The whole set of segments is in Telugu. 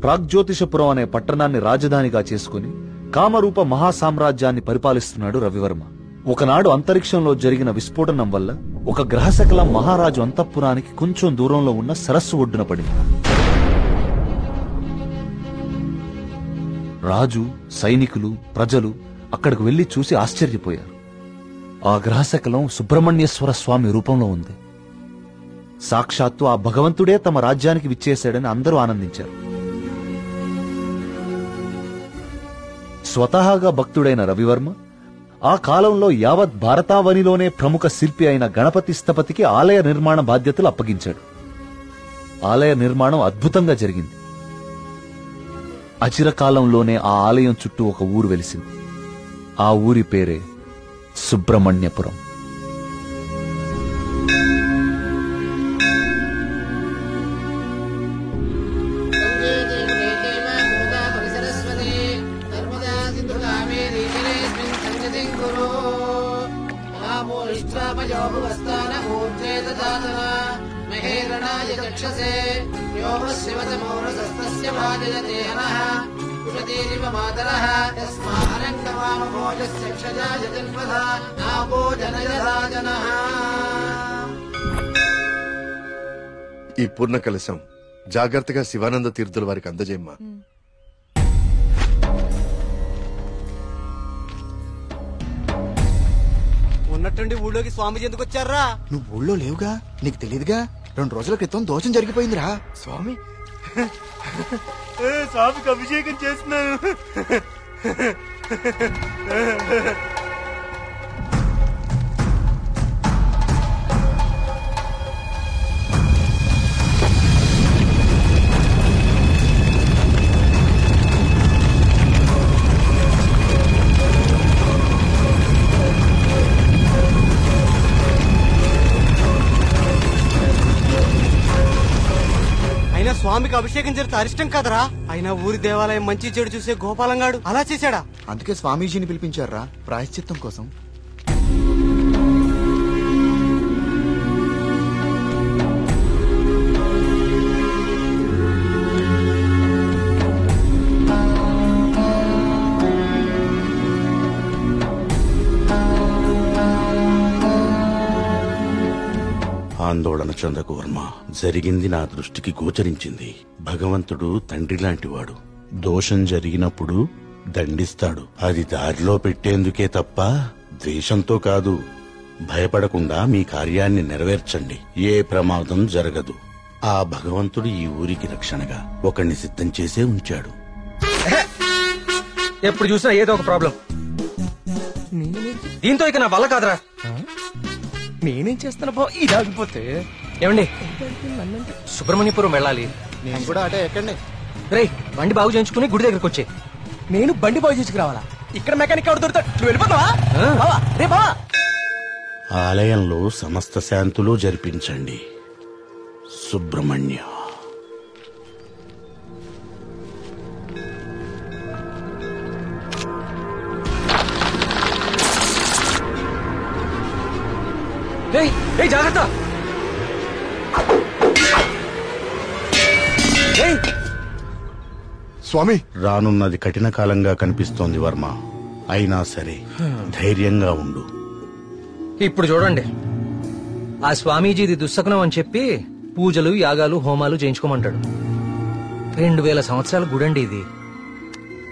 ప్రాగ్జ్యోతిషపురం అనే పట్టణాన్ని రాజధానిగా చేసుకుని కామరూప మహాసామ్రాజ్యాన్ని పరిపాలిస్తున్నాడు రవివర్మ. ఒకనాడు అంతరిక్షంలో జరిగిన విస్ఫోటనం వల్ల ఒక గ్రహశకలం మహారాజు అంతఃపురానికి కొంచెం దూరంలో ఉన్న సరస్సు ఒడ్డున పడింది. రాజు, సైనికులు, ప్రజలు అక్కడికి వెళ్లి చూసి ఆశ్చర్యపోయారు. ఆ గ్రహశకలం సుబ్రహ్మణ్యేశ్వర స్వామి రూపంలో ఉంది. సాక్షాత్తు ఆ భగవంతుడే తమ రాజ్యానికి విచ్చేశాడని అందరూ ఆనందించారు. స్వతహాగా భక్తుడైన రవివర్మ ఆ కాలంలో యావత్ భారతావనిలోనే ప్రముఖ శిల్పి అయిన గణపతి స్థపతికి ఆలయ నిర్మాణ బాధ్యతలు అప్పగించాడు. ఆలయ నిర్మాణం అద్భుతంగా జరిగింది. అచిరకాలంలోనే ఆ ఆలయం చుట్టూ ఒక ఊరు వెలిసింది. ఆ ఊరి పేరే సుబ్రహ్మణ్యపురం. ఈ పూర్ణ కలశం జాగ్రత్తగా శివానంద తీర్థుల వారికి అందజేయమ్మా. ఉన్నట్టుండి ఊళ్ళోకి స్వామీజీ ఎందుకు వచ్చారా? నువ్వు ఊళ్ళో లేవుగా, నీకు తెలియదుగా. 2 రోజుల క్రితం దోషం జరిగిపోయిందిరా. స్వామి స్వామికి అభిషేకం చేస్తున్నాను. స్వామికి అభిషేకం జరిగితే అరిష్టం కదరా. అయినా ఊరి దేవాలయం మంచి చెడు చూసే గోపాలంగాడు అలా చేశాడా? అందుకే స్వామీజీని పిలిపించారా ప్రాయశ్చిత్తం కోసం. ఆందోళన చెందకు వర్మ. జరిగింది నా దృష్టికి గోచరించింది. భగవంతుడు తండ్రి లాంటివాడు. దోషం జరిగినప్పుడు దండిస్తాడు. అది దారిలో పెట్టేందుకే తప్ప ద్వేషంతో కాదు. భయపడకుండా మీ కార్యాన్ని నెరవేర్చండి. ఏ ప్రమాదం జరగదు. ఆ భగవంతుడు ఈ ఊరికి రక్షణగా ఒకణ్ణి సిద్ధం చేసే ఉంచాడు. ఎప్పుడు చూసినా ఏదో ఒక ప్రాబ్లం. దీంతో ఇక నా వల్ల కాదురా. నేనేం చేస్తాను బా ఇది ఆగిపోతే. ఏమండి, సుబ్రహ్మణ్యపురం వెళ్ళాలి. నేను కూడా అటే ఎక్కండి. రేయ్, బండి బాగు చేయించుకుని గుడి దగ్గరకు వచ్చే. నేను బండి బాగు చేసుకురావాలా? ఇక్కడ మెకానిక్ ఎవరు దొరుకుతాడు? నువ్వు వెళ్ళిపోతావా? ఆలయంలో సమస్త శాంతులు జరిపించండి. సుబ్రహ్మణ్య. జాగ్రత్త. స్వామి, రానున్నది కఠిన కాలంగా కనిపిస్తోంది వర్మ. అయినా సరే ధైర్యంగా ఉండు. ఇప్పుడు చూడండి, ఆ స్వామీజీది దుస్సకునం అని చెప్పి పూజలు, యాగాలు, హోమాలు చేయించుకోమంటాడు. 2000 సంవత్సరాల గుడండి ఇది.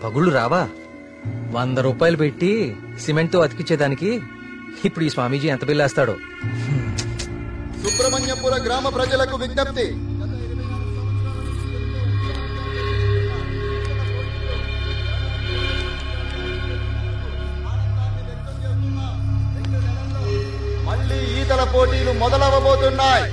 పగుళ్ళు రావా? 100 రూపాయలు పెట్టి సిమెంట్ తో అతికిచ్చేదానికి ఇప్పుడు ఈ స్వామీజీ ఎంత బిల్లేస్తాడో. సుబ్రహ్మణ్యపుర గ్రామ ప్రజలకు విజ్ఞప్తి. మళ్ళీ ఈతల పోటీలు మొదలవబోతున్నాయి.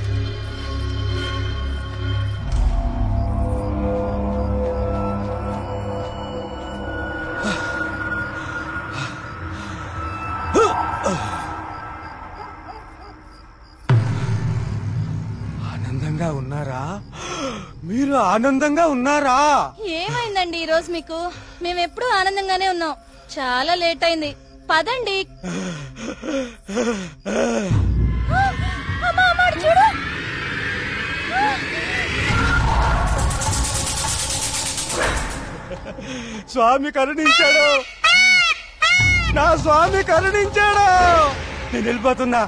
ఆనందంగా ఉన్నారా? మీరు ఆనందంగా ఉన్నారా? ఏమైందండి ఈ రోజు మీకు? మేమెప్పుడు ఆనందంగానే ఉన్నాం. చాలా లేట్ అయింది, పదండి. స్వామి కరుణించాడు, నా స్వామి కరుణించాడు. నేను వెళ్ళిపోతున్నా,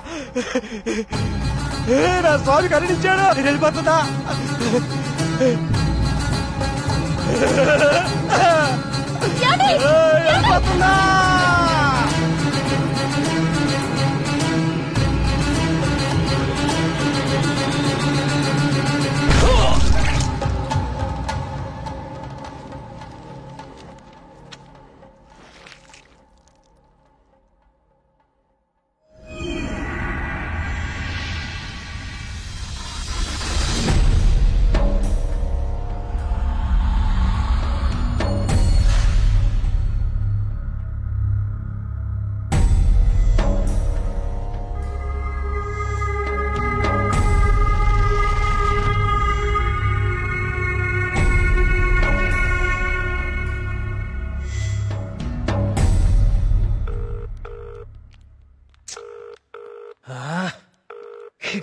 నా స్వామి కరుణించాడు, నేను వెళ్ళిపోతున్నా. వెళ్ళిపోతున్నా.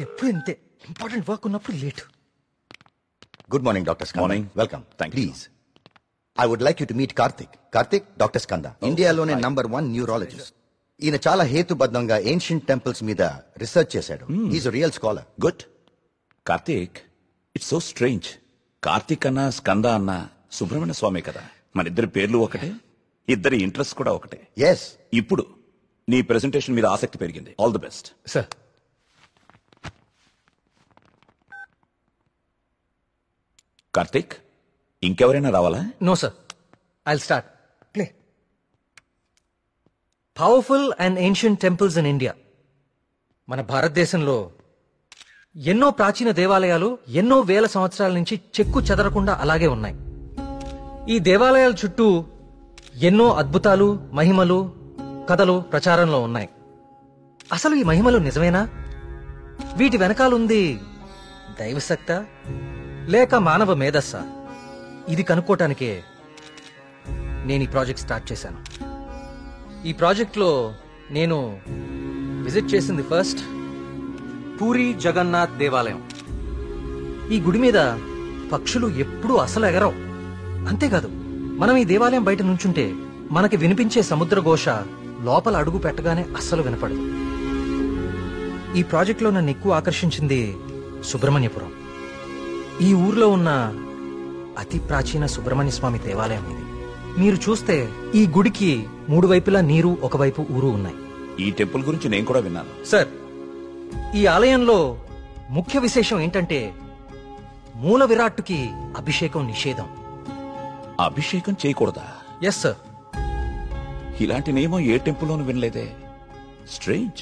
ఎప్పుడు ఇంతే, ఇంపార్టెంట్ వర్క్ ఉన్నప్పుడు late. Good morning doctor Skanda. Morning. Welcome. Thank you. Please I would like you to meet Karthik. Karthik, doctor Skanda, ఇండియాలోనే నంబర్ 1 న్యూరాలజిస్ట్. ఈయన చాలా హేతుబద్ధంగా ఏన్షియంట్ టెంపుల్స్ మీద రీసెర్చ్ చేశాడు. Is real scholar. Good. Karthik, it's so strange. Karthik అన్న స్కంద అన్న సుబ్రహ్మణ్య స్వామి కదా, మన ఇద్దరి పేర్లు ఒకటే, ఇద్దరి ఇంట్రెస్ట్ కూడా ఒకటే. ఎస్. ఇప్పుడు నీ ప్రెజెంటేషన్ మీద ఆసక్తి పెరిగింది. All the best. Sir, Karthik, ఇంకెవరైనా రావాలా? No sir, I'll start. Play. Powerful and ancient temples in India. మన భారతదేశంలో ఎన్నో ప్రాచీన దేవాలయాలు ఎన్నో వేల సంవత్సరాల నుంచి చెక్కు చెదరకుండా అలాగే ఉన్నాయి. ఈ దేవాలయాల చుట్టూ ఎన్నో అద్భుతాలు, మహిమలు, కథలు ప్రచారంలో ఉన్నాయి. అసలు ఈ మహిమలు నిజమేనా? వీటి వెనకాలుంది దైవశక్తా లేక మానవ మేధస్సా? ఇది కనుక్కోటానికే నేను ఈ ప్రాజెక్ట్ స్టార్ట్ చేశాను. ఈ ప్రాజెక్ట్లో నేను విజిట్ చేసింది ఫస్ట్ పూరి జగన్నాథ్ దేవాలయం. ఈ గుడి మీద పక్షులు ఎప్పుడూ అసలు ఎగరవు. అంతేకాదు, మనం ఈ దేవాలయం బయట నుంచుంటే మనకి వినిపించే సముద్ర ఘోష లోపల అడుగు పెట్టగానే అస్సలు వినపడదు. ఈ ప్రాజెక్ట్లో నన్ను ఎక్కువ ఆకర్షించింది సుబ్రహ్మణ్యపురం. ఈ ఊర్లో ఉన్న అతి ప్రాచీన సుబ్రహ్మణ్య స్వామి దేవాలయం ఇది. మీరు చూస్తే ఈ గుడికి 3 వైపులా నీరు, ఒకవైపు ఊరు ఉన్నాయి. ఈ టెంపుల్ గురించి నేను కూడా విన్నాను. సార్, ఈ ఆలయంలో ముఖ్య విశేషం ఏంటంటే మూల విరాట్టుకి అభిషేకం నిషేధం. అభిషేకం చేయకూడదా? Yes sir. ఇలాంటి నియమం ఏ టెంపుల్లోనూ వినలేదే. స్ట్రేంజ్.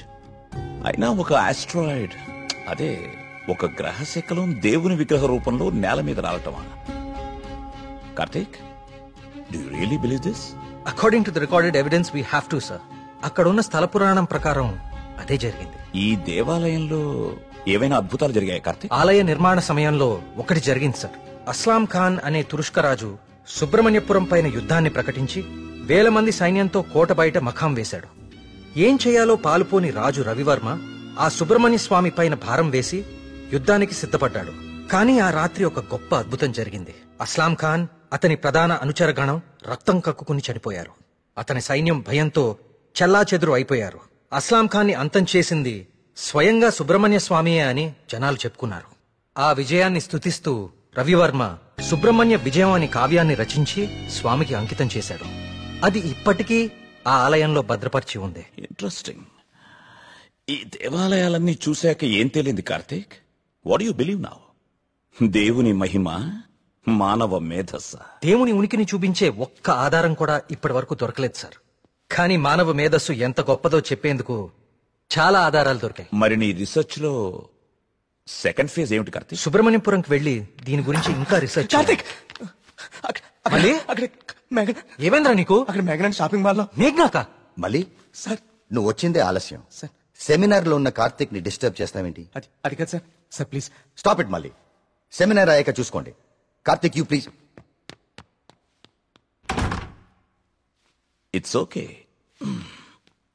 అయినా ఒక ఆస్ట్రాయిడ్, అదే ఒక గ్రహ శకలం దేవుని విగ్రహ రూపంలో నేల మీద రావటమా? Karthik, do you really believe this? According to the recorded evidence we have to sir. అక్కడ ఉన్న స్థల పురాణం ప్రకారం అదే జరిగింది. ఈ దేవాలయంలో ఏవైనా అద్భుతాలు జరిగాయి కార్తీక్? ఆలయ నిర్మాణ సమయంలో ఒకటి జరిగింది సార్. అస్లాం ఖాన్ అనే తురుష్క రాజు సుబ్రహ్మణ్యపురం పైన యుద్ధాన్ని ప్రకటించి 1000 మంది సైన్యంతో కోట బయట మఖాం వేశాడు. ఏం చేయాలో పాలుపోని రాజు రవివర్మ ఆ సుబ్రహ్మణ్య స్వామి పైన భారం వేసి యుద్ధానికి సిద్ధపడ్డాడు. కానీ ఆ రాత్రి ఒక గొప్ప అద్భుతం జరిగింది. అస్లాం ఖాన్, అతని ప్రధాన అనుచరగణం రక్తం కక్కుకుని చనిపోయారు. అతని సైన్యం భయంతో చెల్లాచెదురు అయిపోయారు. అస్లాం ఖాన్ ని అంతం చేసింది స్వయంగా సుబ్రహ్మణ్య స్వామియే అని జనాలు చెప్పుకున్నారు. ఆ విజయాన్ని స్తుతిస్తూ రవివర్మ సుబ్రహ్మణ్య విజయం అని కావ్యాన్ని రచించి స్వామికి అంకితం చేశాడు. అది ఇప్పటికీ ఆ ఆలయంలో భద్రపరిచి ఉంది. ఇంట్రెస్టింగ్. ఈ దేవాలయాలన్నీ చూశాక ఏం తేలింది Karthik? What you believe now? దేవుని మహిమ, మానవ మేధస్స? దేవుని ఉనికిని చూపించే ఒక్క ఆధారం కూడా ఇప్పటి వరకు దొరకలేదు సార్. కానీ మానవ మేధస్సు ఎంత గొప్పదో చెప్పేందుకు చాలా ఆధారాలు దొరికాయి. మరి నీ రీసెర్చ్ లో సెకండ్ ఫేజ్ ఏమిటి కార్తీక్? సుబ్రహ్మణ్యపురంకి వెళ్లి దీని గురించి ఇంకా రీసెర్చ్. ఏమైందిరా నీకు? అక్కడ మేఘనా షాపింగ్ మాల్ లో. మేఘ్నాకా? మళ్ళీ సార్, నువ్వు వచ్చిందే ఆలస్యం. సార్, సెమినార్ లో ఉన్న కార్తిక్ ని డిస్టర్బ్ చేస్తావేంటి? అది కాదు sir. Sir please stop it. మళ్ళీ సెమినార్ అయ్యాక చూసుకోండి. Karthik, you please. It's okay.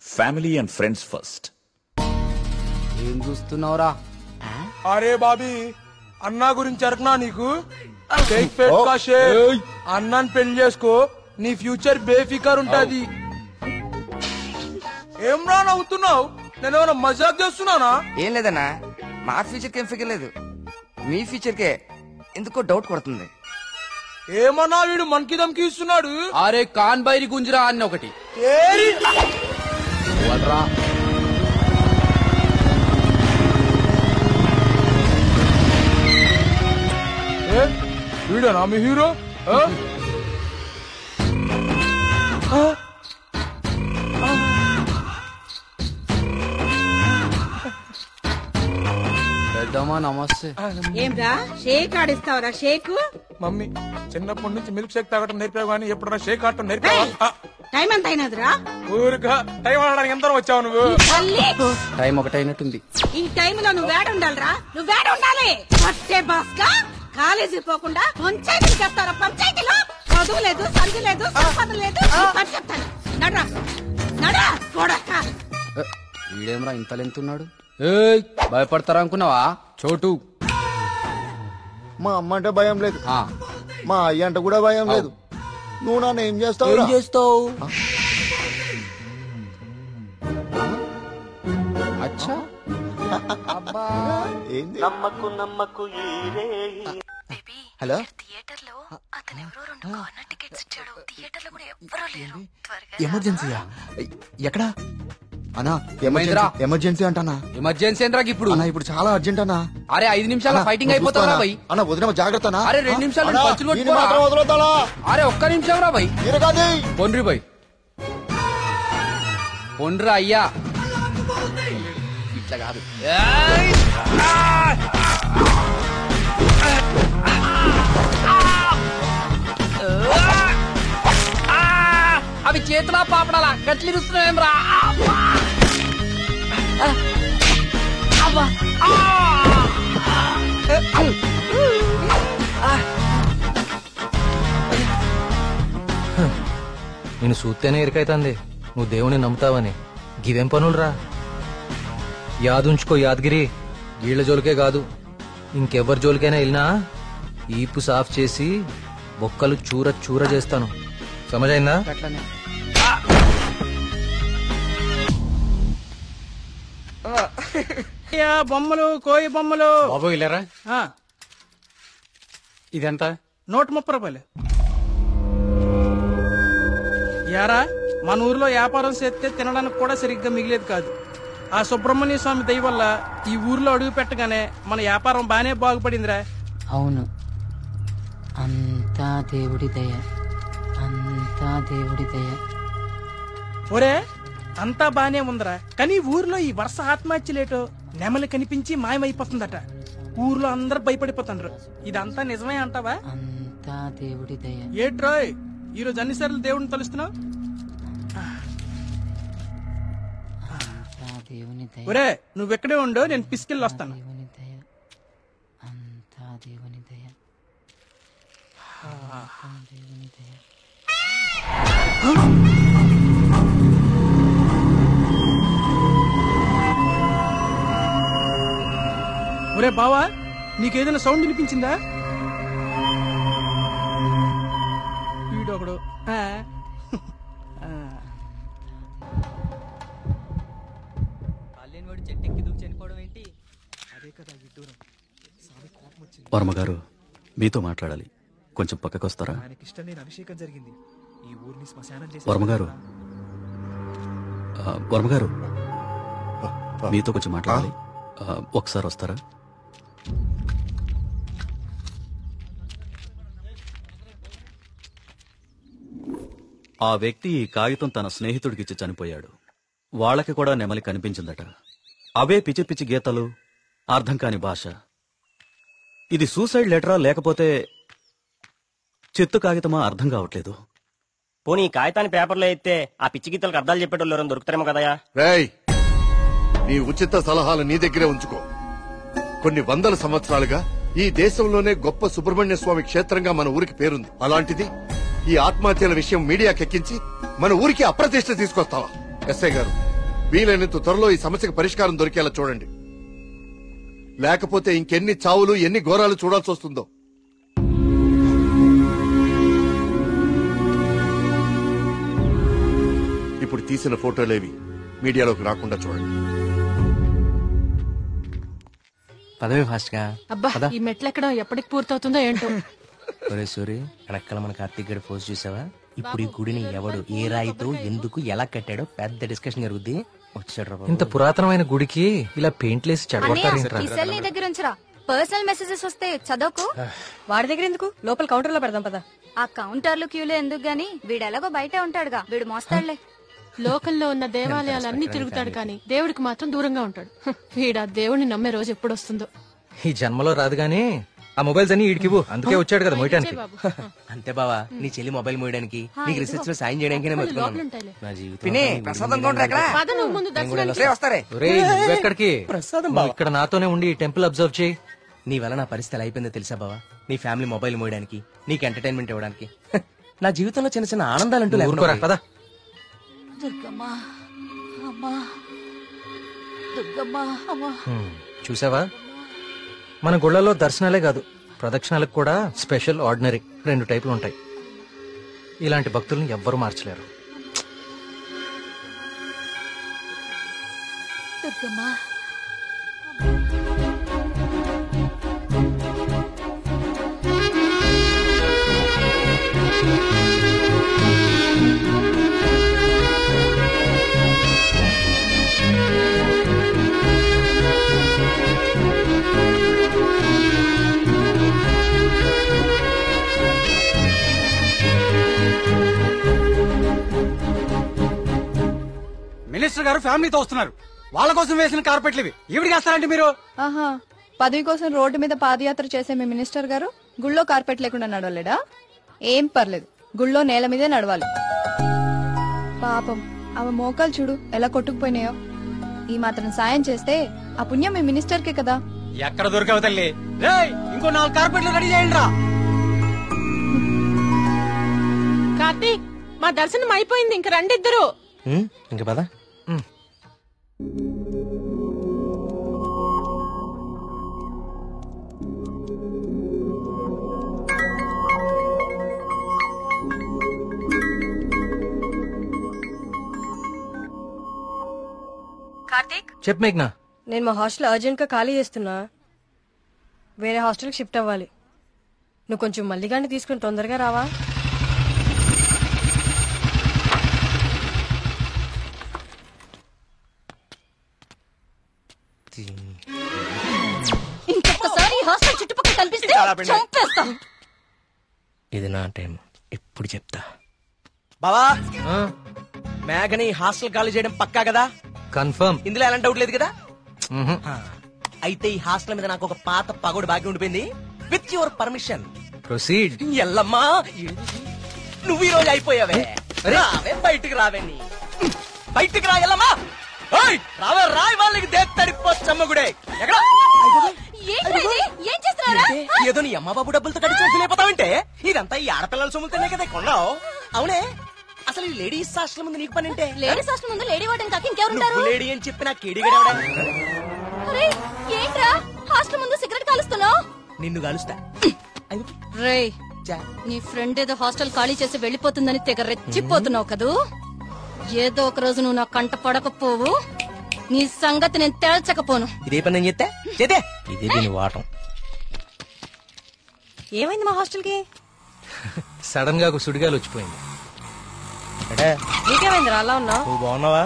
Family and friends first. ఏం చూస్తున్నావురా? అరే బాబీ, అన్నా గురించి అరకనా నీకు? అన్నాన్ని పెళ్లి చేసుకో, నీ ఫ్యూచర్ బేఫికర్ ఉంటది. ఏం రా నవ్వుతున్నావు? నేను ఏమైనా మజాక్ చేస్తున్నానా? ఏం లేదన్నా, మా ఫ్యూచర్ కి ఏం ఫిగర్ లేదు, మీ ఫ్యూచర్ కే ఎందుకో డౌట్ కొడుతుంది. ఏమన్నా వీడు మనకి దమ్కి ఇస్తున్నాడు. అరే కాన్ బైరి గుంజరా అన్న ఒకటి వీడనా మీ హీరో? పెద్దమ్మా నమస్తే. ఏంరా షేక్ ఆడిస్తావరా? షేక్ మమ్మీ చిన్నప్పటి నుంచి మిల్క్ షేక్ తాగటం నేర్పావు కానీ ఎప్పుడన్నా షేక్ ఆడటం నేర్పావా? టైం ఎంత అయినదిరా? ఊరుగా టైం ఆడడానికి ఎంత వచ్చావు నువ్వు? టైం ఒకటైనట్టుంది. ఈ టైంలో నువ్వు వేడ ఉండాలిరా, నువ్వు వేడ ఉండాలి. పట్టే బాస్గా కాలేజీ పోకుండా పంచాయతీలు చెప్తారా? పంచాయతీలో చదువు లేదు, సంధి లేదు, సంపద లేదు. చెప్తాను నడరా నడరా కొడక. వీడేమరా ఇంత లెంతున్నాడు? ఏయ్ భయపడతారా అనుకున్నావా? చోటు మా అమ్మ అంటే భయం లేదు, మా అయ్య అంటే కూడా భయం లేదు. నువ్వు నన్ను ఏం చేస్తావు? ఏం చేస్తావు? అచ్చా హలో, ఎమర్జెన్సీయా? ఎక్కడా అన్నా? ఎమర్జెన్సీ అంటానా? ఎమర్జెన్సీ ఏంట్రా ఇప్పుడు? అన్నా ఇప్పుడు చాలా అర్జెంట్ అన్నా. అరే 5 నిమిషాల ఫైటింగ్ అయిపోతారా భయ్? అన్న వదిన జాగ్రత్త. అరే 2 నిమిషాలు వదులుతారా? అరే ఒక్క నిమిషం రా భయ్. పొండ్రి భయ్, పొండ్రా అయ్యా. ఇట్లా కాదు, అవి చేతులా పాపడాలా గట్లిరుస్తున్నాయేం రా? నేను చూస్తేనే ఎరికైతుంది నువ్వు దేవుని నమ్ముతావని. గివేం పనులురా? యాదుంచుకో యాదగిరి, వీళ్ల జోలికే కాదు ఇంకెవరి జోలికైనా వెళ్ళినా ఈపు సాఫ్ చేసి బొక్కలు చూర చూర చేస్తాను. సమజైందా? బొమ్మలు, కోయి బొమ్మలు. బాబు ఇలారా, ఇదెంత? 130 రూపాయలు. యారా మన ఊర్లో వ్యాపారం చేస్తే తినడానికి కూడా సరిగ్గా మిగిలేదు కాదు. ఆ సుబ్రహ్మణ్య స్వామి దయ వల్ల ఈ ఊర్లో అడుగు పెట్టగానే మన వ్యాపారం బానే బాగుపడిందిరా. అవును, అంతా దేవుడి దయ, అంతా దేవుడి దయ. ఒరే అంతా బానే ఉందరా, కానీ ఊర్లో ఈ వరుస ఆత్మహత్యలేటో నెమలి కనిపించి మాయమైపోతుందట. ఊర్లో అందరు భయపడిపోతున్నారు. ఇదంతా నిజమే అంటావా? అంతా దేవుడి దయ. ఏట్రోయ్ ఈరోజు అన్నిసార్లు దేవుడిని తలుస్తున్నావు? ఒరే నువ్వెక్కడే ఉండో, నేను పిసికెళ్ళి వస్తాను. అంతా దేవుని దయ, దేవుని దయ. ఒరే బావా, నీకేదైనా సౌండ్ వినిపించిందా? వీడొకడు వర్మగారు మీతో మాట్లాడాలి, కొంచెం పక్కకొస్తారా? వర్మగారు, వర్మగారు మీతో కొంచెం మాట్లాడాలి, ఒకసారి వస్తారా? ఆ వ్యక్తి ఈ కాగితం తన స్నేహితుడికిచ్చి చనిపోయాడు. వాళ్ళకి కూడా నెమలి కనిపించిందట. అవే పిచ్చి పిచ్చి గీతలు, అర్థం కాని భాష. ఇది సూసైడ్ లెటరా లేకపోతే చెత్త కాగితమా అర్థం కావట్లేదు. పోనీ ఈ కాగితాన్ని పేపర్లో అయితే ఆ పిచ్చి గీతలకు అర్థాలు చెప్పేటోళ్ళు ఎవరైనా దొరుకుతారేమో కదయా? రేయ్, నీ ఉచిత సలహాలు నీ దగ్గరే ఉంచుకో. కొన్ని వందల సంవత్సరాలుగా ఈ దేశంలోనే గొప్ప సుబ్రహ్మణ్య స్వామి క్షేత్రంగా మన ఊరికి పేరుంది. అలాంటిది ఈ ఆత్మహత్యల విషయం మీడియాకెక్కించి మన ఊరికి అప్రతిష్ట తీసుకొస్తావా? ఎస్ఐ గారు, వీలైనంత త్వరలో ఈ సమస్యకు పరిష్కారం దొరికేలా చూడండి. లేకపోతే ఇంకెన్ని చావులు, ఎన్ని ఘోరాలు చూడాల్సి వస్తుందో. తీసిన ఫోటోలేవి మీడియాలోకి రాకుండా చూడండి. పదవి ఫాస్ట్ గా. అబ్బా ఈ మెట్లెక్కడం ఎప్పటికి పూర్తవుతుందో ఏంటో. ఒరే సూరి, వెనకాల మన కార్తీక్ గడి పోస్ట్ చూసావా? ఇప్పుడు ఈ గుడిని ఎవడు ఏ రాయితో ఎందుకు ఎలా కట్టాడో పెద్ద డిస్కషన్ జరుగుద్ది. వచ్చాడు. ఇంత పురాతనమైన గుడికి ఇలా పెయింట్లేసి చెడగొట్టారు. ఈ సెల్ నీ దగ్గర ఉంచరా. పర్సనల్ మెసేజెస్ వస్తే చదవకు. వాడి దగ్గర ఎందుకు, లోపల కౌంటర్ లో పెడదాం పదా. ఆ కౌంటర్లు క్యూలో ఎందుకు గాని, వీడెలాగో బయటే ఉంటాడుగా, వీడు మోస్తాడులే. లోకల్లో ఉన్న దేవాలయాలన్నీ తిరుగుతాడు కానీ దేవుడికి మాత్రం దూరంగా ఉంటాడు. వీడా దేవుడిని నమ్మే రోజు ఎప్పుడు వస్తుందో. ఈ జన్మలో రాదు గానీ ఆ మొబైల్స్ అన్ని ఈడికివ్వు. అందుకే వచ్చాడు కదా మోయటానికి. అంతే బావా, నీ చెల్లి మొబైల్ మోయడానికి, నీకు రీసెర్చ్ లో సాయం చేయడానికి నా జీవితం. నువ్వెక్కడికి? ఇక్కడ నాతోనే ఉండి టెంపుల్ అబ్జర్వ్ చేయి. నీ వల్ల నా పరిస్థితి ఎలా అయిపోయిందో తెలుసా బావా? నీ ఫ్యామిలీ మొబైల్ మోయడానికి, నీకు ఎంటర్టైన్మెంట్ ఇవ్వడానికి. నా జీవితంలో చిన్న చిన్న ఆనందాలంటూ లేకుండా. చూసావా, మన గుళ్ళలో దర్శనాలే కాదు, ప్రదక్షిణాలకు కూడా స్పెషల్, ఆర్డినరీ 2 టైపులు ఉంటాయి. ఇలాంటి భక్తుల్ని ఎవ్వరూ మార్చలేరు. మినిస్టర్ గారు ఫ్యామిలీతో వస్తున్నారు. వాళ్ళ కోసం వేసిన కార్పెట్లు ఇవి. ఈవిడికి వేస్తారంటే మీరు? ఆహా, పదవి కోసం రోడ్డు మీద పాదయాత్ర చేసే మీ మినిస్టర్ గారు గుళ్ళో కార్పెట్ లేకుండా నడవలేడా? ఏం పర్లేదు, గుళ్ళో నేల మీదే నడవాలి. పాపం ఆమె మోకాలు చూడు ఎలా కొట్టుకుపోయినాయో. ఈ మాత్రం సాయం చేస్తే ఆ పుణ్యం మీ మినిస్టర్ కే కదా. ఎక్కడ దొరికావు తల్లి? ఇంకో 4 కార్పెట్లు రెడీ చేయండి రా. కార్తీక్, మా దర్శనం అయిపోయింది, ఇంక రండి ఇద్దరు. ఇంక పద. కార్తీక్, చెప్పు మేఘ్నా. నేను మా హాస్టల్ అర్జెంట్ గా ఖాళీ చేస్తున్నా. వేరే హాస్టల్కి షిఫ్ట్ అవ్వాలి. నువ్వు కొంచెం మల్లిగాన్ని తీసుకుని తొందరగా రావా? ఇంకొకసారి హాస్టల్ చుట్టుపక్కల కనిపిస్తే చంపేస్తా. ఇది నా టైం, ఇప్పుడు చెప్తా. బావా, మేఘని హాస్టల్ ఖాళీ చేయడం పక్కా కదా? కన్ఫర్మ్. ఇందులో ఎలాంటి డౌట్ లేదు కదా? అయితే ఈ హాస్టల్ మీద నాకు ఒక పాత పగోడు బాకీ ఉండిపోయింది. With your permission proceed. Yellamma, నువ్వు ఈ రోజు అయిపోయావే. రావే, బయటికి రావే. నీ బయటికి రా ఎల్లమ్మా. రావే, రాయి వాళ్ళకి దేత్తడిపోచ్చమ్మగుడే. ఏదో నీ అమ్మ బాబు డబ్బులతో కట్టి చూసిపోతావంటే ఇదంతా ఈ ఆడపిల్లల సొమ్ముతోనే కదా కొన్నావు. అవునే, అసలు ఈ లేడీస్ హాస్టల్ ముందు నీకు పని అంటే? లేడీస్ హాస్టల్ ముందు లేడీ వార్డెన్ కాక ఇంకెవరుంటారు? లేడీ అని చెప్పి నాకు కేడిగడవడానికి. ఏంట్రా హాస్టల్ ముందు సిగరెట్ కాలుస్తున్నావు? నిన్ను కాలుస్తా. రేయ్, నీ ఫ్రెండ్ ఏదో హాస్టల్ ఖాళీ చేసి వెళ్లిపోతుందని తెగ రెచ్చిపోతున్నావు కదూ. ఏదో ఒక రోజు నువ్వు నా కంట పడకపోవు, నీ సంగతి నేను తేల్చకపోను. ఇదే పని నేను చెప్తే చేతే ఇదే దీని వాటం. ఏమైంది మా హాస్టల్ కి? సడన్ గా ఒక సుడిగాలు వచ్చిపోయింది. నీకేమైందిరా అలా ఉన్నావు? నువ్వు బాగున్నావా?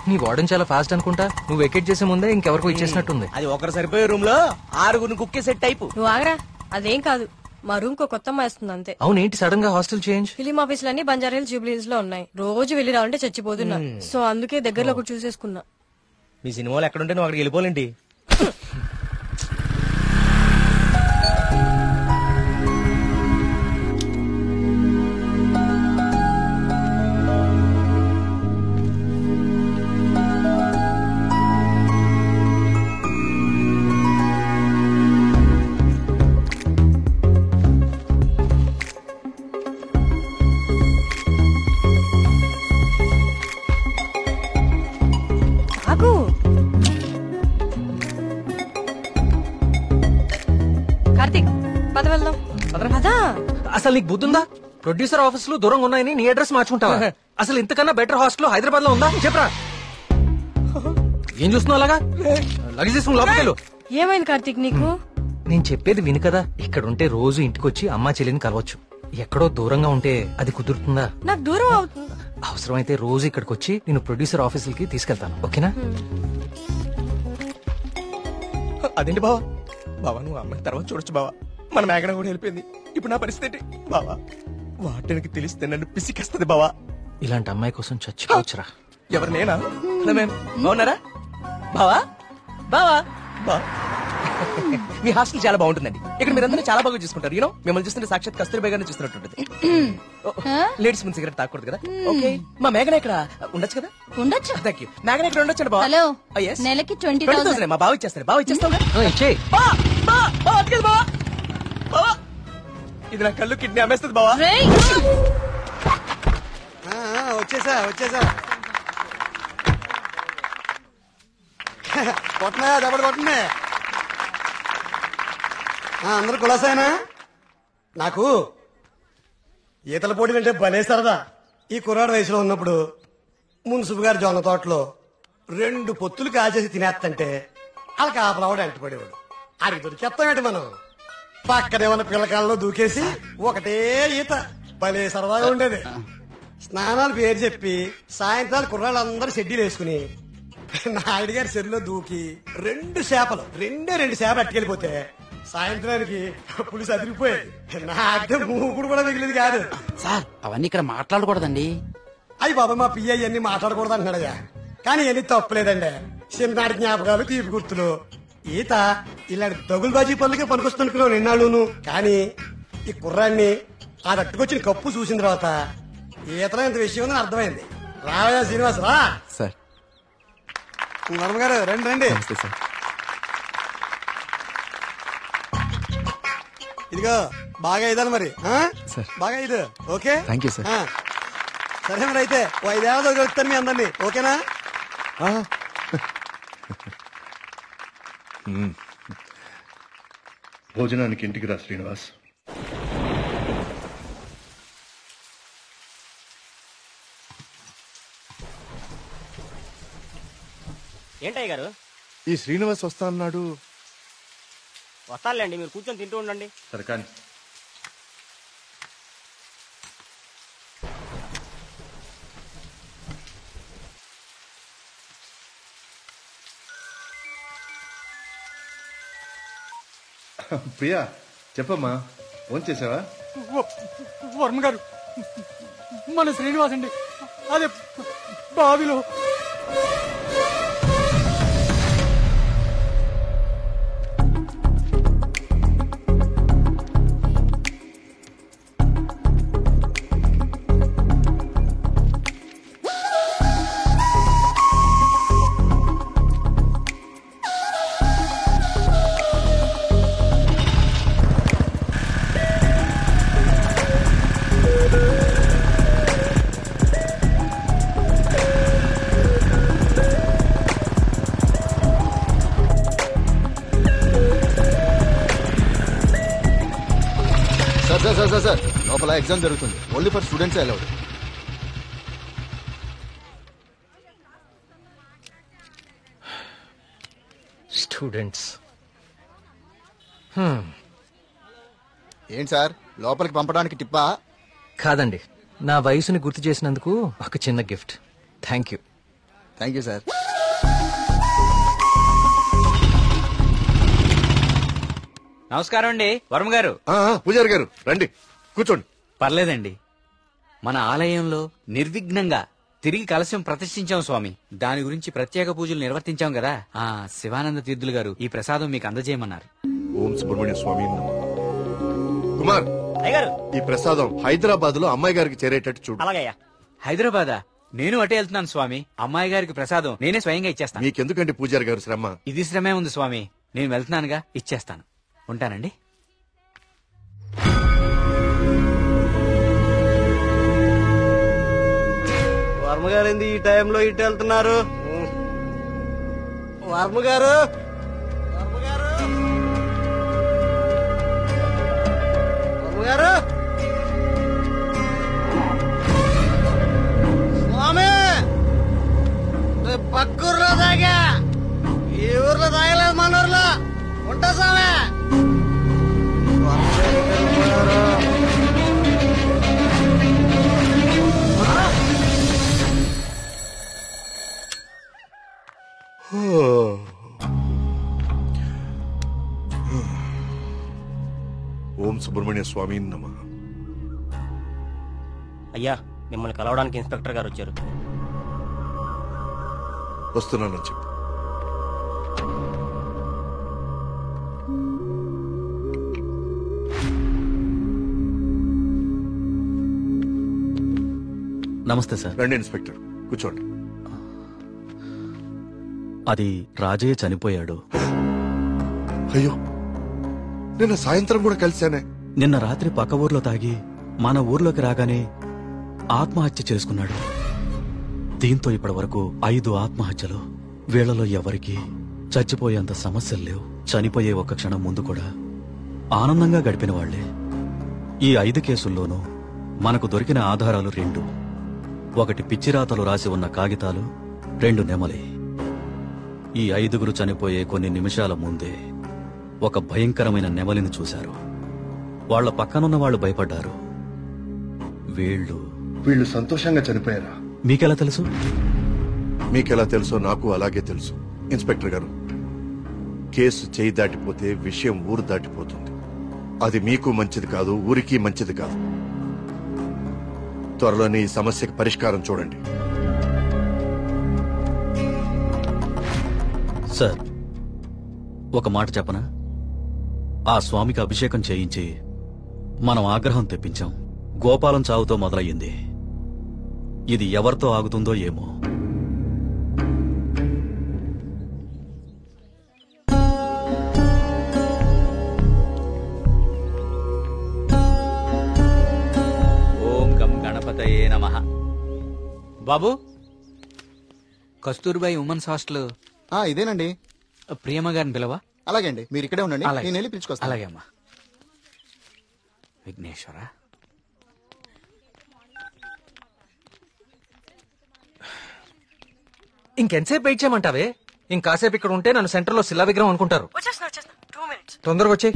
నీ వార్డెన్ చాలా ఫాస్ట్ అనుకుంటా. నువ్వు వెకేట్ చేసే ముందే ఇంకెవరికో ఇచ్చేసినట్టుంది. అది ఒకరు సరిపోయే రూమ్ లో 6 కుక్కే సెట్ టైపు. నువ్వు ఆగరా, అదేం కాదు. మా రూమ్ కో కొత్త అమ్మాయి వస్తుంది అంతే. అవునేంటి సడన్ గా హాస్టల్ చేంజ్? ఫిలిం ఆఫీసులన్నీ బంజారాహిల్స్, జూబ్లీహిల్స్ లో ఉన్నాయి. రోజు వెళ్ళి రావంటే చచ్చిపోతున్నా. సో అందుకే దగ్గరలో ఒకటి చూసేసుకున్నా. మీ సినిమాలు ఎక్కడుంటే నువ్వు అక్కడికి వెళ్ళిపోలేండి. కార్తీక్, పద వెళ్దాం. అసలు నీకు బుద్ధుందా? ప్రొడ్యూసర్ ఆఫీసులు దూరంగా ఉన్నాయని నీ అడ్రస్ మార్చుకుంటావా? అసలు ఇంతకన్నా బెటర్ హాస్టల్ హైదరాబాద్ లో ఉందా చెప్పరా? ఏం చూస్తున్నావు అలాగా? లగేజ్ తీసుకుని లోపలికెళ్ళు. ఏమైంది కార్తీక్ నీకు? నేను చెప్పేది విను కదా. ఇక్కడ ఉంటే రోజు ఇంటికి వచ్చి అమ్మా చెల్లిని కలవచ్చు. ఎక్కడో దూరంగా ఉంటే అది కుదురుతుందా? నాకు దూరం అవుతుంది. అవసరమైతే రోజు ఇక్కడికి వచ్చి నేను ప్రొడ్యూసర్ ఆఫీసులకి తీసుకెళ్తాను. ఓకేనా? అదేంటి బావా? బావా నువ్వు అమ్మాయి తర్వాత చూడొచ్చు బావా. మన మేఘన కూడా వెళ్ళిపోయింది. ఇప్పుడు నా పరిస్థితి బావా. వాటికి తెలిస్తే నన్ను పిసికేస్తుంది బావా. ఇలాంటి అమ్మాయి కోసం చచ్చిపోవచ్చురా. ఎవరు నేనా? బాగున్నారా బావా? బావా బా మీ హాస్టల్ చాలా బాగుంటుందండి. ఇక్కడ మీరందరూ చాలా బాగా చూసుకుంటారు. యూనో మిమ్మల్ని చూస్తుంటే సాక్షాత్ కస్తూరిబా గారిని చూస్తున్నట్టుంటది. లేడీస్ ముందు సిగరెట్ తాకూడదు కదా. ఓకే మా మేఘన ఇక్కడ ఉండొచ్చు కదా? ఉండొచ్చు. Thank you. మేఘన ఇక్కడ ఉండొచ్చు బావా. హలో నెలకి 20,000 మా బావ ఇచ్చేస్తారు. బావ ఇచ్చేస్తావు. ఇది నా కళ్ళు కిడ్నీ అమ్మేస్తుంది బావా. వచ్చేసా కొట్టనా దెబ్బడు కొట్టనే. అందరు కులాసాయనా? నాకు ఈతల పోటీలు అంటే భలే సరదా. ఈ కుర్రాడు వయసులో ఉన్నప్పుడు మున్సిపు గారి జొన్న తోటలో 2 పొత్తులు కాచేసి తినేస్తంటే వాళ్ళకి ఆపలవాడు అంటుపడేవాడు. ఆడికి దొరికేస్తామేంటి మనం? పక్కనే ఉన్న పిల్లకాలలో దూకేసి ఒకటే ఈత. భలే సరదాగా ఉండేది. స్నానాలు పేరు చెప్పి సాయంత్రాలు కుర్రాళ్ళందరూ షెడ్యూల్ వేసుకుని నాయుడు గారి చెరువులో దూకి 2 చేపలు అట్టుకెళ్ళిపోతే సాయంత్రానికి పులిసి అదిరిపోయేది. నాకే మూకుడు కూడా మిగిలింది కాదు. సార్ అవన్నీ ఇక్కడ మాట్లాడకూడదండి. అయ్యి బాబా మా పియ్య ఇవన్నీ మాట్లాడకూడదు అంటున్నాడయ్యా. కానీ ఇవన్నీ తప్పులేదండి. చిన్ననాటి జ్ఞాపకాలు, తీపి గుర్తులు. ఈత ఇలాంటి దగులుబాజీ పనులకే పనికొస్తున్నాను నిన్నాళ్ళును. కానీ ఈ కుర్రాన్ని ఆ తట్టుకొచ్చిన కప్పు చూసిన తర్వాత ఈతలో ఇంత విషయం ఉందని అర్థమైంది. రావయ్యా శ్రీనివాస్ రా. సార్ వర్మ గారు రండి రండి. ఇదిగో బాగా ఇదాలి మరి. బాగా ఇది ఓకే. Thank you sir. సరే మరి అయితే 5 ఏళ్ళ దొరుకుతాను మీ అందరినీ. ఓకేనా? భోజనానికి ఇంటికి రా శ్రీనివాస్. ఏంటయ్య గారు? ఈ శ్రీనివాస్ వస్తా అన్నాడు. వస్తానులేండి, మీరు కూర్చొని తింటూ ఉండండి. సరే కానీ ప్రియా చెప్పమ్మా, ఫోన్ చేసావా? వర్మ గారు మన శ్రీనివాస్ అండి, అదే బావిలో. సార్ లోపల ఎగ్జామ్ జరుగుతుంది. Only for students allowed. Students ఏంటి సార్ లోపలికి పంపడానికి టిప్పా? కాదండి, నా వయసుని గుర్తు చేసినందుకు ఒక చిన్న gift. Thank you. Thank you sir. నమస్కారం అండి వర్మ గారు. పూజారి గారు రండి కూర్చోండి. పర్లేదండి, మన ఆలయంలో నిర్విఘ్నంగా తిరిగి కలశం ప్రతిష్ఠించాం స్వామి. దాని గురించి ప్రత్యేక పూజలు నిర్వర్తించాం కదా. శివానంద తీర్థులు గారు ఈ ప్రసాదం మీకు అందజేయమన్నారు. ఓం సుబ్రహ్మణ్య స్వామి. కుమార్ ఈ ప్రసాదం హైదరాబాద్ లో అమ్మాయి గారికి చేరేటట్టు చూడు. అలాగయ్యా. హైదరాబాదా? నేను అటే వెళ్తున్నాను స్వామి. అమ్మాయి గారికి ప్రసాదం నేనే స్వయంగా ఇచ్చేస్తాను. మీకెందుకండి పూజారి గారు శ్రమ? ఇది శ్రమే ఉంది స్వామి. నేను వెళ్తున్నానుగా, ఇచ్చేస్తాను. ఉంటానండి. వర్మ గారు ఏంది ఈ టైంలో ఇటు వెళ్తున్నారు? వర్మ గారు వర్మ గారు వర్మ గారు సుబ్రహ్మణ్య స్వామి నమః. అయ్యా మిమ్మల్ని కలవడానికి ఇన్స్పెక్టర్ గారు వచ్చారు. వస్తున్నానని చెప్పు. నమస్తే సార్. రండి ఇన్స్పెక్టర్, కూర్చోండి. అది రాజయ్య చనిపోయాడు. అయ్యో, నిన్న సాయంత్రం కూడా కలిశానే. నిన్న రాత్రి పక్క ఊర్లో తాగి మన ఊర్లోకి రాగానే ఆత్మహత్య చేసుకున్నాడు. దీంతో ఇప్పటి వరకు 5 ఆత్మహత్యలు. వీళ్లలో ఎవరికి చచ్చిపోయేంత సమస్యలు లేవు. చనిపోయే ఒక్క క్షణం ముందు కూడా ఆనందంగా గడిపిన వాళ్లే. ఈ 5 కేసుల్లోనూ మనకు దొరికిన ఆధారాలు 2. ఒకటి పిచ్చిరాతలు రాసి ఉన్న కాగితాలు, 2 నెమలి. ఈ 5గురు చనిపోయే కొన్ని నిమిషాల ముందే ఒక భయంకరమైన నెమలిని చూశారు. వాళ్ల పక్కనున్న వాళ్ళు భయపడ్డారు. వీళ్ళు సంతోషంగా చనిపోయారా? మీకెలా తెలుసు? మీకెలా తెలుసో నాకు అలాగే తెలుసు. ఇన్స్పెక్టర్ గారు, కేసు చేయి దాటిపోతే విషయం ఊరు దాటిపోతుంది. అది మీకు మంచిది కాదు, ఊరికి మంచిది కాదు. త్వరలోనే ఈ సమస్యకి పరిష్కారం చూడండి. సార్, ఒక మాట చెప్పనా? ఆ స్వామికి అభిషేకం చేయించి మనం ఆగ్రహం తెప్పించాం. గోపాలం చావుతో మొదలయ్యింది. ఇది ఎవరితో ఆగుతుందో ఏమో. ఓం గం గణపతయే నమః. బాబు, కస్తూర్బాయి ఉమెన్స్ హాస్టల్ ఇదేనండి. ప్రియమ్మ గారిని పిలవా? అలాగే అండి, మీరు ఇక్కడే ఉండండి, అలాగే. నేను వెళ్ళి పిలుచుకొస్తాను. అలాగే అమ్మా. విఘ్నేశ్వర, ఇంకెంతసేపు వెయిట్ చేయమంటావే? ఇంకాసేపు ఇక్కడ ఉంటే నన్ను సెంటర్ లో శిలా విగ్రహం అనుకుంటారు. తొందరగా వచ్చే.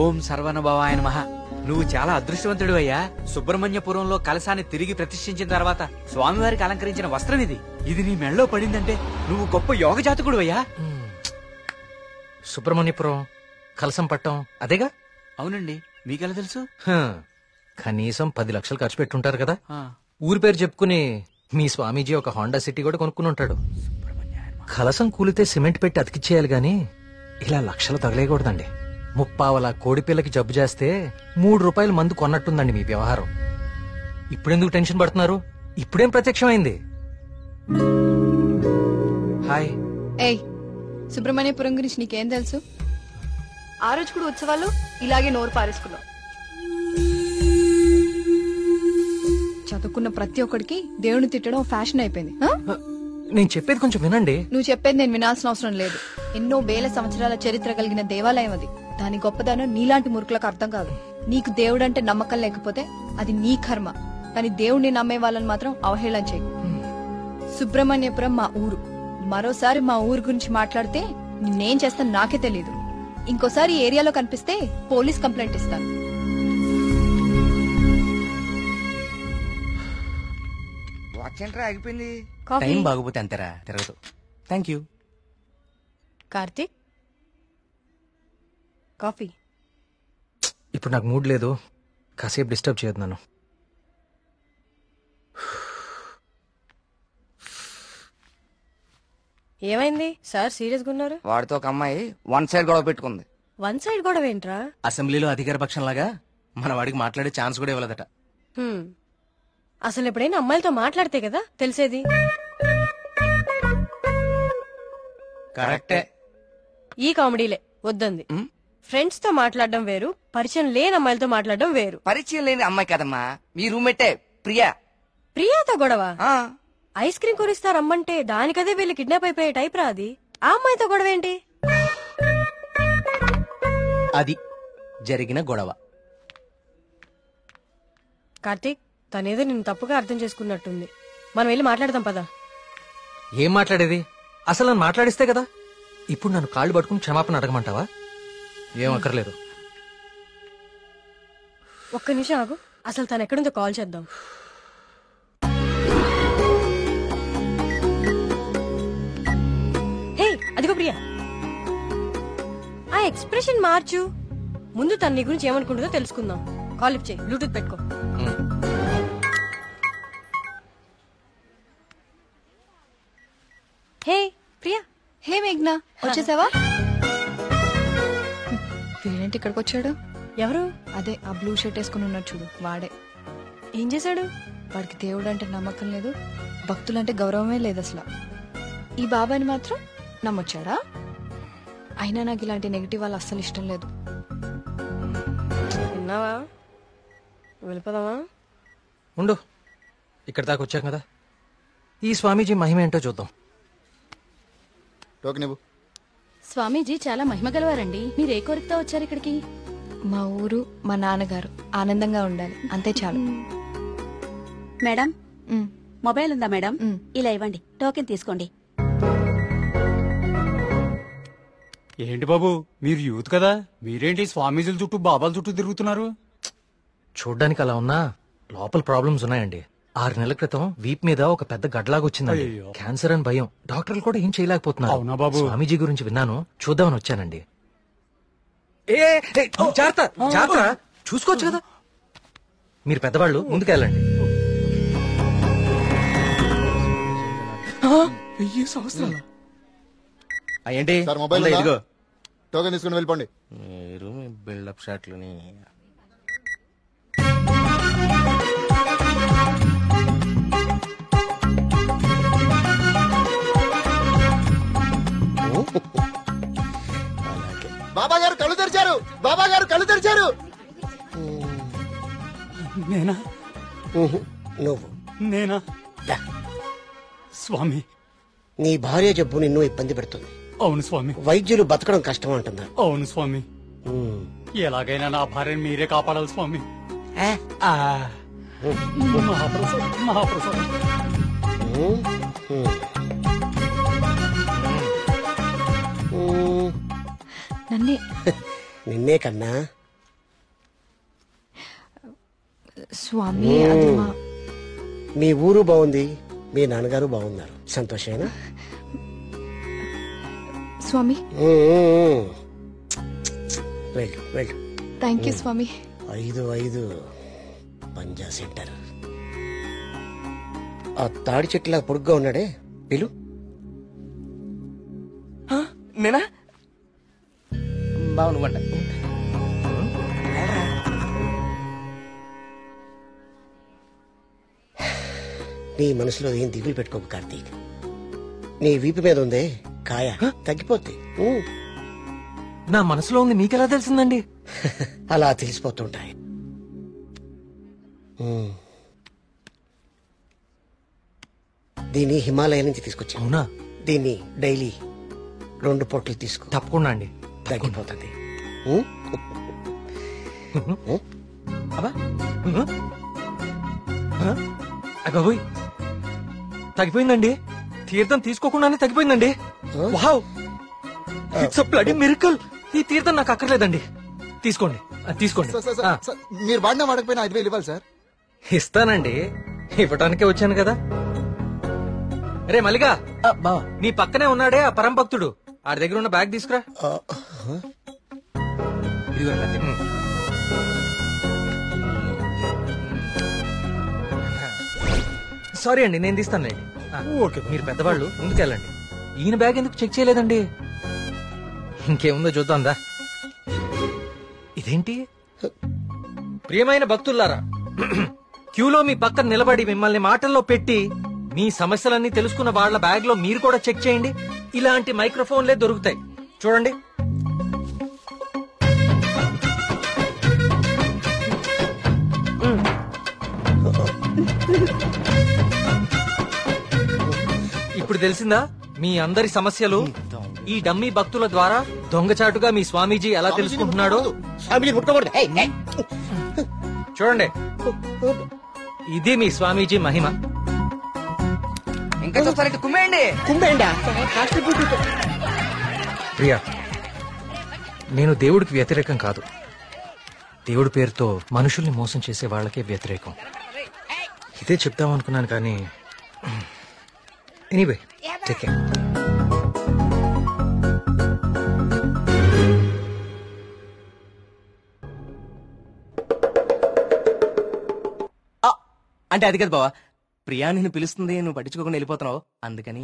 ఓం సర్వనభవాయ నమః. నువ్వు చాలా అదృష్టవంతుడు అయ్యా. సుబ్రహ్మణ్యపురంలో కలశాన్ని తిరిగి ప్రతిష్ఠించిన తర్వాత స్వామివారికి అలంకరించిన వస్త్రం ఇది. ఇది నీ మెళ్ళలో పడిందంటే నువ్వు గొప్ప యోగ జాతకుడు అయ్యా. సుబ్రహ్మణ్యపురం కలసం పట్టం అదేగా? అవునండి. మీకెలా తెలుసు? కనీసం 10 లక్షలు ఖర్చు పెట్టుంటారు కదా. ఆ. ఊరి పేరు చెప్పుకుని మీ స్వామీజీ ఒక హోండా సిటీ కూడా కొనుక్కుని ఉంటాడు. కలసం కూలితే సిమెంట్ పెట్టి అతికిచ్చేయాలి గాని ఇలా లక్షలు తగలేయకూడదండి. 30 కోడిపిల్లకి జబ్బు చేస్తే 3 రూపాయల మందు కొన్నట్టుందండి మీ వ్యవహారం. ఇప్పుడెందుకు టెన్షన్ పడుతున్నారు? ఇప్పుడేం ప్రత్యక్షమైంది? హాయ్. ఏయ్, సుబ్రహ్మణ్యపురం గురించి నీకేం తెలుసు? ఆ రోజు కూడా ఉత్సవాలు ఇలాగే నోరు పారేసుకున్నావు. చదువుకున్న ప్రతి ఒక్కడికి దేవుని తిట్టడం ఫ్యాషన్ అయిపోయింది. నేను చెప్పేది కొంచెం వినండి. నువ్వు చెప్పేది నేను వినాల్సిన అవసరం లేదు. ఎన్నో వేల సంవత్సరాల చరిత్ర కలిగిన దేవాలయం అది. దాని గొప్పదనం నీలాంటి మురుకులకు అర్థం కాదు. నీకు దేవుడంటే నమ్మకం లేకపోతే అది నీ కర్మ. కానీ దేవుడిని నమ్మే వాళ్ళని మాత్రం అవహేళన చేయి. సుబ్రహ్మణ్యపురం మా ఊరు. మరోసారి మా ఊరు గురించి మాట్లాడితే నేనేం చేస్తాను నాకే తెలీదు. ఇంకోసారి ఈ ఏరియాలో కనిపిస్తే పోలీస్ కంప్లైంట్ ఇస్తాను. వాచ్ ఏంట్రా ఆగిపోయింది? టైం బాగోపోతే అంతేరా, తిరగదు. Thank you. కార్తీక్, కాఫీ. ఇప్పుడు నాకు మూడ్ లేదు. కాసేపు డిస్టర్బ్ చేయొద్దు నన్ను. ఏమైంది సార్? సీరియస్ గా ఉన్నారు? వాడితో ఒక అమ్మాయి 1 సైడ్ గొడవ పెట్టుకుంది. 1 సైడ్ గొడవ ఏంట్రా? అసెంబ్లీలో అధికార పక్షంలాగా మన వాడికి మాట్లాడే ఛాన్స్ కూడా ఇవ్వలేదట. అసలు ఎప్పుడైనా అమ్మాయిలతో మాట్లాడితే కదా తెలిసేది. కరెక్టే. ఈ కామెడీలే వద్దంది. ఫ్రెండ్స్ తో మాట్లాడడం వేరు, పరిచయం లేని అమ్మాయిలతో మాట్లాడడం వేరు. పరిచయం లేని అమ్మాయి కదమ్మా, మీ రూమ్మేటే ప్రియా. ప్రియాతో గొడవ? ఐస్ క్రీమ్ కొనిస్తా రమ్మంటే దానికదే వీళ్ళు కిడ్నాప్ అయిపోయే టైప్ రా అది. ఆ అమ్మాయితో గొడవ ఏంటి? అది జరిగిన గొడవ. కార్తీక్, తనేదో నిన్ను తప్పుగా అర్థం చేసుకున్నట్టుంది. మనం వెళ్ళి మాట్లాడదాం పదా. ఏం మాట్లాడేది? అసలు నన్ను మాట్లాడిస్తే కదా. ఇప్పుడు నన్ను కాళ్ళు పట్టుకుని క్షమాపణ అడగమంటావా? ఏం అక్కర్లేదు. ఒక్క నిమిషం ఆగు, అసలు తను ఎక్కడుందో కాల్ చేద్దాం. హే, అదిగో ప్రియా. ఆ ఎక్స్ప్రెషన్ మార్చు. ముందు తన నీ గురించి ఏమనుకుంటుందో తెలుసుకుందాం. కాల్ లిఫ్ట్ చేయి, బ్లూటూత్ పెట్టుకో. హే ప్రియా. హే మేఘ్నా, వచ్చేసావా? వీడేంటి ఇక్కడికి వచ్చాడు? ఎవరు? అదే ఆ బ్లూ షర్ట్ వేసుకుని ఉన్నాడు చూడు, వాడే. ఏం చేశాడు? వాడికి దేవుడు అంటే నమ్మకం లేదు, భక్తులంటే గౌరవమే లేదు అసలు. ఈ బాబాని మాత్రం నమ్మొచ్చాడా? అయినా నాకు ఇలాంటి నెగిటివ్ వాళ్ళు అస్సలు ఇష్టం లేదు. విన్నావా? వెళ్ళిపోదామా? ఉండు, ఇక్కడ దాకా వచ్చాం కదా, ఈ స్వామీజీ మహిమ ఏంటో చూద్దాం. స్వామీజీ చాలా మహిమ గలవారండి. మీరు ఏ కోరికతో వచ్చారు ఇక్కడికి? మా ఊరు, మా నాన్నగారు ఆనందంగా ఉండాలి, అంతే చాలు. మేడం, మొబైల్ ఉందా మేడం? ఇలా ఇవ్వండి, టోకెన్ తీసుకోండి. ఏంటి బాబు, మీరు యూత్ కదా, మీరేంటి స్వామీజీల చుట్టూ బాబాల చుట్టూ తిరుగుతున్నారు? చూడ్డానికి అలా ఉన్నా లోపల ప్రాబ్లమ్స్ ఉన్నాయండి. 6 నెలల క్రితం వీప్ మీద ఒక పెద్ద గడ్లాగా వచ్చిందండి. క్యాన్సర్ అని భయం, డాక్టర్లు కూడా ఏం చేయలేకపోతున్నారు. అవునా బాబు? స్వామీజీ గురించి విన్నాను, చూద్దామని వచ్చానండి. జాగ్రత్త, చూసుకోవచ్చు కదా. మీరు పెద్దవాళ్ళు, ముందుకెళ్ళండి. 1000 సంవత్సరాలు ఏంటి సార్ మొబైల్ ఇదిగో, టోకెన్ తీసుకుని వెళ్ళిపోండి. మీరు మీ బిల్డప్ షాట్లని. బాబా గారు కళ్ళు తెరిచారు, బాబా గారు కళ్ళు తెరిచారు. నేనా? నువ్వు నేనా? స్వామి, నీ భార్య జబ్బు నిన్ను ఇబ్బంది పెడుతుంది. అవును స్వామి. వైద్యులు బతకడం కష్టం అంటున్నారు. అవును స్వామి. ఎలాగైనా నా భార్యను మీరే కాపాడాలి స్వామి. మహాప్రసాద్, మహాప్రసాద్. నిన్నే కన్నా స్వామి, అది మీ ఊరు బాగుంది, మీ నాన్నగారు బాగున్నారు, సంతోషేనా? స్వామి, వెళ్ళు వెళ్ళు. Thank you swami. 5 Panja centre. ఆ తాడి చెట్టులా పొడుగ్గా ఉన్నాడే, పిలు. నేనా? బాగునువ్వంట. నీ మనసులో ఏం దిగులు పెట్టుకోకు కార్తీక్. నీ వీపు మీద ఉందే కాయ, తగ్గిపోద్ది. నా మనసులో ఉంది మీకెలా తెలిసిందండి? అలా తెలిసిపోతుంటాయి. దీన్ని హిమాలయ నుంచి తీసుకొచ్చా. అవునా? దీన్ని డైలీ 2 పొట్లు తీసుకో. తప్పకుండా అండి, తగ్గిపోతుంది. అగోయ్, తగ్గిపోయిందండి. తీర్థం తీసుకోకుండానే తగ్గిపోయిందండి. Wow, it's a bloody miracle. ఈ తీర్థం నాకు అక్కర్లేదండి, తీసుకోండి, తీసుకోండి. మీరు వాడినా వాడకపోయినా 5000 ఇవ్వాలి సార్. ఇస్తానండి, ఇవ్వటానికే వచ్చాను కదా. రే మల్లిగా, నీ పక్కనే ఉన్నాడే ఆ పరం భక్తుడు, ఆడి దగ్గర ఉన్న బ్యాగ్ తీసుకురా. సారీ అండి, నేను తీస్తానులేండి. ఓకే, మీరు పెద్దవాళ్ళు, ముందుకెళ్ళండి. ఈయన బ్యాగ్ ఎందుకు చెక్ చేయలేదండి? ఇంకేముందో చూద్దాందా. ఇదేంటి? ప్రియమైన భక్తులారా, క్యూలో మీ పక్కన నిలబడి మిమ్మల్ని మాటల్లో పెట్టి మీ సమస్యలన్నీ తెలుసుకున్న వాళ్ళ బ్యాగ్ లో మీరు కూడా చెక్ చేయండి. ఇలాంటి మైక్రోఫోన్లే దొరుకుతాయి, చూడండి. ఇప్పుడు తెలిసిందా మీ అందరి సమస్యలు? ఈ డమ్మీ భక్తుల ద్వారా దొంగచాటుగా మీ స్వామీజీ ఎలా తెలుసుకుంటున్నాడో. చూడండి, ఇది మీ స్వామీజీ మహిమ. ఇంకా చూస్తారంటే కుమ్మేయండి. ప్రియా, నేను దేవుడికి వ్యతిరేకం కాదు. దేవుడి పేరుతో మనుషుల్ని మోసం చేసే వాళ్ళకే వ్యతిరేకం. ఇదే చెప్దాం అనుకున్నాను కానీ ఎనీవే టేక్ కేర్. అంటే అది కదా బావా, ప్రియా నిన్ను పిలుస్తుంది, నువ్వు పట్టించుకోకుండా వెళ్ళిపోతున్నావు, అందుకని.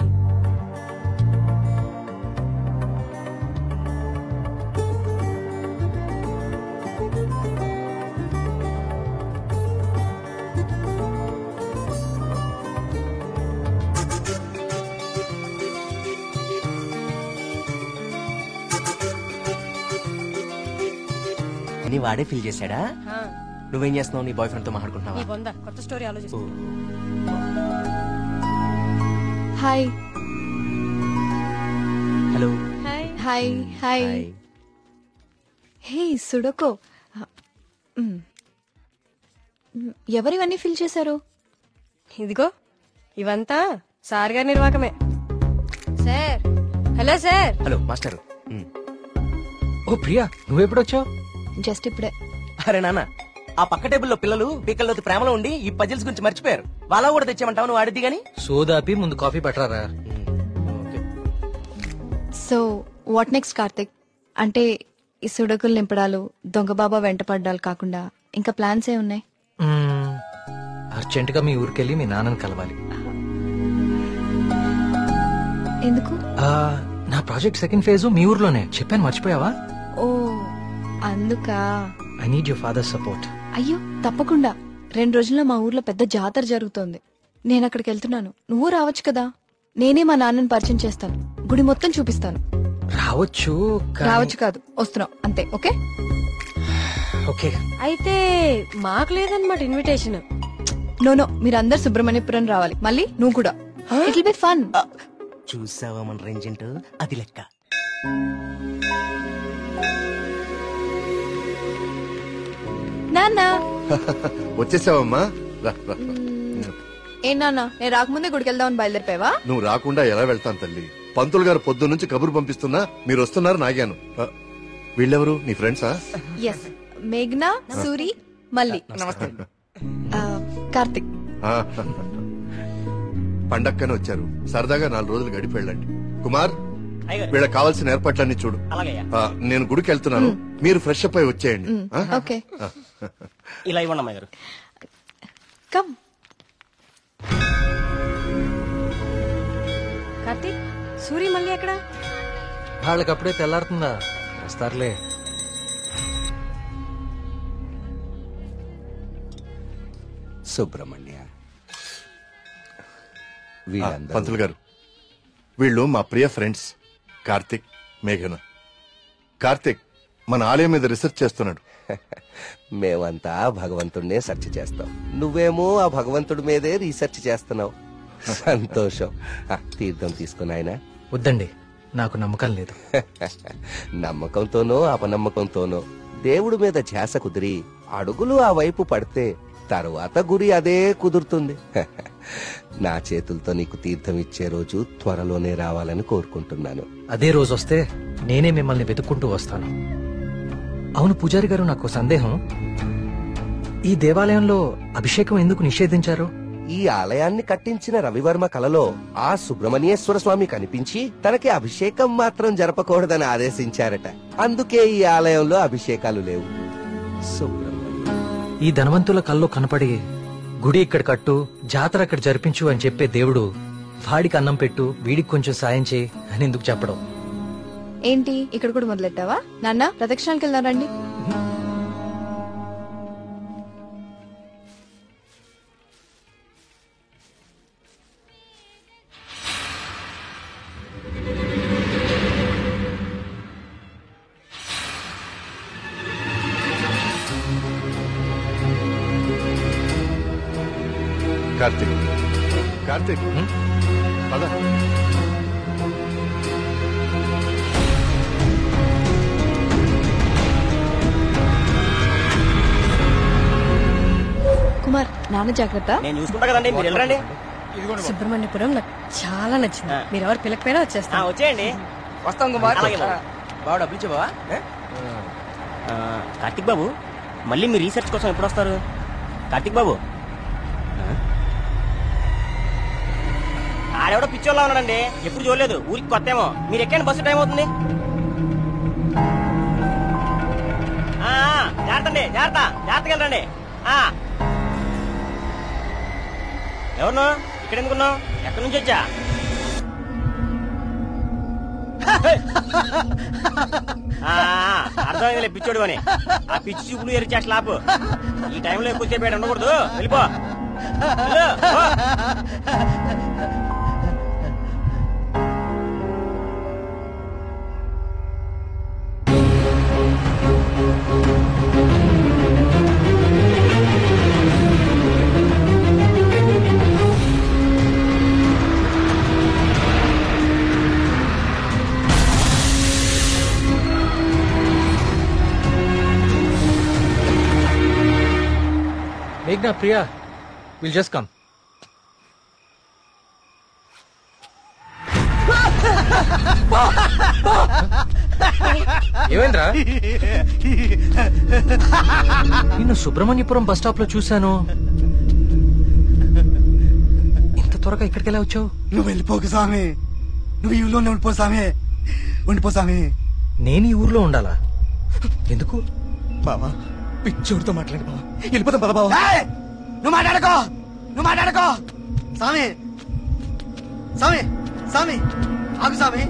నీ వాడే ఫీల్ చేశాడా? నువ్వేం చేస్తున్నావు? నీ బాయ్ ఫ్రెండ్ తో మాట్లాడుకుంటున్నావా? కొత్త స్టోరీ ఆలోచిస్తా. Hi. Hello. Hi. Hi. Hey sudoku, ఎవరివన్నీ ఫిల్ చేశారు? ఇదిగో ఇవంతా సార్ గారి నిర్వాకమే. Sir. Hello sir. Hello master. Oh Priya, నువ్వెప్పుడొచ్చావు? జస్ట్ ఇప్పుడే. అరే నాన్న, ఆ పక్క టేబుల్లో పిల్లలు పీకల్లోకి ప్రేమలో ఉండి ఈ పజిల్స్ గురించి మర్చిపోయారు. వాళ్ళ కూడా తెచ్చామంటావు, నువ్వు ఆడిద్ది గాని. సోదాపి ముందు కాఫీ పట్టరారా. So what next Karthik? అంటే ఈ సుడకులు నింపడాలు, దొంగ బాబా వెంట పడ్డాలు కాకుండా ఇంకా ప్లాన్స్ ఏ ఉన్నాయి? అర్జెంట్ గా మీ ఊరికెళ్ళి మీ నాన్నని కలవాలి. ఎందుకు? నా ప్రాజెక్ట్ సెకండ్ ఫేజ్ మీ ఊర్లోనే, చెప్పాను మర్చిపోయావా? ఓ అందుకా. I need your father support. అయ్యో తప్పకుండా. 2 రోజుల్లో మా ఊర్లో పెద్ద జాతర జరుగుతోంది. నేను అక్కడికి వెళ్తున్నాను, నువ్వు రావచ్చు కదా. నేనే మా నాన్నని పరిచయం చేస్తాను, గుడి మొత్తం చూపిస్తాను. రావచ్చు రావచ్చు కాదు, వస్తున్నావు అంతే. Okay okay. అయితే మాకు లేదన్నమాట ఇన్విటేషన్. నో మీరందరు సుబ్రహ్మణ్యపురం రావాలి, మళ్ళీ నువ్వు కూడా. It will be fun. చూసావా మన రేంజ్ ఏంటో, అది లెక్క. నాన్న వచ్చేసావమ్మా. ఏ నాన్న, నేను రాకముందే గుడికి వెళ్దామని బయలుదేరిపోయావా? నువ్వు రాకుండా ఎలా వెళ్తాను తల్లి? పంతులు గారు పొద్దు నుంచి కబురు పంపిస్తున్నా మీరు వస్తున్నారు నాగాను. వీళ్ళెవరు నీ ఫ్రెండ్సా? ఎస్, మేఘ్నా, సూరి, మల్లి, కార్తిక్. పండక్కనే వచ్చారు, సరదాగా 4 రోజులు గడిపి వెళ్ళండి. కుమార్, వీళ్ళకి కావాల్సిన ఏర్పాట్లన్నీ చూడు. నేను గుడికి వెళ్తున్నాను, మీరు ఫ్రెష్ అప్ అయి వచ్చేయండి. ఓకే. ఇలా ఇవ్వండి అమ్మాయి గారు. కమ్. కార్తీక్, సూరి మళ్ళీ ఎక్కడ? వాళ్ళకి అప్పుడే తెల్లారుతుందా? వస్తారులే. సుబ్రహ్మణ్య, పంతులు గారు, వీళ్ళు మా ప్రియ ఫ్రెండ్స్ కార్తిక్, మేఘన. కార్తిక్ మన ఆలయం మీద రీసెర్చ్ చేస్తున్నాడు. మేమంతా భగవంతుడినే సెర్చ్ చేస్తాం, నువ్వేమో ఆ భగవంతుడి మీదే రీసెర్చ్ చేస్తున్నావు. సంతోషం. తీర్థం తీసుకుని ఆయన. వద్దండి, నాకు నమ్మకం లేదు. నమ్మకంతోనో అపనమ్మకంతోనో దేవుడి మీద ధ్యాస కుదిరి అడుగులు ఆ వైపు పడితే తరువాత గురి అదే కుదురుతుంది. నా చేతులతో నీకు తీర్థం ఇచ్చే రోజు త్వరలోనే రావాలని కోరుకుంటున్నాను. అదే రోజు వస్తే నేనే మిమ్మల్ని వెతుక్కుంటూ వస్తాను. అవును పూజారి గారు, నాకు సందేహం. ఈ దేవాలయంలో అభిషేకం ఎందుకు నిషేధించారు? ఈ ఆలయాన్ని కట్టించిన రవివర్మ కలలో ఆ సుబ్రహ్మణ్యేశ్వర స్వామి కనిపించి తనకి అభిషేకం మాత్రం జరపకూడదని ఆదేశించారట. అందుకే ఈ ఆలయంలో అభిషేకాలు లేవు. ఈ ధనవంతుల కల్లో కనపడి గుడి ఇక్కడ కట్టు, జాతర అక్కడ జరిపించు అని చెప్పే దేవుడు వాడికి అన్నం పెట్టు, వీడికి కొంచెం సాయం చేయి అని ఎందుకు చెప్పడం? ఏంటి ఇక్కడ కూడా మొదలెట్టావా? నాన్న ప్రదక్షిణాలకు వెళ్దాం రండి. కార్తిక్, కార్తిక్ పద. కుమార్, నాన్న జాగ్రత్త. నేను చూసుకుంటా కదండి, మీరు వెళ్ళండి. సుబ్రహ్మణ్యపురం నాకు చాలా నచ్చింది. మీరు ఎవరు పిల్లకపోయినా వచ్చేస్తా. వచ్చేయండి. వస్తాం కుమార్. అలాగే బాబు. బాబు డబ్బులు ఇచ్చావా? కార్తిక్ బాబు మళ్ళీ మీ రీసెర్చ్ కోసం ఎప్పుడు వస్తారు? కార్తిక్ బాబు ఆడెవడో పిచ్చోళ్ళ ఉన్నాడండి, ఎప్పుడు చూడలేదు, ఊరికి కొత్తేమో. మీరు ఎక్కండి, బస్సు టైం అవుతుంది. జాగ్రత్త అండి, జాగ్రత్తగా రండి. ఎవరు ఇక్కడ ఎందుకున్నావు? ఎక్కడి నుంచి వచ్చా? అర్థమైందిలే పిచ్చోడు అని. ఆ పిచ్చి చూపులు ఎరి చేసి లాపు. ఈ టైంలో ఎక్కువసేపు ఉండకూడదు, వెళ్ళిపో. Meghna, Priya, we'll just come. ఏమైందిరా? నిన్ను సుబ్రహ్మణ్యపురం బస్ స్టాప్ లో చూశాను. ఇంత త్వరగా ఇక్కడికి ఎలా వచ్చావు? నువ్వు వెళ్ళిపోకు స్వామి, నువ్వు ఈ ఊళ్ళోనే ఉండిపో స్వామి, ఉండిపో స్వామి. నేను ఈ ఊర్లో ఉండాలా? ఎందుకు? బాబా పిచ్చోడితో మాట్లాడి బాబా, వెళ్ళిపోతాం పద బాబా. నువ్వు మాట్లాడుకో స్వామి, స్వామి స్వామి ఆగు స్వామి.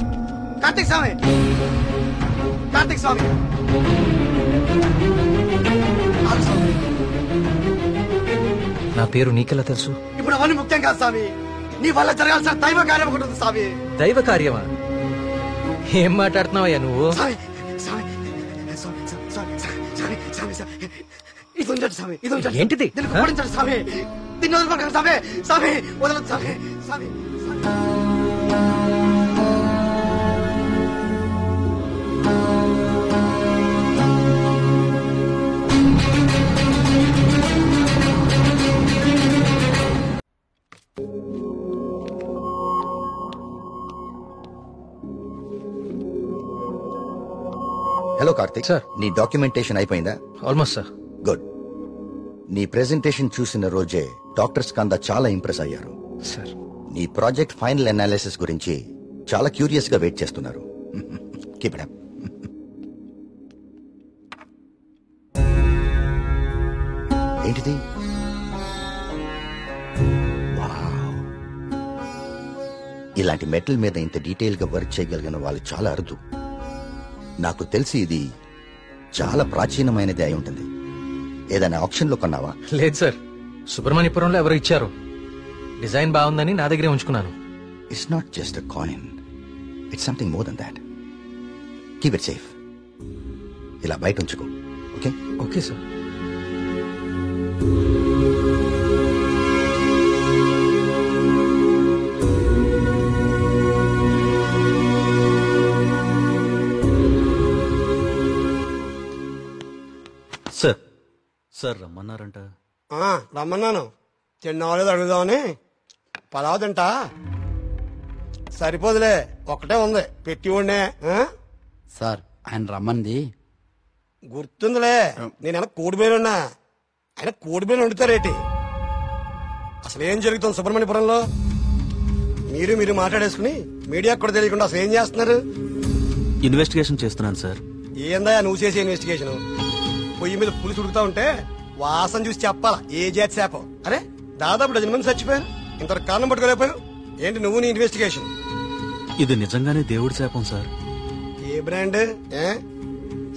కార్తీక్ స్వామి, కార్తీక్ స్వామి ఆగు స్వామి. నా పేరు నీకెలా తెలుసు? ఇప్పుడు అవన్నీ ముఖ్యం కాదు స్వామి, నీ వల్ల జరగాల్సిన దైవ కార్యం ఒకటి ఉంది స్వామి. దైవ కార్యమా? ఏం మాట్లాడుతున్నావయ్యా నువ్వు? ఏంటిది? స్వామి దీన్ని వదులుకోండి స్వామి, స్వామి వదలదు స్వామి, స్వామి. హలో కార్తిక్ సార్, నీ డాక్యుమెంటేషన్ అయిపోయిందా? Almost sir. గుడ్. నీ ప్రెజెంటేషన్ చూసిన రోజే డాక్టర్స్ కందా చాలా ఇంప్రెస్ అయ్యారు సార్. నీ ప్రాజెక్ట్ ఫైనల్ అనాలిసిస్ గురించి చాలా క్యూరియస్ గా వెయిట్ చేస్తున్నారు. Keep it up. ఏంటిది? వావ్. ఇలాంటి మెటల్ మీద ఇంత డీటెయిల్ గా వర్క్ చేయగలిగిన వాళ్ళు చాలా అరుదు. నాకు తెలిసి ఇది చాలా ప్రాచీనమైనది అయి ఉంటుంది. ఏదైనా ఆప్షన్ లో కొన్నావా? లేదు సార్, సుబ్రహ్మణ్యపురంలో ఎవరు ఇచ్చారు. డిజైన్ బాగుందని నా దగ్గరే ఉంచుకున్నాను. It's not just a coin, it's something more than that. Keep it safe. ఇలా బయట ఉంచుకో. Okay? Okay sir. Sir, sir రమ్మన్నారంట. రమ్మన్నాను. తిన్నవాళ్ళేది అడుగుదామని. పలావ్ తింటా? సరిపోదులే, ఒకటే ఉంది పెట్టి ఉండే. సార్ ఆయన రమ్మంది గుర్తుందిలే, నేను కోడిబేలున్నా. ఆయన కోడిబేలు వండుతారేటి? అసలు ఏం జరుగుతుంది సుబ్రహ్మణ్యపురంలో? మీరు మాట్లాడేసుకుని మీడియాకు కూడా తెలియకుండా అసలు ఏం చేస్తున్నారు? ఇన్వెస్టిగేషన్ చేస్తున్నాను సార్. ఏందా నువ్వు చేసే ఇన్వెస్టిగేషన్? పొయ్యి మీద పులుసు ఉడుకుతా ఉంటే వాసన చూసి చెప్పాలా ఏ జాతి శాపం? అరే దాదాపు డజన్ మంది చచ్చిపోయారు, ఇంతవరకు కారణం పట్టుకోలేకపోయావు ఏంటి నువ్వు నీ ఇన్వెస్టిగేషన్? ఇది నిజంగానే దేవుడి శాపం సార్. ఏ బ్రాండ్?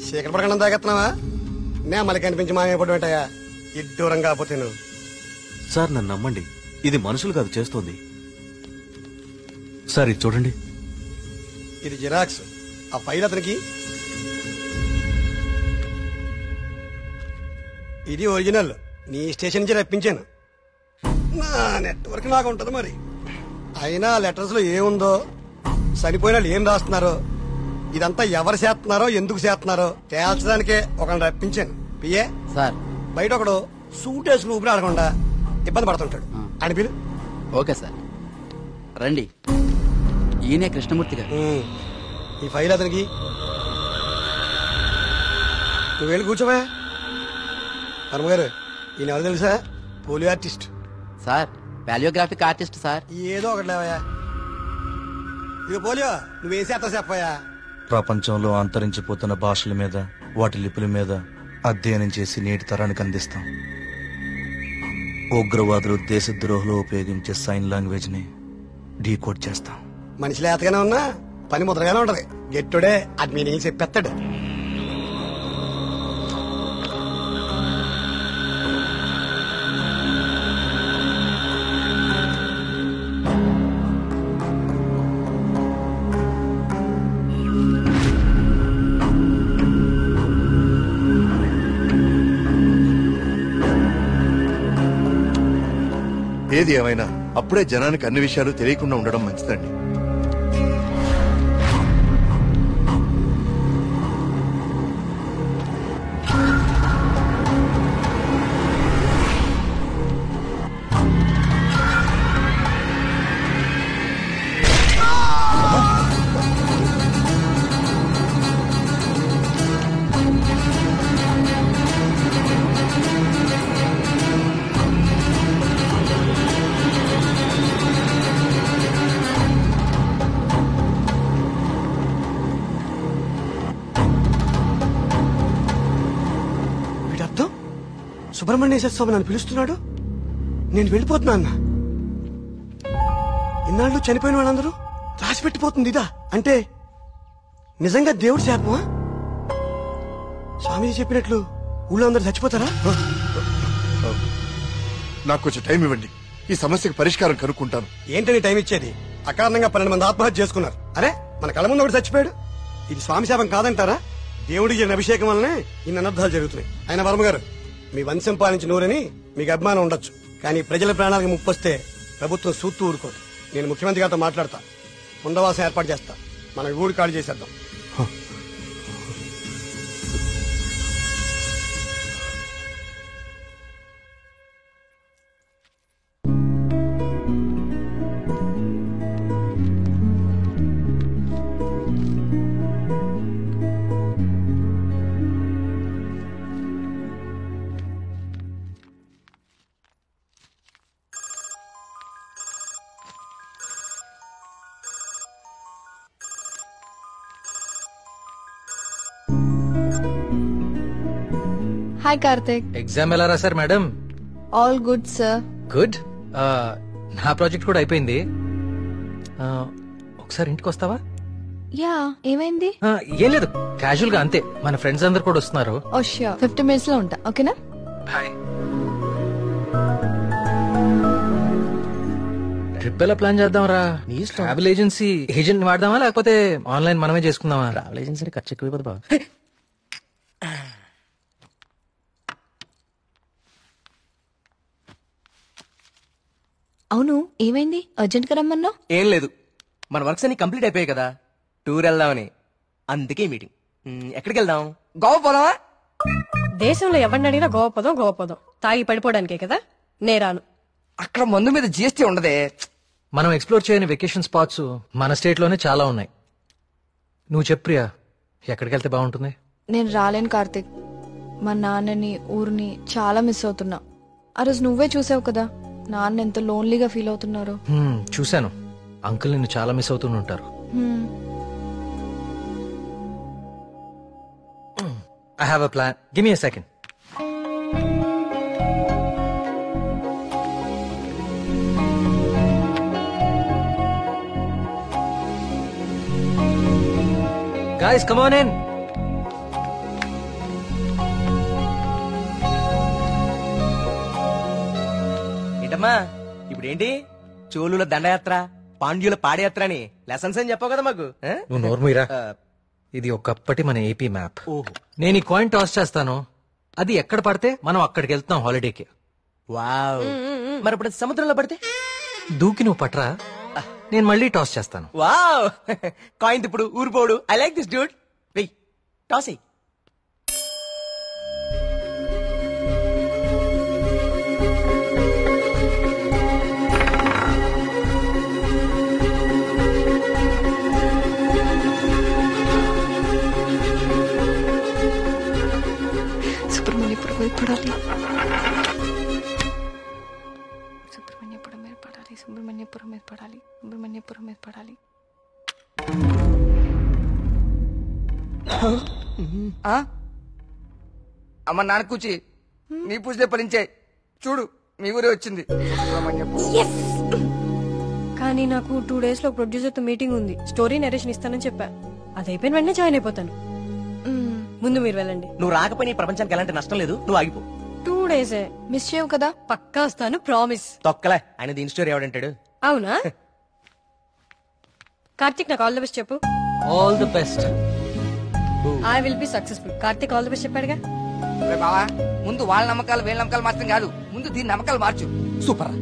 శేఖర పడకుండా తాగెత్తున్నావా? నే మళ్ళీ కనిపించి మాయపడడం ఏంటయా ఇడ్డూరం కాకపోతే నువ్వు. సార్ నన్ను నమ్మండి, ఇది మనుషులు కాదు చేస్తోంది. సార్ ఇది చూడండి. ఇది జిరాక్స్. ఆ ఫైల్ అతనికి. ఇది ఒరిజినల్, నీ స్టేషన్ నుంచి రప్పించాను. నా నెట్వర్క్ లాగా ఉంటది మరి. అయినా లెటర్స్ లో ఏముందో, చనిపోయిన వాళ్ళు ఏం రాస్తున్నారో, ఇదంతా ఎవరు చేస్తున్నారో ఎందుకు చేస్తున్నారో తేల్చడానికే ఒకరిని రప్పించాను. పిఏ సార్, బయట ఒకడు సూట్ వేసుకుని ఊపిరి ఆడకుండా ఇబ్బంది పడుతుంటాడు. అని పిలు ఓకే సార్. రండి, ఈయనే కృష్ణమూర్తి గారు. ఈ ఫైల్ అతనికి నువ్వు వెళ్ళి కూర్చోవా. వర్మగారు, ఈయన ఎవరు తెలుసా? Polio artist sir. Paleographic artist sir. ఏదో ఒకటి లేవయా. ఇక పోలియో నువ్వేం చేస్తా చెప్పయా. ప్రపంచంలో అంతరించిపోతున్న భాషల మీద, వాటి లిపుల మీద అధ్యయనం చేసి నేటి తరానికి అందిస్తాం. ఉగ్రవాదులు, దేశద్రోహులు ఉపయోగించే సైన్ లాంగ్వేజ్ ని డీకోడ్ చేస్తాం. మనిషి లేతగానే ఉన్నా పని ముద్రగానే ఉంటది. గెట్టుడే అది మీనింగ్ చెప్పేస్తాడు. ఏది ఏమైనా అప్పుడే జనానికి అన్ని విషయాలు తెలియకుండా ఉండడం మంచిదండి. సుబ్రహ్మణ్యేశ్వర స్వామి నన్ను పిలుస్తున్నాడు. నేను వెళ్ళిపోతున్నా అన్న. ఇన్నాళ్ళు చనిపోయిన వాళ్ళందరూ రాసి పెట్టిపోతుంది ఇదా అంటే నిజంగా దేవుడి శాపమా? స్వామీజీ చెప్పినట్లు ఊళ్ళో అందరు చచ్చిపోతారా? నాకు కొంచెం టైం ఇవ్వండి, ఈ సమస్యకు పరిష్కారం కనుక్కుంటాను. ఏంటని టైం ఇచ్చేది? అకారణంగా 12 మంది ఆత్మహత్య చేసుకున్నారు. అరే, మన కళ్ళ ముందు ఒకటి చచ్చిపోయాడు. ఇది స్వామి శాపం కాదంటారా? దేవుడికి జరిగిన అభిషేకం వల్లనే ఇన్ని అనర్థాలు జరుగుతున్నాయి. ఆయన వర్మ గారు, మీ వంశం పాలించి నూరని మీకు అభిమానం ఉండొచ్చు, కానీ ప్రజల ప్రాణాలకు ముప్పొస్తే ప్రభుత్వం సూత్తూ ఊరుకోదు. నేను ముఖ్యమంత్రి గారితో మాట్లాడతా, పునరావాసం ఏర్పాటు చేస్తా. మనకి ఊరు ఖాళీ చేసేద్దాం. హాయ్ కార్తిక్. ఎగ్జామ్ ఎలా రాశారు madam? All good sir. Good. నా ప్రాజెక్ట్ కూడా అయిపోయింది. ఒకసారి ఇంటికి వస్తావా? యా, ఏమైంది? ఏం లేదు, క్యాజువల్ గా అంతే. మన ఫ్రెండ్స్ అందరు కూడా వస్తున్నారు. ఓ ష్యూర్, 50 minutes లో ఉంటా. ఓకేనా? బాయ్. ట్రిప్ ఎలా ప్లాన్ చేద్దాం రా? ట్రావెల్ ఏజెన్సీ ఏజెంట్ వాడదామా, లేకపోతే ఆన్లైన్ మనమే చేసుకుందామా? ట్రావెల్ ఏజెన్సీ ఖర్చు ఎక్కువ బాబు. అవును, ఏమైంది? అర్జెంట్ గా రమ్మన్నా? ఏం లేదు, మన వర్క్స్ అన్ని కంప్లీట్ అయిపోయాయి కదా, టూర్ వెళ్దామని. అందుకే మీటింగ్. ఎక్కడికి వెళ్దాం? గోవా పోదామా? దేశంలో ఎవరిని అడిగినా గోవా పోదాం. తాగి పడిపోవడానికే కదా. నేరాను. అక్కడ మందు మీద జిఎస్టీ ఉండదే. మనం ఎక్స్ప్లోర్ చేయని వెకేషన్ స్పాట్స్ మన స్టేట్ లోనే చాలా ఉన్నాయి. నువ్వు చెప్పు ప్రియా, ఎక్కడికి వెళ్తే బాగుంటుంది? నేను రాలేను కార్తిక్. మా నాన్నని, ఊరిని చాలా మిస్ అవుతున్నా. ఆ రోజు నువ్వే చూసావు కదా నాన్న ఎంత లోన్లీగా ఫీల్ అవుతున్నారు. చూశాను. అంకుల్ నిన్ను చాలా మిస్ అవుతుంటారు. I have a plan. Give me a second. Guys, come on in. ఏంటమ్మా ఇప్పుడేంటి? చోళుల దండయాత్ర, పాండ్యుల పాదయాత్ర అని లెసన్స్ అని చెప్పావు కదా మాకు. నువ్వు నోర్ముయిరా. ఇది ఒకప్పటి మన ఏపీ మ్యాప్. నేను ఈ కాయిన్ టాస్ చేస్తాను, అది ఎక్కడ పడితే మనం అక్కడికి వెళ్తాం హాలిడేకి. వావ్. మరి ఇప్పుడు సముద్రంలో పడితే? దూకి నువ్వు పట్రా, నేను మళ్ళీ టాస్ చేస్తాను. వావ్. కాయిన్ ఇప్పుడు ఊరిపోడు. I like this dude. వెయ్, టాస్ ఎయ్. సుబ్రహ్మణ్యపురం మీద పడాలి, సుబ్రహ్మణ్యపురం మీద పడాలి, సుబ్రహ్మణ్యపురం మీద పడాలి, సుబ్రహ్మణ్యపురం మీద పడాలి. అమ్మ నాన్న కూచి నీ పూజలే ఫలించాయి. చూడు మీ ఊరే వచ్చింది. కానీ నాకు 2 days లో ప్రొడ్యూసర్ తో మీటింగ్ ఉంది. స్టోరీ నరేషన్ ఇస్తానని చెప్పా. అది అయిపోయిన వెంటనే జాయిన్ అయిపోతాను. ముందు మీరు వెళ్ళండి. నువ్వు రాకపోయినా ఈ ప్రపంచానికి ఎలాంటి నష్టం లేదు. నువ్వు ఆగిపో. 2 days మిస్ చేయవు కదా? పక్కా వస్తాను, ప్రామిస్. తొక్కలే, ఆయన దీని స్టోరీ ఎవడంటాడు? అవునా? కార్తిక్ నాకు ఆల్ ది బెస్ట్ చెప్పు. All the best. I will be successful. Karthik all the best చెప్పాడుగా. బావా ముందు వాళ్ళ నమ్మకాలు వీళ్ళ నమ్మకాలు మాత్రం కాదు, ముందు దీని నమ్మకాలు మార్చు. సూపర్.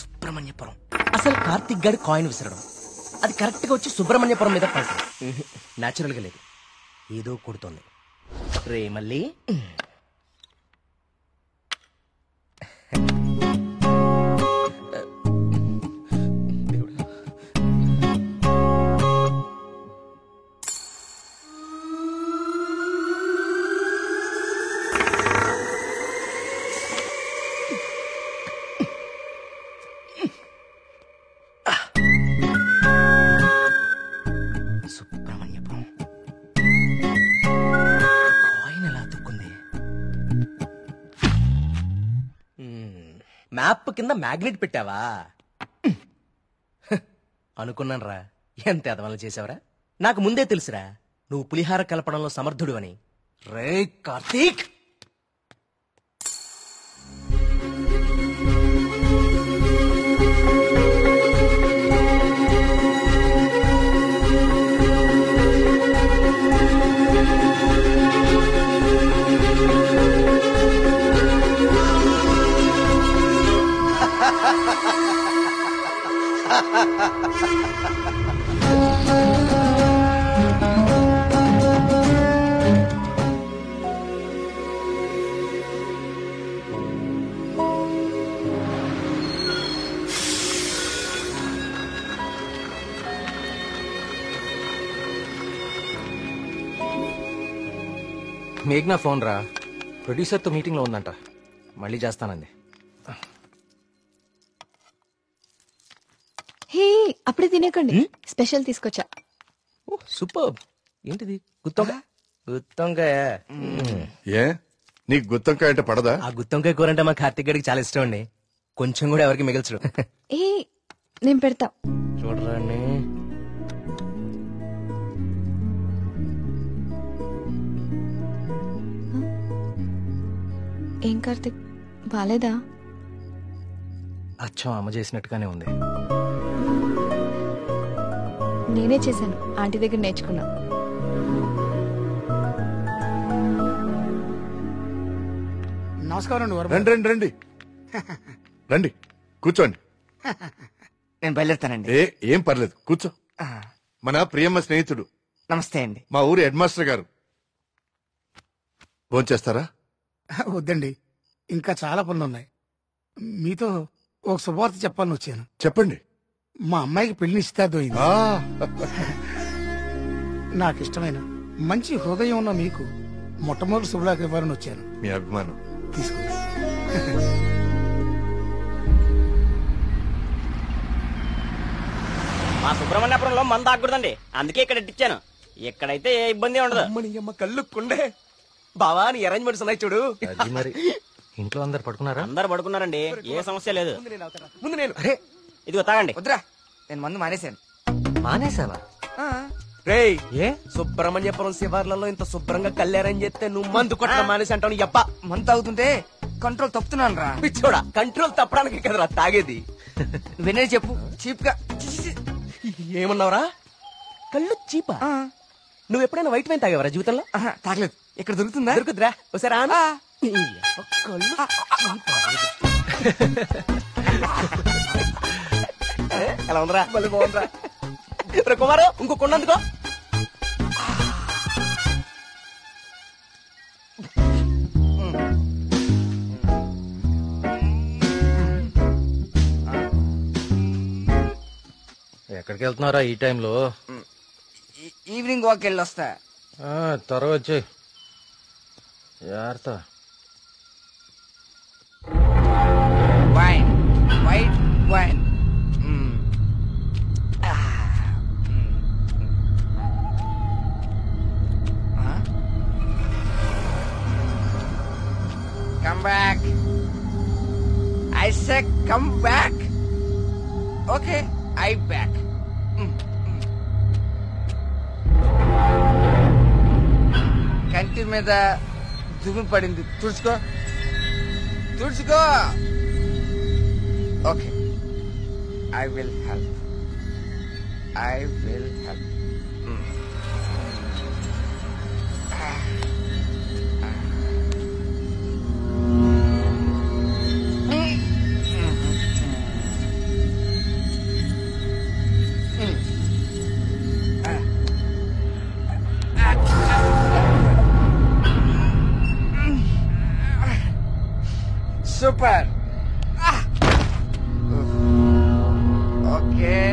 సుబ్రహ్మణ్యపురం. అసలు కార్తిక్ గారి కాయిన్ విసరడం అది కరెక్ట్ గా వచ్చి సుబ్రహ్మణ్యపురం మీద పడుతుంది. నాచురల్ గా లేదు, ఏదో కొడుతోంది. రే మళ్ళీ మ్యాప్ కింద మ్యాగ్నెట్ పెట్టావా? అనుకున్నాను రా, ఎంత ఎదవలు చేసావరా. నాకు ముందే తెలుసురా నువ్వు పులిహార కలపడంలో సమర్థుడు అని. రే కార్తీక్, మేఘ్నా ఫోన్ రా, ప్రొడ్యూసర్ తో మీటింగ్ లో ఉందంట, మళ్ళీ చేస్తానంది. హే అప్పుడే తినేకండి, స్పెషల్ తీసుకొచ్చా. సూపర్. ఏంటిది? గుత్తొంకాయ. గుత్తొంకాయ ఏ నీకు గుత్తొంకాయ అంటే పడదా? ఆ గుత్తొంకాయ కూర అంటే మా కార్తీక్ గడికి చాలా ఇష్టం అండి. కొంచెం కూడా ఎవరికి మిగిల్చడు. ఏ నేను పెడతా. చూడరాండి, ఏం కార్తిక్ బాలేదా? అచ్చం అమ్మ చేసినట్టుగానే ఉంది. నేనే చేశాను, ఆంటీ దగ్గర నేర్చుకున్నా. నమస్కారం. రండి రండి రండి రండి, కూర్చోండి. నేను బయలుదేరుతానండి. ఏం పర్లేదు, కూర్చో. మన ప్రియమ్మ స్నేహితుడు. నమస్తే అండి. మా ఊరి హెడ్ మాస్టర్ గారు. భోంచేస్తారా? వద్దండి, ఇంకా చాలా పనులు ఉన్నాయి. మీతో ఒక శుభవార్త చెప్పాలని వచ్చాను. చెప్పండి. మా అమ్మాయికి పెళ్లి నిశ్చితార్థమైంది. నాకు ఇష్టమైన మంచి హృదయం ఉన్న మీకు మొట్టమొదటి శుభలాకి ఇవ్వాలని వచ్చాను. మీ అభిమానం తీసుకో. మా సుబ్రహ్మణ్యపురంలో మంద ఆగకూడదండి, అందుకే ఇక్కడ ఇచ్చాను. ఇక్కడైతే ఏ ఇబ్బంది ఉండదు. అమ్మ కళ్ళు కుండే. బావా నీ అరేంజ్మెంట్స్ ఉన్నాయి చూడు. మరి ఇంట్లో అందరు పడుకున్నారా? అందరు పడుకున్నారండి, ఏ సమస్య లేదు. ముందు నేను ఇదిగో తాగండి. వద్దురా, నేను మందు మానేశాను. మానేసావా? రేయ్, ఏ సుబ్రహ్మణ్యపురం శివార్లలో ఇంత శుభ్రంగా కళ్యాణం చేస్తే నువ్వు మందు కొట్టడం మానేసి అంటావు. నీ అప్ప మందు తాగుతుంటే కంట్రోల్ తప్పుతున్నాను రా. పిచ్చోడా, కంట్రోల్ తప్పడానికి కదరా తాగేది. వినే చెప్పు, చీప్ గా. ఏమన్నావురా? కళ్ళు చీపా? నువ్వు ఎప్పుడైనా వైట్ వైన్ తాగేవరా జీవితంలో? తాగలేదు. ఇక్కడ దొరుకుతుందా? దొరుకుతురా, ఒకసారి ఎలా ఉందిరా? మళ్ళీ బాగుందిరా. కుమారు ఇంకో కొండందుకో. ఎక్కడికి వెళ్తున్నారా ఈ టైంలో? ఈవినింగ్ వాక్ వెళ్ళొస్తా. త్వరగా వచ్చే జాగ్రత్త. Wine, white wine. Come back. I said come back. Okay, I back. కంటి మీద దుమ్ము పడింది, తుడుచుకో తుడుచుకో. Okay, I will help. I will help. Super. Okay.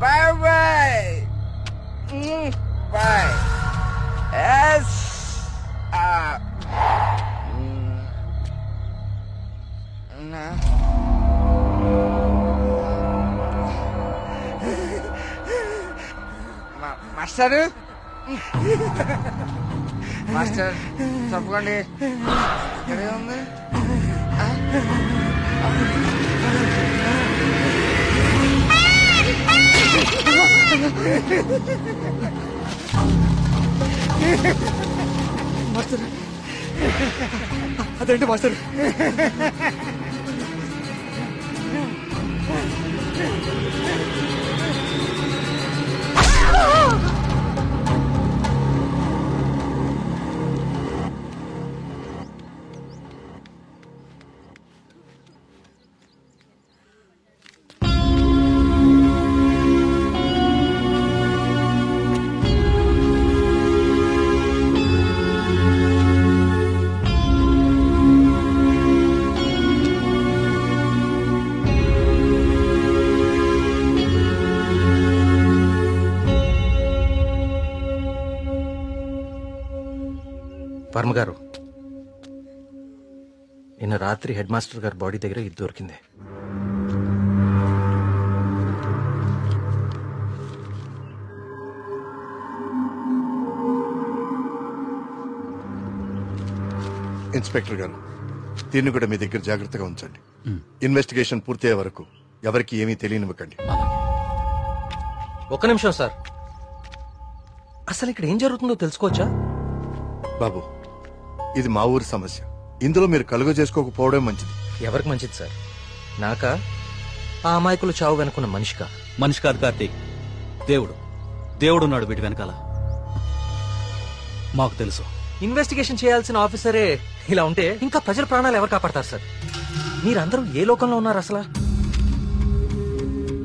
Bye bye. Bye. Yes. Master, master తప్పకండి. ఇక్కడే ఉంది. మాస్టర్, అదేంటి మాస్టర్? వర్మ గారు, నిన్న రాత్రి హెడ్ మాస్టర్ గారి బాడీ దగ్గర ఇది దొరికింది. ఇన్స్పెక్టర్ గారు, దీన్ని కూడా మీ దగ్గర జాగ్రత్తగా ఉంచండి. ఇన్వెస్టిగేషన్ పూర్తయ్యే వరకు ఎవరికి ఏమీ తెలియనివ్వకండి. ఒక్క నిమిషం సార్, అసలు ఇక్కడ ఏం జరుగుతుందో తెలుసుకోవచ్చా? బాబు, ఇది మా ఊరి సమస్య. ఇందులో మీరు కలుగ చేసుకోకపోవడం మంచిది. ఎవరికి మంచిది సార్? నాకా, ఆ అమాయకులు చావు వెనుకున్న మనిషికా? మనిషి కాదు కార్తీక్, దేవుడున్నాడు వీటి వెనకాల. మాకు తెలుసు. ఇన్వెస్టిగేషన్ చేయాల్సిన ఆఫీసరే ఇలా ఉంటే ఇంకా ప్రజల ప్రాణాలు ఎవరు కాపాడతారు సార్? మీరందరూ ఏ లోకంలో ఉన్నారు అసలు?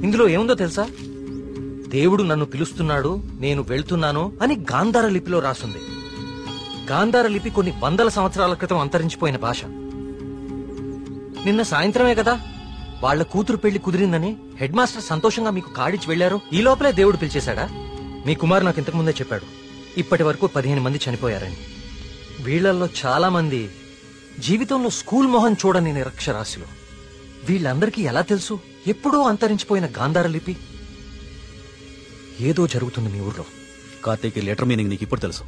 ఇందులో ఏముందో తెలుసా? దేవుడు నన్ను పిలుస్తున్నాడు, నేను వెళ్తున్నాను అని గాంధార లిపిలో రాసుంది. గాంధార లిపి కొన్ని వందల సంవత్సరాల క్రితం అంతరించిపోయిన భాష. నిన్న సాయంత్రమే కదా వాళ్ల కూతురు పెళ్లి కుదిరిందని హెడ్ మాస్టర్ సంతోషంగా మీకు కాడిచ్చి వెళ్లారు. ఈ లోపలే దేవుడు పిలిచేశాడా? మీ కుమారు నాకు ఇంతకు ముందే చెప్పాడు, ఇప్పటి వరకు 15 మంది చనిపోయారని. వీళ్లల్లో చాలా మంది జీవితంలో స్కూల్ మొహం చూడని నిరక్షరాస్యులు. వీళ్ళందరికీ ఎలా తెలుసు ఎప్పుడో అంతరించిపోయిన గాంధార లిపి? ఏదో జరుగుతుంది మీ ఊర్లో. కార్తీక్, లెటర్ మీనింగ్ నీకు ఇప్పుడు తెలుసు,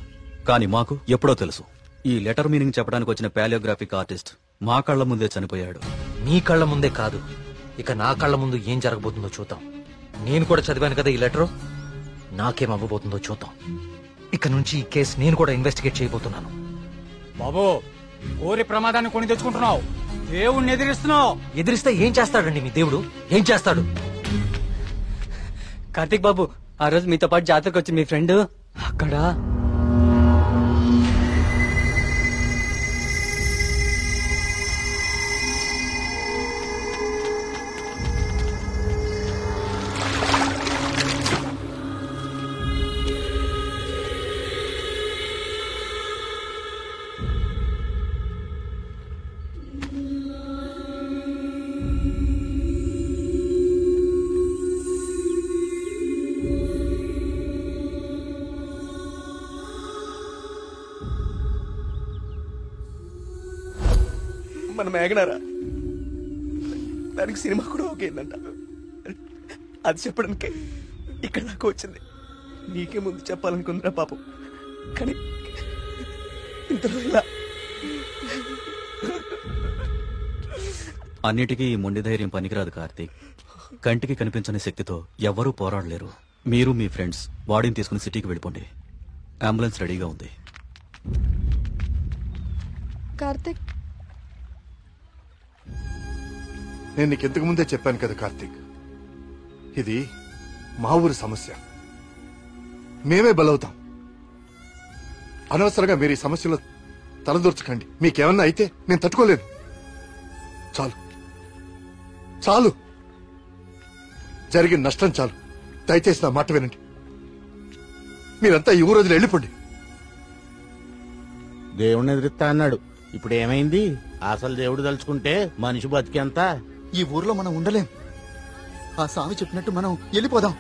కానీ మాకు ఎప్పుడో తెలుసు. ఈ లెటర్ మీనింగ్ చెప్పడానికి వచ్చిన పాలియోగ్రాఫిక్ ఆర్టిస్ట్ మా కళ్ల ముందే చనిపోయాడు. మీ కళ్ల ముందే కాదు, ఇక నా కళ్ల ముందు ఏం జరగబోతుందో చూద్దాం. నేను కూడా చదివాను కదా ఈ లెటరు, నాకేం అవ్వబోతుందో చూద్దాం. ఇక నుంచి ఈ కేసు నేను కూడా ఇన్వెస్టిగేట్ చేయబోతున్నాను. బాబు, కోరి ప్రమాదాన్ని కొని తెచ్చుకుంటున్నావు, దేవుణ్ణి ఎదిరిస్తున్నావు. ఎదిరిస్తే ఏం చేస్తాడండి మీ దేవుడు? ఏం చేస్తాడు? కార్తీక్ బాబు, ఆ రోజు మీతో పాటు జాతరకు వచ్చింది మీ ఫ్రెండ్, అక్కడ మన మేఘనారా, దానికి సినిమా కూడా ఓకేందంట. అది చెప్పడానికి ఇక్కడ నాకు వచ్చింది. నీకే ముందు చెప్పాలనుకుందిరా పాపం, కానీ ఇంతలో ఇలా. అన్నిటికీ ఈ మొండి ధైర్యం పనికిరాదు కార్తీక్. కంటికి కనిపించని శక్తితో ఎవ్వరూ పోరాడలేరు. మీరు మీ ఫ్రెండ్స్ బాడీని తీసుకుని సిటీకి వెళ్ళిపోండి. అంబులెన్స్ రెడీగా ఉంది. కార్తిక్, నేను నీకు ఇంతకు ముందే చెప్పాను కదా కార్తీక్, ఇది మా ఊరి సమస్య. మేమే బలవుతాం. అనవసరంగా మీరు ఈ సమస్యలో తలదూర్చకండి. మీకేమన్నా అయితే నేను తట్టుకోలేను. చాలు చాలు, జరిగిన నష్టం చాలు. దయచేసి నా మాట వినండి. మీరంతా ఈ ఊరు వదిలి వెళ్ళిపోండి. దేవుడిని ఎదురుస్తా అన్నాడు. ఇప్పుడు ఏమైంది? అసలు దేవుడు తలుచుకుంటే మనిషి బతికేంత. ఈ ఊర్లో మనం ఉండలేం. ఆ స్వామి చెప్పినట్టు మనం వెళ్ళిపోదాం.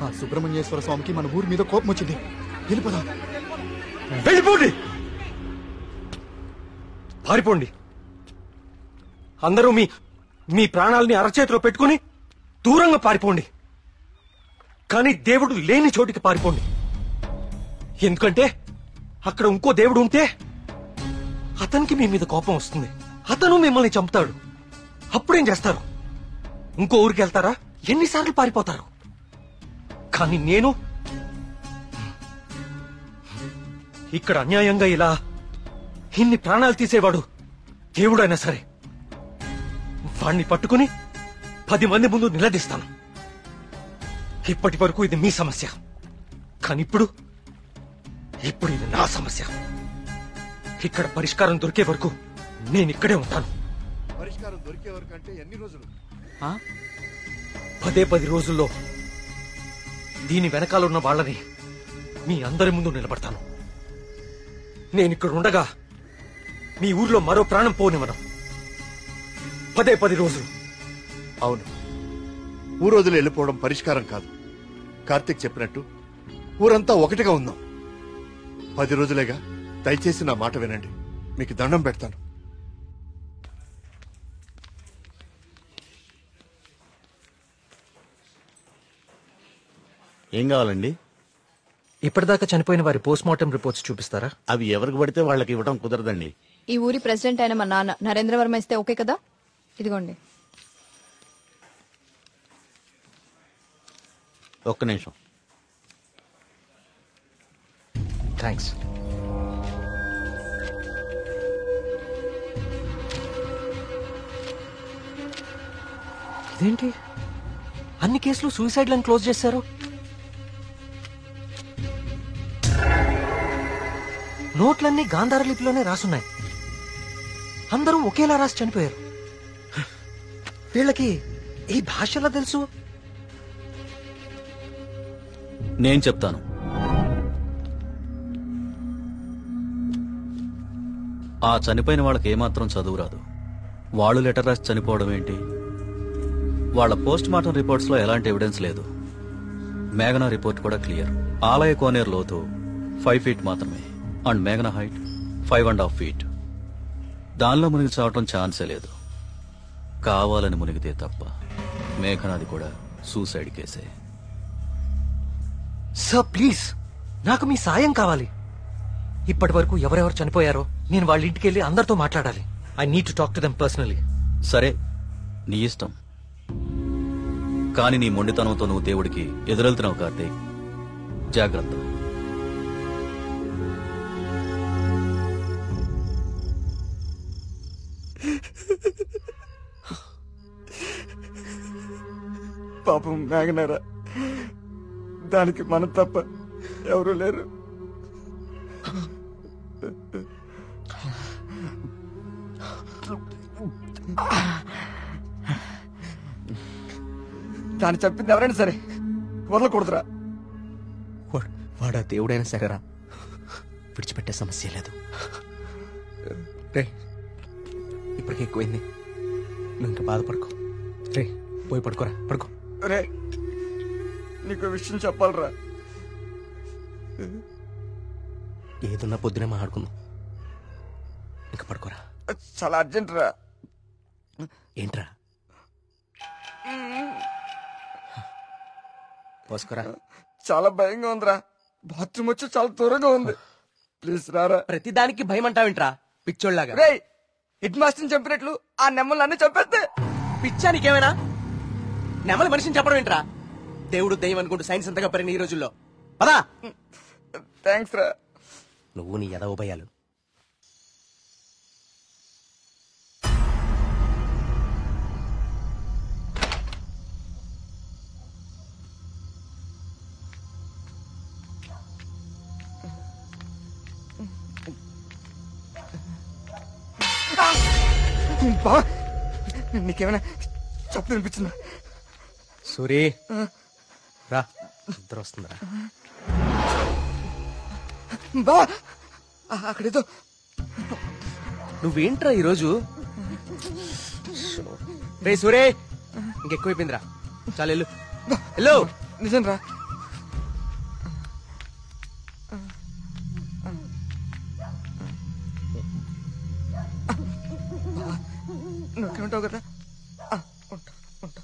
ఆ సుబ్రహ్మణ్యేశ్వర స్వామికి మన ఊరి మీద కోపం వచ్చింది. వెళ్ళిపోదాం. వెళ్ళిపోండి, పారిపోండి. అందరూ మీ మీ ప్రాణాలని అరచేతిలో పెట్టుకుని దూరంగా పారిపోండి. కానీ దేవుడు లేని చోటికి పారిపోండి. ఎందుకంటే అక్కడ ఇంకో దేవుడు ఉంటే అతనికి మీ మీద కోపం వస్తుంది. అతను మిమ్మల్ని చంపుతాడు. అప్పుడేం చేస్తారు? ఇంకో ఊరికి వెళ్తారా? ఎన్నిసార్లు పారిపోతారు? కానీ నేను ఇక్కడ అన్యాయంగా ఇలా ఇన్ని ప్రాణాలు తీసేవాడు దేవుడైనా సరే వాణ్ణి పట్టుకుని 10 మంది ముందు నిలదీస్తాను. ఇప్పటి వరకు ఇది మీ సమస్య, కానీ ఇప్పుడు ఇది నా సమస్య. ఇక్కడ పరిష్కారం దొరికే వరకు నేను ఇక్కడే ఉంటాను. పరిష్కారం దొరికే వరకు అంటే ఎన్ని రోజులు? 10 రోజుల్లో దీని వెనకాల ఉన్న వాళ్ళని మీ అందరి ముందు నిలబడతాను. నేను ఇక్కడ ఉండగా మీ ఊర్లో మరో ప్రాణం పోనివ్వను. 10 రోజులు. అవును, ఊరు వదిలి వెళ్ళిపోవడం పరిష్కారం కాదు. కార్తీక్ చెప్పినట్టు ఊరంతా ఒకటిగా ఉందాం. 10 రోజులేగా. దయచేసి నా మాట వినండి. మీకు దండం పెడతాను. ఏం కావాలండి? ఇప్పటిదాకా చనిపోయిన వారి పోస్ట్ మార్టం రిపోర్ట్స్ చూపిస్తారా? అవి ఎవరికి పడితే వాళ్ళకి ఇవ్వడం కుదరదండి. ఈ ఊరి ప్రెసిడెంట్ అయిన మా నాన్న నరేంద్ర వర్మ ఇస్తే ఓకే కదా? ఇదిగోండి. ఒక్క నిమిషం. థ్యాంక్స్. ఇదేంటి అన్ని కేసులు సూసైడ్లను క్లోజ్ చేశారు? నోట్లన్నీ గాంధార లిపిలోనే రాసున్నాయి. అందరూ ఒకేలా రాసి చనిపోయారు. వీళ్ళకి ఈ భాషలో తెలుసు. నేను చెప్తాను. ఆ చనిపోయిన వాళ్ళకి ఏమాత్రం చదువు రాదు. వాళ్ళు లెటర్ రాసి చనిపోవడం ఏంటి? వాళ్ళ పోస్ట్ మార్టం రిపోర్ట్స్ లో ఎలాంటి ఎవిడెన్స్ లేదు. మేఘనా రిపోర్ట్ కూడా క్లియర్. ఆలయ కోనేరు లోతు 5 feet మాత్రమే. అండ్ మేఘనా హైట్ 5.5 feet. దానిలో మునిగి చావటం ఛాన్సే లేదు. కావాలని మునిగితే తప్ప. మేఘనాది కూడా సూసైడ్ కేసే. సార్ ప్లీజ్, నాకు మీ సాయం కావాలి. ఇప్పటి వరకు ఎవరెవరు చనిపోయారో నేను వాళ్ళ ఇంటికి వెళ్ళి అందరితో మాట్లాడాలి. I need to talk to them personally. సరే, నీ ఇష్టం. కానీ నీ మొండితనంతో నువ్వు దేవుడికి ఎదురెళ్తున్నావు కార్తీక్. జాగ్రత్త. పాపం మేఘనారా, దానికి మనం తప్ప ఎవరు లేరు. దాన్ని చెప్పింది ఎవరైనా సరే వదలకూడదురా. వాడా దేవుడైనా సరేరా, విడిచిపెట్టే సమస్య లేదు. రే, ఇప్పటికే ఎక్కువైంది. నువ్వు ఇంకా బాధపడుకో. రే, పోయి పడుకోరా, పడుకో. రే, నీకు విషయం చెప్పాలరా. ఏదున్నా పొద్దునే మాట్లాడుకుందాం. ఇంకా పడుకోరా. చాలా అర్జెంట్ రా. ఏంట్రా పోసుకోరా. చాలా భయంగా ఉందిరా. బాత్రూమ్ వచ్చి చాలా దూరంగా ఉంది. ప్లీజ్ రారా. ప్రతిదానికి భయం అంటావేంట్రా పిచ్చోళ్ళలాగా? రేయ్, హెడ్ మాస్టర్ని చంపినట్లు ఆ నెమ్మలు అన్ని చంపేస్తే పిచ్చా నీకేమైనా? నెమలి మనిషిని చెప్పడం ఏంట్రా? దేవుడు దయ్యం అనుకుంటూ సైన్స్ అంతగా పెరిగిన ఈ రోజుల్లో. పదా. థ్యాంక్స్ రా. నువ్వు నీ ఎదవ భయాలు. నీకేమైనా చెప్పు అనిపించిందా? సూరి రా, నిద్ర వస్తుందిరా. బా అక్కడేదో. నువ్వేంట్రా ఈరోజు? రే సూరే, ఇంకెక్కువైపోయిందిరా. చాలు వెళ్ళు. వెళ్ళు. నిజం రా. నువ్వుంటావు కదా. ఉంటా ఉంటా.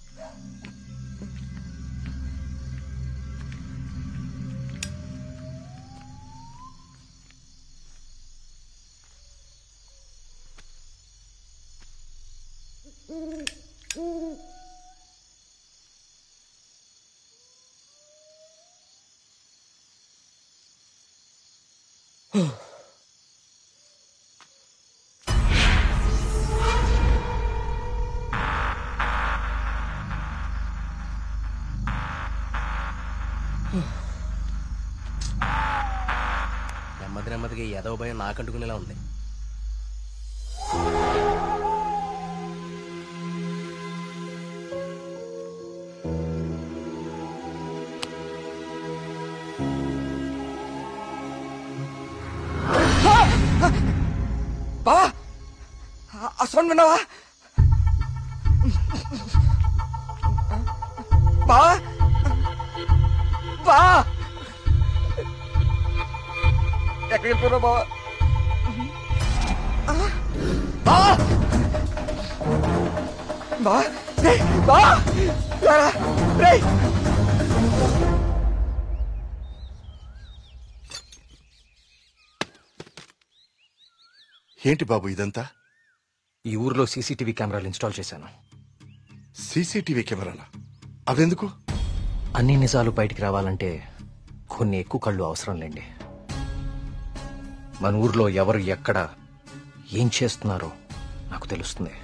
నెమ్మది నెమ్మదిగా ఈ ఎదవ భయం నాకంటుకునేలా ఉంది. బావా, ఆ సౌండ్ విన్నావా? బావా బా ఎక్కడికి వెళ్ళిపోయినా బావా? బావా బావా బావా రేయ్. ఏంటి బాబు ఇదంతా? ఈ ఊర్లో సీసీటీవీ కెమెరాలు ఇన్స్టాల్ చేశాను. సీసీటీవీ కెమెరాలా? అవెందుకు? అన్ని నిజాలు బయటికి రావాలంటే కొన్ని ఎక్కువ కళ్ళు అవసరం లేండి. మన ఊర్లో ఎవరు ఎక్కడ ఏం చేస్తున్నారో నాకు తెలుస్తుంది.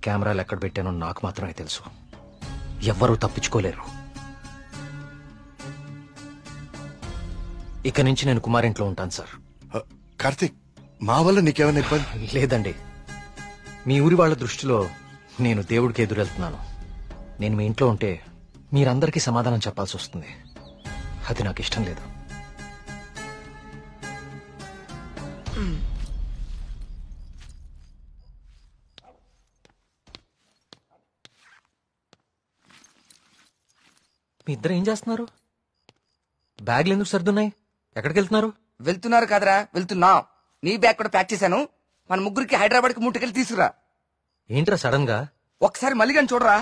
కెమెరాలు ఎక్కడ పెట్టానో నాకు మాత్రమే తెలుసు. ఎవ్వరూ తప్పించుకోలేరు. ఇక నుంచి నేను కుమారింట్లో ఉంటాను సార్. కార్తీక్, మా వల్ల నీకేమైనా ఇబ్బంది? లేదండి, మీ ఊరి వాళ్ళ దృష్టిలో నేను దేవుడికి ఎదురెళ్తున్నాను. నేను మీ ఇంట్లో ఉంటే మీరందరికీ సమాధానం చెప్పాల్సి వస్తుంది. అది నాకు ఇష్టం లేదు. మీ ఇద్దరు ఏం చేస్తున్నారు? బ్యాగ్లు ఎందుకు సర్దున్నాయి? ఎక్కడికి వెళ్తున్నారు? వెళ్తున్నారు కాదరా, వెళ్తున్నా. నీ బ్యాగ్ కూడా ప్యాక్ చేశాను. మన ముగ్గురికి హైదరాబాద్ కి ముట్టుకెళ్ళి తీసుకురా. ఏంట్రా సడన్ గా? ఒకసారి మళ్ళీ కానీ చూడరా.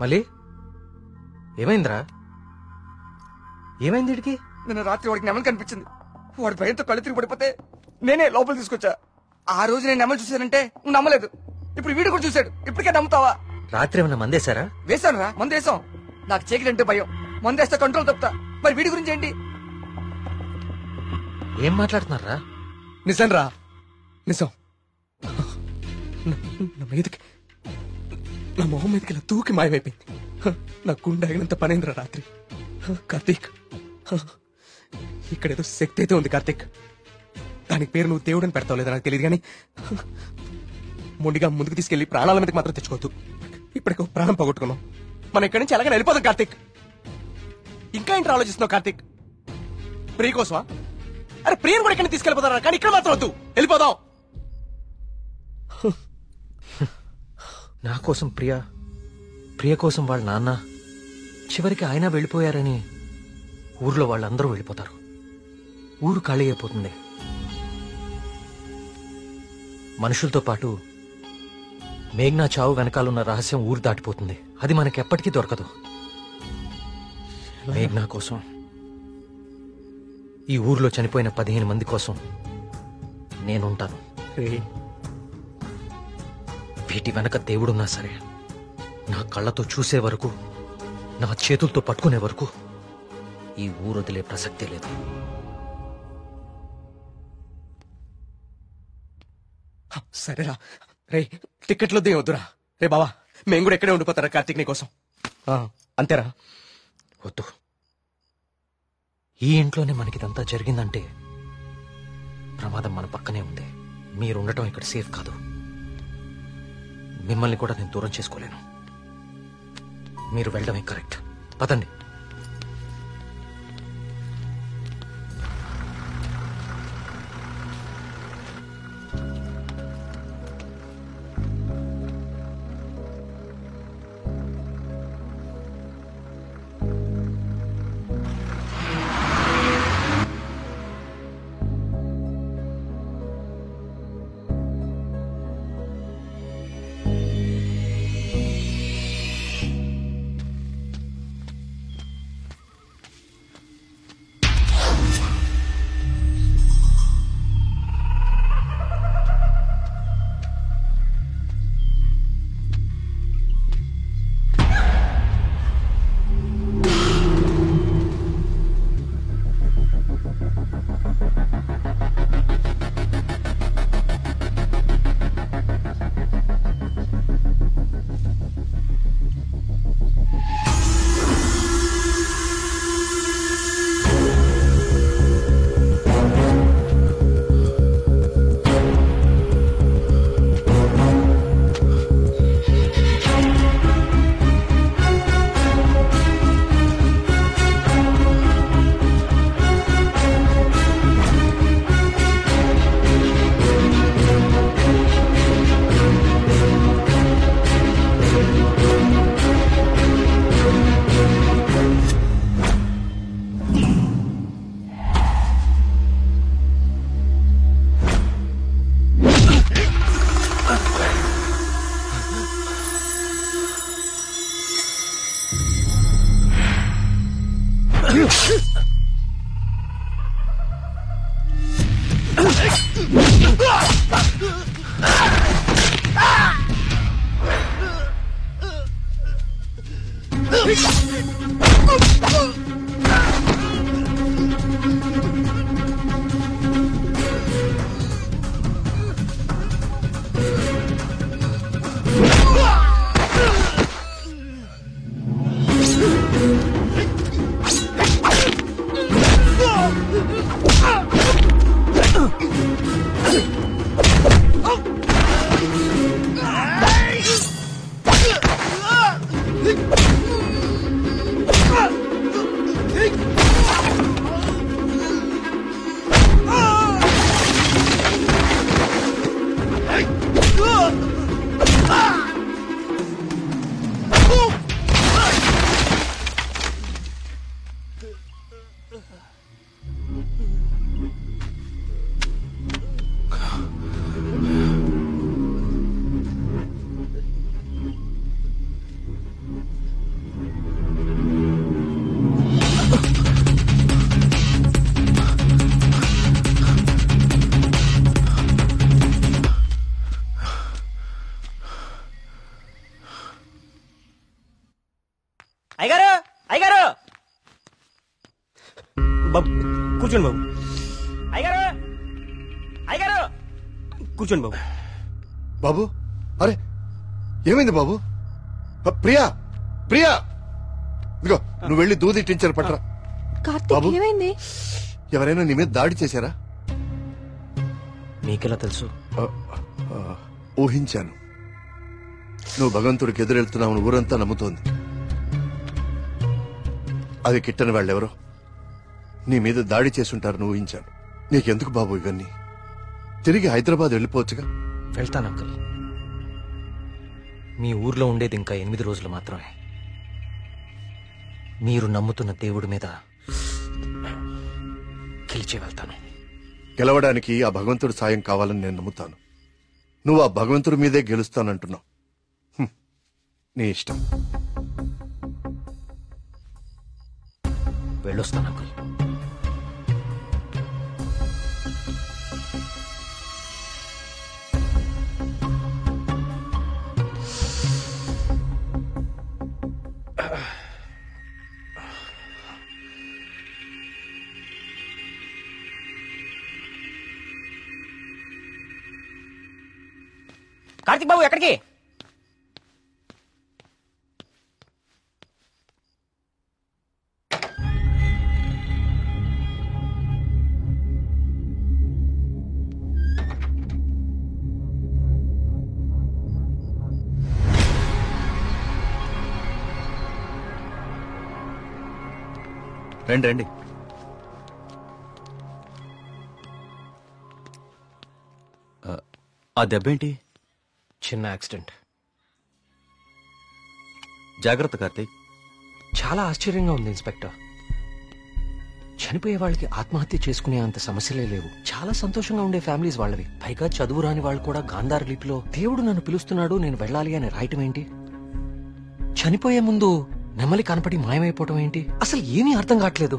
మళ్ళీ ఏమైందిరా? ఏమైంది వీడికి? నిన్న రాత్రి వాడికి నెమలు కనిపించింది. వాడి భయంతో కళ్ళు తిరిగి పడిపోతే నేనే లోపల తీసుకొచ్చా. ఆ రోజు నేను నెమలు చూశానంటే నువ్వు నమ్మలేదు. ఇప్పుడు వీడు కూడా చూశాడు. ఇప్పటికే నమ్ముతావా? రాత్రి ఏమన్నా మందేశారా? వేశాను రా, మందు వేసాం. నాకు చీకటి అంటే భయం. మందేస్తే కంట్రోల్ తప్పుతా. మరి వీడి గురించి ఏంటి? ఏం మాట్లాడుతున్నారా? నిజం రా, నిజం. నా మీదకి, నా మొహం మీదకి ఇలా తూకి మాయమైపోయింది. నా గుండె ఆగినంత పనైందిరా రాత్రి. కార్తీక్, ఇక్కడేదో శక్తి అయితే ఉంది కార్తీక్. దానికి పేరు నువ్వు దేవుడు అని పెడతావు లేదా నాకు తెలియదు, కానీ మొండిగా ముందుకు తీసుకెళ్లి ప్రాణాల మీదకి మాత్రం తెచ్చుకోవద్దు. ఇప్పటికో ప్రాణం పోగొట్టుకున్నావు. మనం ఇక్కడి నుంచి ఎలాగైనా వెళ్ళిపోదాం కార్తీక్. ఇంకా ఏంటి ఆలోచిస్తున్నావు కార్తీక్? ప్రియ కోసమా? అరే ప్రియను కూడా ఇక్కడ తీసుకెళ్ళిపోతారా, కానీ ఇక్కడ మాత్రం వద్దు. వెళ్ళిపోదాం. నా కోసం ప్రియ కోసం వాళ్ళ నాన్న, చివరికి ఆయన వెళ్ళిపోయారని ఊర్లో వాళ్ళందరూ వెళ్ళిపోతారు. ఊరు ఖాళీ అయిపోతుంది. మనుషులతో పాటు మేఘ్నా చావు వెనకాలన్న రహస్యం ఊరు దాటిపోతుంది. అది మనకెప్పటికీ దొరకదు. మేఘ్నా కోసం, ఈ ఊర్లో చనిపోయిన 15 మంది కోసం నేనుంటాను. వీటి వెనక దేవుడున్నా సరే, నా కళ్ళతో చూసే వరకు, నా చేతులతో పట్టుకునే వరకు ఈ ఊరు వదిలే ప్రసక్తే లేదు. సరేరా రే, టికెట్లు వద్దురా. రే బావా, మేము కూడా ఎక్కడే ఉండిపోతారా కార్తీక్ నీ కోసం? అంతేరా? వద్దు. ఈ ఇంట్లోనే మనకిదంతా జరిగిందంటే ప్రమాదం మన పక్కనే ఉంది. మీరుండటం ఇక్కడ సేఫ్ కాదు. మిమ్మల్ని కూడా నేను దూరం చేసుకోలేను. మీరు వెళ్ళడమే కరెక్ట్. పదండి. అయ్యగారు, అయ్యగారు, బాబు కూర్చోండి. బాబు అయ్యగారు, అయ్యగారు కూర్చోండి. బాబు బాబు, అరే ఏమైంది బాబు? ప్రియా, ప్రియా, ఇదిగో నువ్వు వెళ్ళి దూది టించర్ పట్టరా. కార్తీక్ ఏమైంది? ఎవరైనా నీ మీద దాడి చేశారా? మీకెలా తెలుసు? ఊహించాను. నువ్వు భగవంతుడికి ఎదురెళ్తున్నావు, ఊరంతా నమ్ముతోంది. అది కిట్టని వాళ్ళెవరో నీ మీద దాడి చేసుంటారని ఊహించాను. నీకెందుకు బాబు ఇవన్నీ? తిరిగి హైదరాబాద్ వెళ్ళిపోవచ్చుగా. వెళ్తాను అంకుల్. మీ ఊర్లో ఉండేది ఇంకా 8 రోజులు మాత్రమే. మీరు నమ్ముతున్న దేవుడి మీద గెలిచి వెళ్తాను. గెలవడానికి ఆ భగవంతుడి సాయం కావాలని నేను నమ్ముతాను. నువ్వు ఆ భగవంతుడి మీదే గెలుస్తానంటున్నావు. నీ ఇష్టం. వెళ్ళొస్తాను అంకుల్. కార్తిక్ బాబు ఎక్కడికి? రండి రండి. ఆ దెబ్బేంటి? చిన్న యాక్సిడెంట్. జాగ్రత్త కార్తీక్. చాలా ఆశ్చర్యంగా ఉంది ఇన్స్పెక్టర్. చనిపోయే వాళ్ళకి ఆత్మహత్య చేసుకునే అంత సమస్యలే లేవు. చాలా సంతోషంగా ఉండే ఫ్యామిలీస్ వాళ్ళవి. పైగా చదువు రాని వాళ్ళు కూడా గాంధార లిపిలో దేవుడు నన్ను పిలుస్తున్నాడు, నేను వెళ్ళాలి అని రాయటం ఏంటి? చనిపోయే ముందు నెమలి కనపడి మాయమైపోవటం ఏంటి? అసలు ఏమీ అర్థం కావట్లేదు.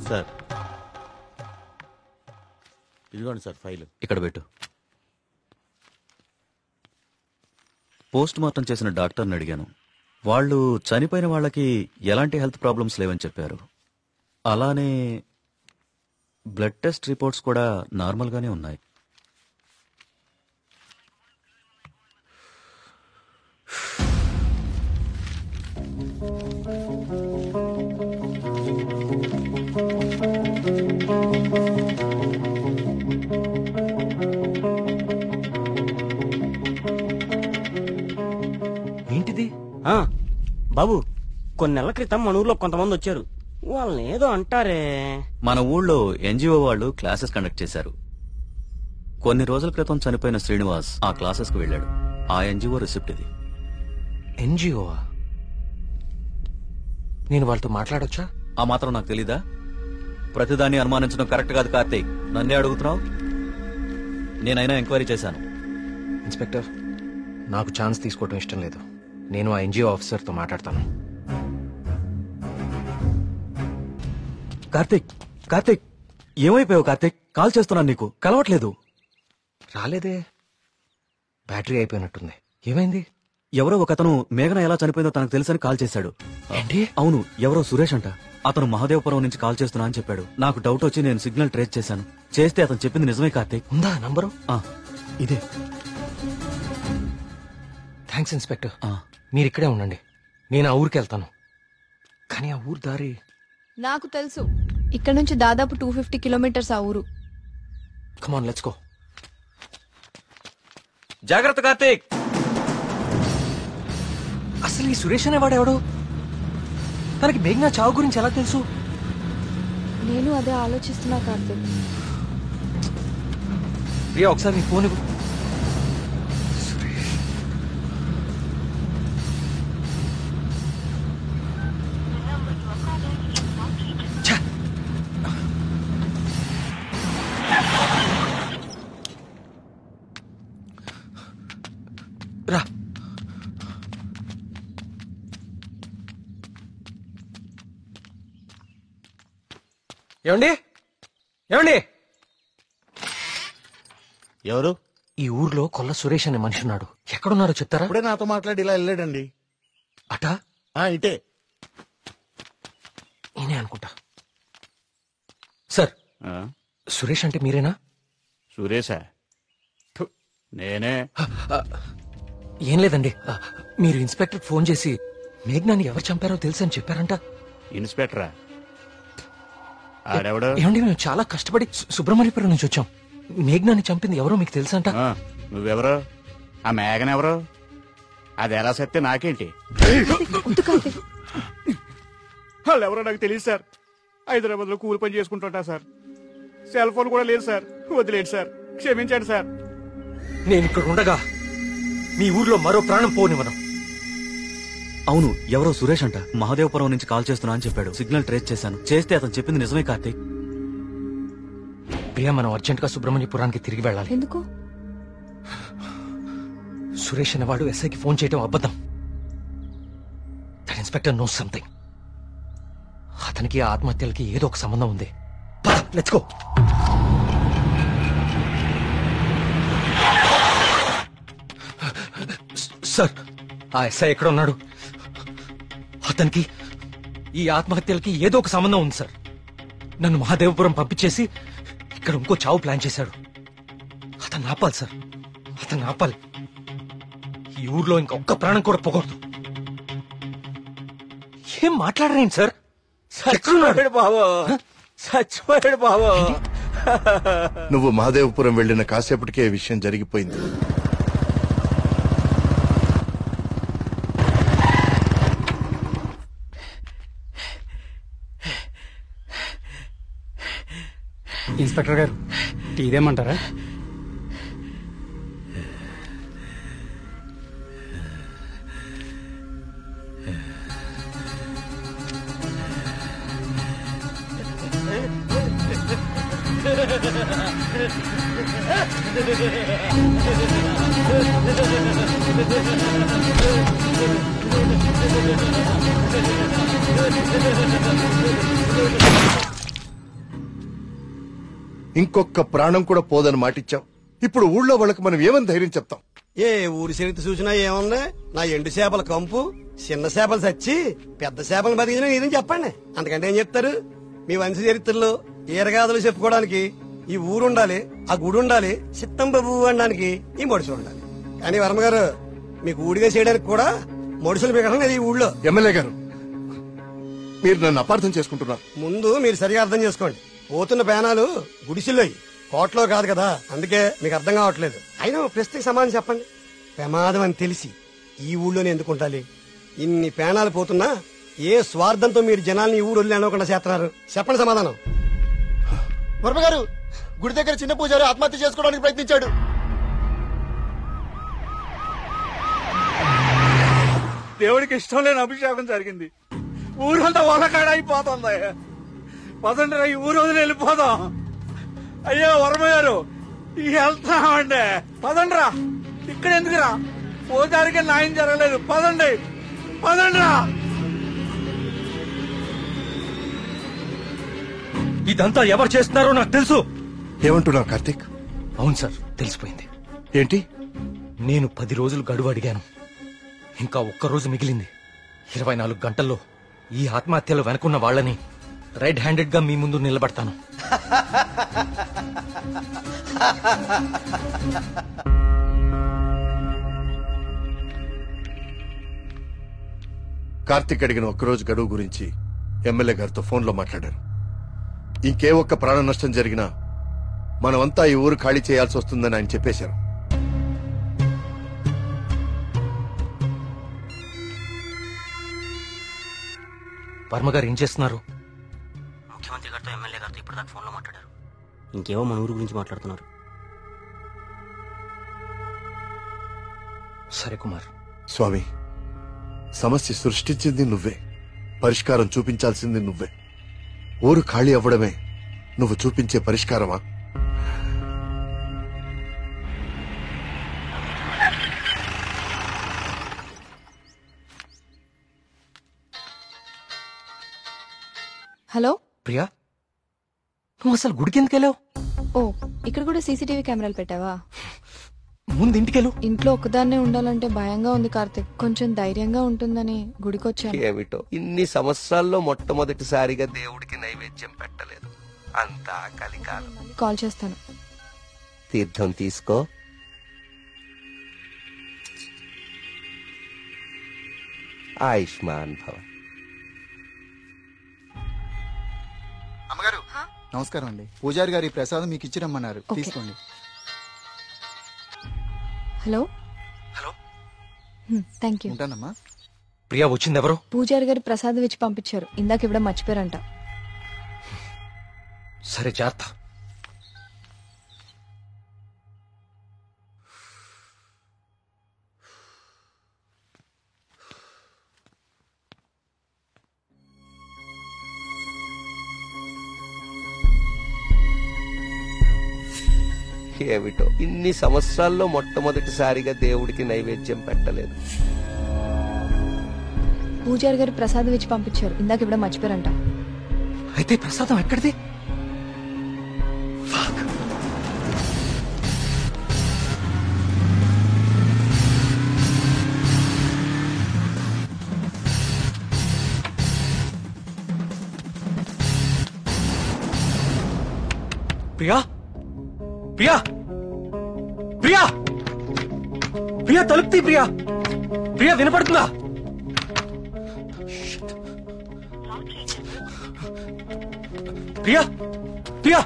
సార్ ఇదిగోండి సార్ ఫైల్. ఇక్కడ పెట్టు. పోస్ట్ మార్టం చేసిన డాక్టర్ని అడిగాను. వాళ్ళు చనిపోయిన వాళ్ళకి ఎలాంటి హెల్త్ ప్రాబ్లమ్స్ లేవని చెప్పారు. అలానే బ్లడ్ టెస్ట్ రిపోర్ట్స్ కూడా నార్మల్గానే ఉన్నాయి. ఏంటిది? బాబు, కొన్ని నెలల క్రితం మన ఊర్లో కొంతమంది వచ్చారు. వాళ్ళని ఏదో అంటారే. మన ఊళ్ళో ఎన్జిఓ వాళ్ళు క్లాసెస్ కండక్ట్ చేశారు. కొన్ని రోజుల క్రితం చనిపోయిన శ్రీనివాస్ ఆ క్లాసెస్ కు వెళ్ళాడు. ఆ ఎన్జిఓ రిసిప్ట్ ఇది. ఎన్జిఓవా? నేను వాళ్ళతో మాట్లాడొచ్చా? ఆ మాత్రం నాకు తెలీదా? ప్రతిదాన్ని అనుమానించడం కరెక్ట్ కాదు కార్తీక్. నన్నే అడుగుతున్నావు. నేనైనా ఎంక్వైరీ చేశాను. ఇన్స్పెక్టర్, నాకు ఛాన్స్ తీసుకోవటం ఇష్టం లేదు. నేను ఆ ఎన్జిఓ ఆఫీసర్తో మాట్లాడతాను. కార్తీక్, కార్తీక్, ఏమైపోయావు కార్తీక్? కాల్ చేస్తున్నాను నీకు, కలవట్లేదు. రాలేదే, బ్యాటరీ అయిపోయినట్టుంది. ఏమైంది? ఎవరో ఒకతను మేఘన ఎలా చనిపోయిందో తనకు తెలుసని కాల్ చేశాడు. ఏంటి? అవును, ఎవరో సురేష్ అంట. అతను మహాదేవపురం నుంచి కాల్ చేస్తున్నా అని చెప్పాడు. నాకు డౌట్ వచ్చి నేను సిగ్నల్ ట్రేస్ చేశాను. చేస్తే అతను చెప్పింది నిజమే కార్తీక్. ఉందా నంబరు? ఇదే. Thanks inspector. మీరు ఇక్కడే ఉండండి, నేను ఆ ఊరికి వెళ్తాను. కానీ ఆ ఊరు దారి నాకు తెలుసు. ఇక్కడ నుంచి దాదాపు 250 కిలోమీటర్స్ ఆ ఊరు. Come on let's go. జాగ్రత్త కార్తీక్. అసలు ఈ సురేష్ అనేవాడెవడు? తనకి మేఘనా చావు గురించి ఎలా తెలుసు? నేను అదే ఆలోచిస్తున్నా కార్తీక్. ప్రియా, ఒకసారి నీ ఫోన్ ఇవ్వు. రా. ఏమండి? ఏమండి? ఎవరు? ఈ ఊర్లో కొల్ల సురేష్ అనే మనిషి ఉన్నాడు. ఎక్కడున్నారో చెప్తారా? ఇప్పుడే నాతో మాట్లాడి ఇలా వెళ్ళాడండి. అటా? ఇటే. నేనే అనుకుంటా. సార్, సురేష్ అంటే మీరేనా? సురేషా? నేనే. ఏం లేదండి, మీరు ఇన్స్పెక్టర్ ఫోన్ చేసి మేఘనాన్ని ఎవరు చంపారో తెలుసు అని చెప్పారంట. ఇన్స్పెక్టరా? ఆడెవడు? ఏమండి, మేము చాలా కష్టపడి సుబ్రహ్మణ్యపురం నుంచి వచ్చాం. మేఘనాన్ని చంపింది ఎవరో మీకు తెలుసంట. నువ్వెవరు? ఆ మేఘన ఎవరు? అది ఎలా సత్తే నాకేంటి? వాళ్ళు ఎవరో నాకు తెలియదు సార్. హైదరాబాద్ లో కూలి పని చేసుకుంటుంటా సార్. సెల్ ఫోన్ కూడా లేదు సార్. వదిలేండి సార్, క్షమించండి సార్. నేను ఇక్కడ ఉండగా మీ ఊర్లో మరో ప్రాణం పోనివ్వను. అవును, ఎవరో సురేష్ అంట మహాదేవపురం నుంచి కాల్ చేస్తున్నా అని చెప్పాడు. సిగ్నల్ ట్రేస్ చేశాను. చేస్తే అతను చెప్పింది నిజమే కార్తీక్. ప్రియా, మనం అర్జెంట్ గా సుబ్రహ్మణ్యపురానికి తిరిగి వెళ్ళాలి. ఎందుకు? సురేష్ అనేవాడు ఎస్ఐకి ఫోన్ చేయడం అబద్ధం. That inspector knows something. అతనికి ఆ ఆత్మహత్యలకి ఏదో ఒక సంబంధం ఉంది. Let's go. సార్, ఆ ఎస్ఐ ఎక్కడ ఉన్నాడు? అతనికి ఈ ఆత్మహత్యలకి ఏదో ఒక సంబంధం ఉంది సార్. నన్ను మహాదేవపురం పంపించేసి ఇక్కడ ఇంకో చావు ప్లాన్ చేశాడు. అతన్ని ఆపాలి సార్, అతన్ని ఆపాలి. ఈ ఊర్లో ఇంకొక్క ప్రాణం కూడా పోకూడదు. ఏం మాట్లాడరేంటి సార్? చచ్చిపోయాడు బాబు, చచ్చిపోయాడు బాబు. నువ్వు మహాదేవపురం వెళ్లిన కాసేపటికే ఈ విషయం జరిగిపోయింది. ఇన్స్పెక్టర్ గారు, టీ దేమంటారా? ఇంకొక ప్రాణం కూడా పోదని మాటిచ్చాం. ఇప్పుడు ఊళ్ళో వాళ్ళకి మనం ఏమని ధైర్యం చెప్తాం? ఏ ఊరి చరిత్ర చూసినా ఏముంది? నా ఎండు చేపల కంపు, చిన్న చేపలు చచ్చి పెద్ద చేపలు బతికిన ఇదని చెప్పండి. అంతకంటే ఏం చెప్తారు? మీ వంశ చరిత్రలో ఈరగాథలు చెప్పుకోవడానికి ఈ ఊరు ఉండాలి, ఆ గుడి ఉండాలి, చిత్తం బాబు అనడానికి ఈ మడుసులు ఉండాలి. కానీ వర్మ గారు, మీకు ఊడిగా చేయడానికి కూడా మడుసులు మిగడం లేదు ఈ ఊళ్ళో. ఎమ్మెల్యే గారు, మీరు నన్ను అపార్థం చేసుకుంటున్నారు. ముందు మీరు సరిగా అర్థం చేసుకోండి. పోతున్న పేనాలు గుడిసిల్లోయి, కోట్లో కాదు కదా. అందుకే మీకు అర్థం కావట్లేదు. అయినా ప్రశ్నకి సమాధానం చెప్పండి. ప్రమాదం అని తెలిసి ఈ ఊళ్ళోనే ఎందుకు ఉండాలి? ఇన్ని పేనాలు పోతున్నా ఏ స్వార్థంతో మీరు జనాల్ని ఈ ఊరు వదిలి అనుకుండా చేస్తున్నారు? చెప్పండి సమాధానం. వర్మ గారు, గుడి దగ్గర చిన్న పూజారి ఆత్మహత్య చేసుకోవడానికి ప్రయత్నించాడు. దేవుడికి ఇష్టం లేని అభిషేకం జరిగింది. ఊరంతా వలకాడ అయిపోతుంది. పదండి, ఈ ఊరు వదిలి వెళ్ళిపోదాం. అయ్యో వర్మ గారు, వెళ్తామండి. పదండ్రా, ఇక్కడ ఎందుకురా? పూజారికి న్యాయం జరగలేదు. పదండి, పదండ్రా. ఇదంతా ఎవరు చేస్తున్నారో నాకు తెలుసు. ఏమంటున్నావు కార్తీక్? అవును సార్, తెలిసిపోయింది. ఏంటి? నేను 10 రోజులు గడువు అడిగాను. ఇంకా ఒక్క రోజు మిగిలింది. 24 గంటల్లో ఈ ఆత్మహత్యలు వెనుకున్న వాళ్ళని రెడ్ హ్యాండెడ్ గా మీ ముందు నిలబడతాను. కార్తీక్ అడిగిన ఒక్కరోజు గడువు గురించి ఎమ్మెల్యే గారితో ఫోన్లో మాట్లాడారు. ఇంకే ఒక్క ప్రాణ నష్టం జరిగినా మనమంతా ఈ ఊరు ఖాళీ చేయాల్సి వస్తుందని ఆయన చెప్పేశారు. వర్మ గారు ఏం చేస్తున్నారు? ముఖ్యమంత్రి గారితో ఎమ్మెల్యే గారితో ఇప్పటిదాకా ఫోన్లో మాట్లాడారు. ఇంకేవో మన ఊరు గురించి మాట్లాడుతున్నారు. సరే కుమార్. స్వామి, సమస్య సృష్టించింది నువ్వే, పరిష్కారం చూపించాల్సింది నువ్వే. ఊరు ఖాళీ అవ్వడమే నువ్వు చూపించే పరిష్కారమా? హలో ప్రియా, నువ్వు అసలు గుడికి ఎందుకు వెళ్ళావు? ఓ, ఇక్కడ కూడా సీసీటీవీ కెమెరాలు పెట్టావా? ముందు ఇంటికెళ్ళు. ఇంట్లో ఒక్కదాన్నే ఉండాలంటే భయంగా ఉంది కార్తిక్. కొంచెం ధైర్యంగా ఉంటుందని గుడికొచ్చాను. ఏమిటో ఇన్ని సంవత్సరాల్లో మొట్టమొదటిసారిగా దేవుడికి నైవేద్యం పెట్టలేదు. అంతా కలికాలం. కాల్ చేస్తాను. తీర్థం తీసుకో. ఆయుష్మాన్ భవ. అమ్మగారు నమస్కారం అండి. పూజారి గారి ప్రసాదం మీకు ఇచ్చి రమ్మన్నారు, తీసుకోండి. హలో. Thank you. ఉంటానమ్మా. ప్రియా వచ్చింది ఎవరు? పూజారి గారి ప్రసాదం ఇచ్చి పంపించారు. ఇందాక ఇవ్వడం మర్చిపోయారంట. సరే, జాగ్రత్త. ఏమిటో ఇన్ని సంవత్సరాల్లో మొట్టమొదటిసారిగా దేవుడికి నైవేద్యం పెట్టలేదు. పూజారి గారు ప్రసాదం ఇచ్చి పంపించారు, ఇందాక ఇప్పుడు మర్చిపోయారంట. అయితే ప్రసాదం ఎక్కడిది? ప్రియా ప్రియా ప్రియా ప్రియా తలుపు తీ. ప్రియా ప్రియా వినపడుతుందా? ప్రియా ప్రియా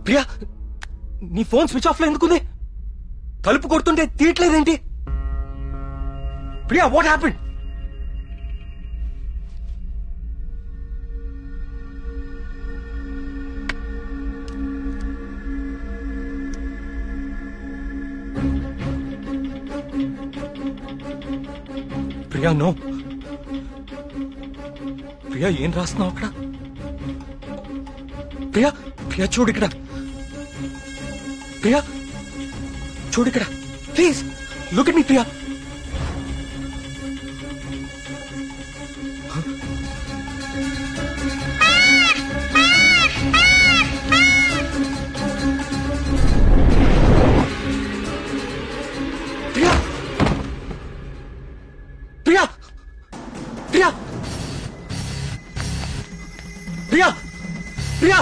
ప్రియా నీ ఫోన్ స్విచ్ ఆఫ్ లో ఎందుకుంది? తలుపు కొడుతుంటే తీయట్లేదేంటి? Priya what happened? Priya no. Priya ఏం రాస్తున్నావు అక్కడ? ప్రియా ప్రియా చూడు ఇక్కడ. ప్రియా చూడు ఇక్కడ please look at me. Priya Priya Priya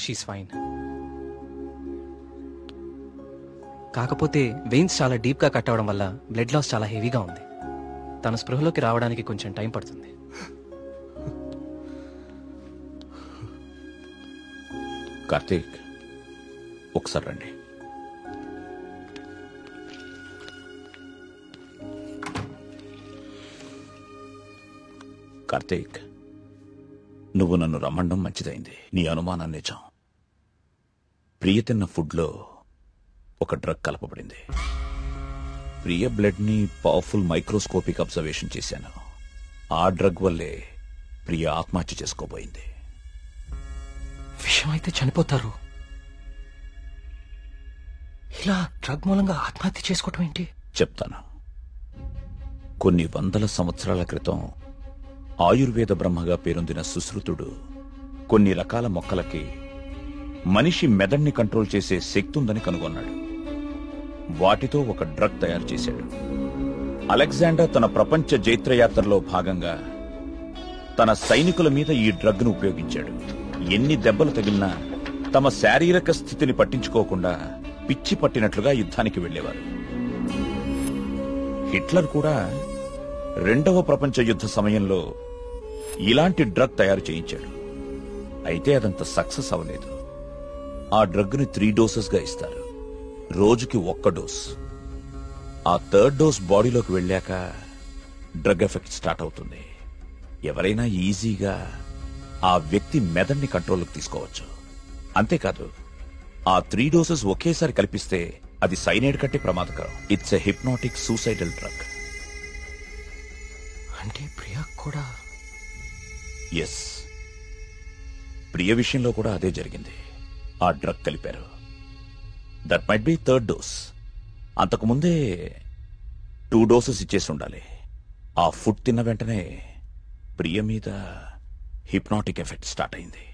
she's fine. కాకపోతే వెయిన్స్ చాలా డీప్ గా కట్ అవడం వల్ల బ్లడ్ లాస్ చాలా హెవీగా ఉంది. తన స్పృహలోకి రావడానికి కొంచెం టైం పడుతుంది. కార్తీక్ ఒకసారి రండి. కార్తీక్ నువ్వు నన్ను రమ్మండం మంచిదైంది. నీ అనుమానం నిజం. ప్రియ తిన్న ఫుడ్లో ఒక డ్రగ్ కలపబడింది. ప్రియ బ్లడ్ ని పవర్ఫుల్ మైక్రోస్కోపిక్ అబ్జర్వేషన్ చేశాను. ఆ డ్రగ్ వల్లే ప్రియ ఆత్మహత్య చేసుకోబోయింది. విషయం అయితే చనిపోతారు, ఇలా డ్రగ్ మూలంగా ఆత్మహత్య చేసుకోవటం ఏంటి? చెప్తాను. కొన్ని వందల సంవత్సరాల క్రితం ఆయుర్వేద బ్రహ్మగా పేరొందిన సుశ్రుతుడు కొన్ని రకాల మొక్కలకి మనిషి మెదడుని కంట్రోల్ చేసే శక్తి ఉందని కనుగొన్నాడు. వాటితో ఒక డ్రగ్ తయారు చేశాడు. అలెగ్జాండర్ తన ప్రపంచ జైత్రయాత్రలో భాగంగా తన సైనికుల మీద ఈ డ్రగ్ ను ఉపయోగించాడు. ఎన్ని దెబ్బలు తగిలినా తమ శారీరక స్థితిని పట్టించుకోకుండా పిచ్చి పట్టినట్లుగా యుద్ధానికి వెళ్లేవారు. హిట్లర్ కూడా రెండవ ప్రపంచ యుద్ధ సమయంలో ఇలాంటి డ్రగ్ తయారు చేయించాడు. అయితే అదంత సక్సెస్ అవ్వలేదు. ఆ డ్రగ్ ని 3 డోసెస్ గా ఇస్తారు. రోజుకి 1 డోస్. ఆ 3rd డోస్ బాడీలోకి వెళ్ళాక డ్రగ్ ఎఫెక్ట్ స్టార్ట్ అవుతుంది. ఎవరైనా ఈజీగా ఆ వ్యక్తి మెదడుని కంట్రోల్లోకి తీసుకోవచ్చు. అంతేకాదు, ఆ 3 డోసెస్ ఒకేసారి కల్పిస్తే అది సైనైడ్ కంటే ప్రమాదకరం. It's a hypnotic suicidal drug. అంటే ప్రియా కూడా? ఎస్, ప్రియ విషయంలో కూడా అదే జరిగింది. ఆ డ్రగ్ కలిపారు. That might be 3rd dose. అంతకుముందే 2 డోసెస్ ఇచ్చేసి ఉండాలి. ఆ ఫుడ్ తిన్న వెంటనే ప్రియ మీద హిప్నాటిక్ ఎఫెక్ట్ స్టార్ట్ అయింది.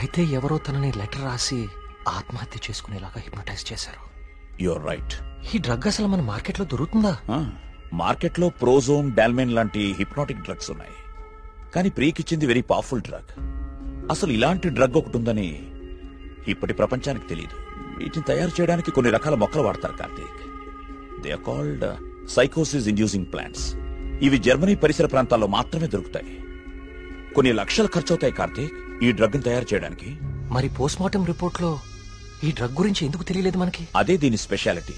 అయితే ఎవరో తనని లెటర్ రాసి ఆత్మహత్య చేసుకునేలాగా హిప్నటైజ్ చేశారు. You're right. ఈ డ్రగ్ అసలు మన మార్కెట్లో దొరుకుతుందా? మార్కెట్లో ప్రోజోన్, డాల్మెన్ లాంటి హిప్నాటిక్ డ్రగ్స్ ఉన్నాయి. కానీ ప్రియకిచ్చింది వెరీ పవర్ఫుల్ డ్రగ్. అసలు ఇలాంటి డ్రగ్ ఒకటి ఉందని ఇప్పటి ప్రపంచానికి తెలియదు. వీటిని తయారు చేయడానికి కొన్ని రకాల మొక్కలు వాడతారు కార్తీక్. దే ఆర్ కాల్డ్ సైకోసిస్ ఇండ్యూసింగ్ ప్లాంట్స్. ఇవి జర్మనీ పరిసర ప్రాంతాల్లో మాత్రమే దొరుకుతాయి. కొన్ని లక్షలు ఖర్చవుతాయి కార్తీక్ ఈ డ్రగ్ ని తయారు చేయడానికి. మరి పోస్ట్ మార్టం రిపోర్ట్ లో ఈ డ్రగ్ గురించి ఎందుకు తెలియలేదు మనకి? అదే దీని స్పెషాలిటీ.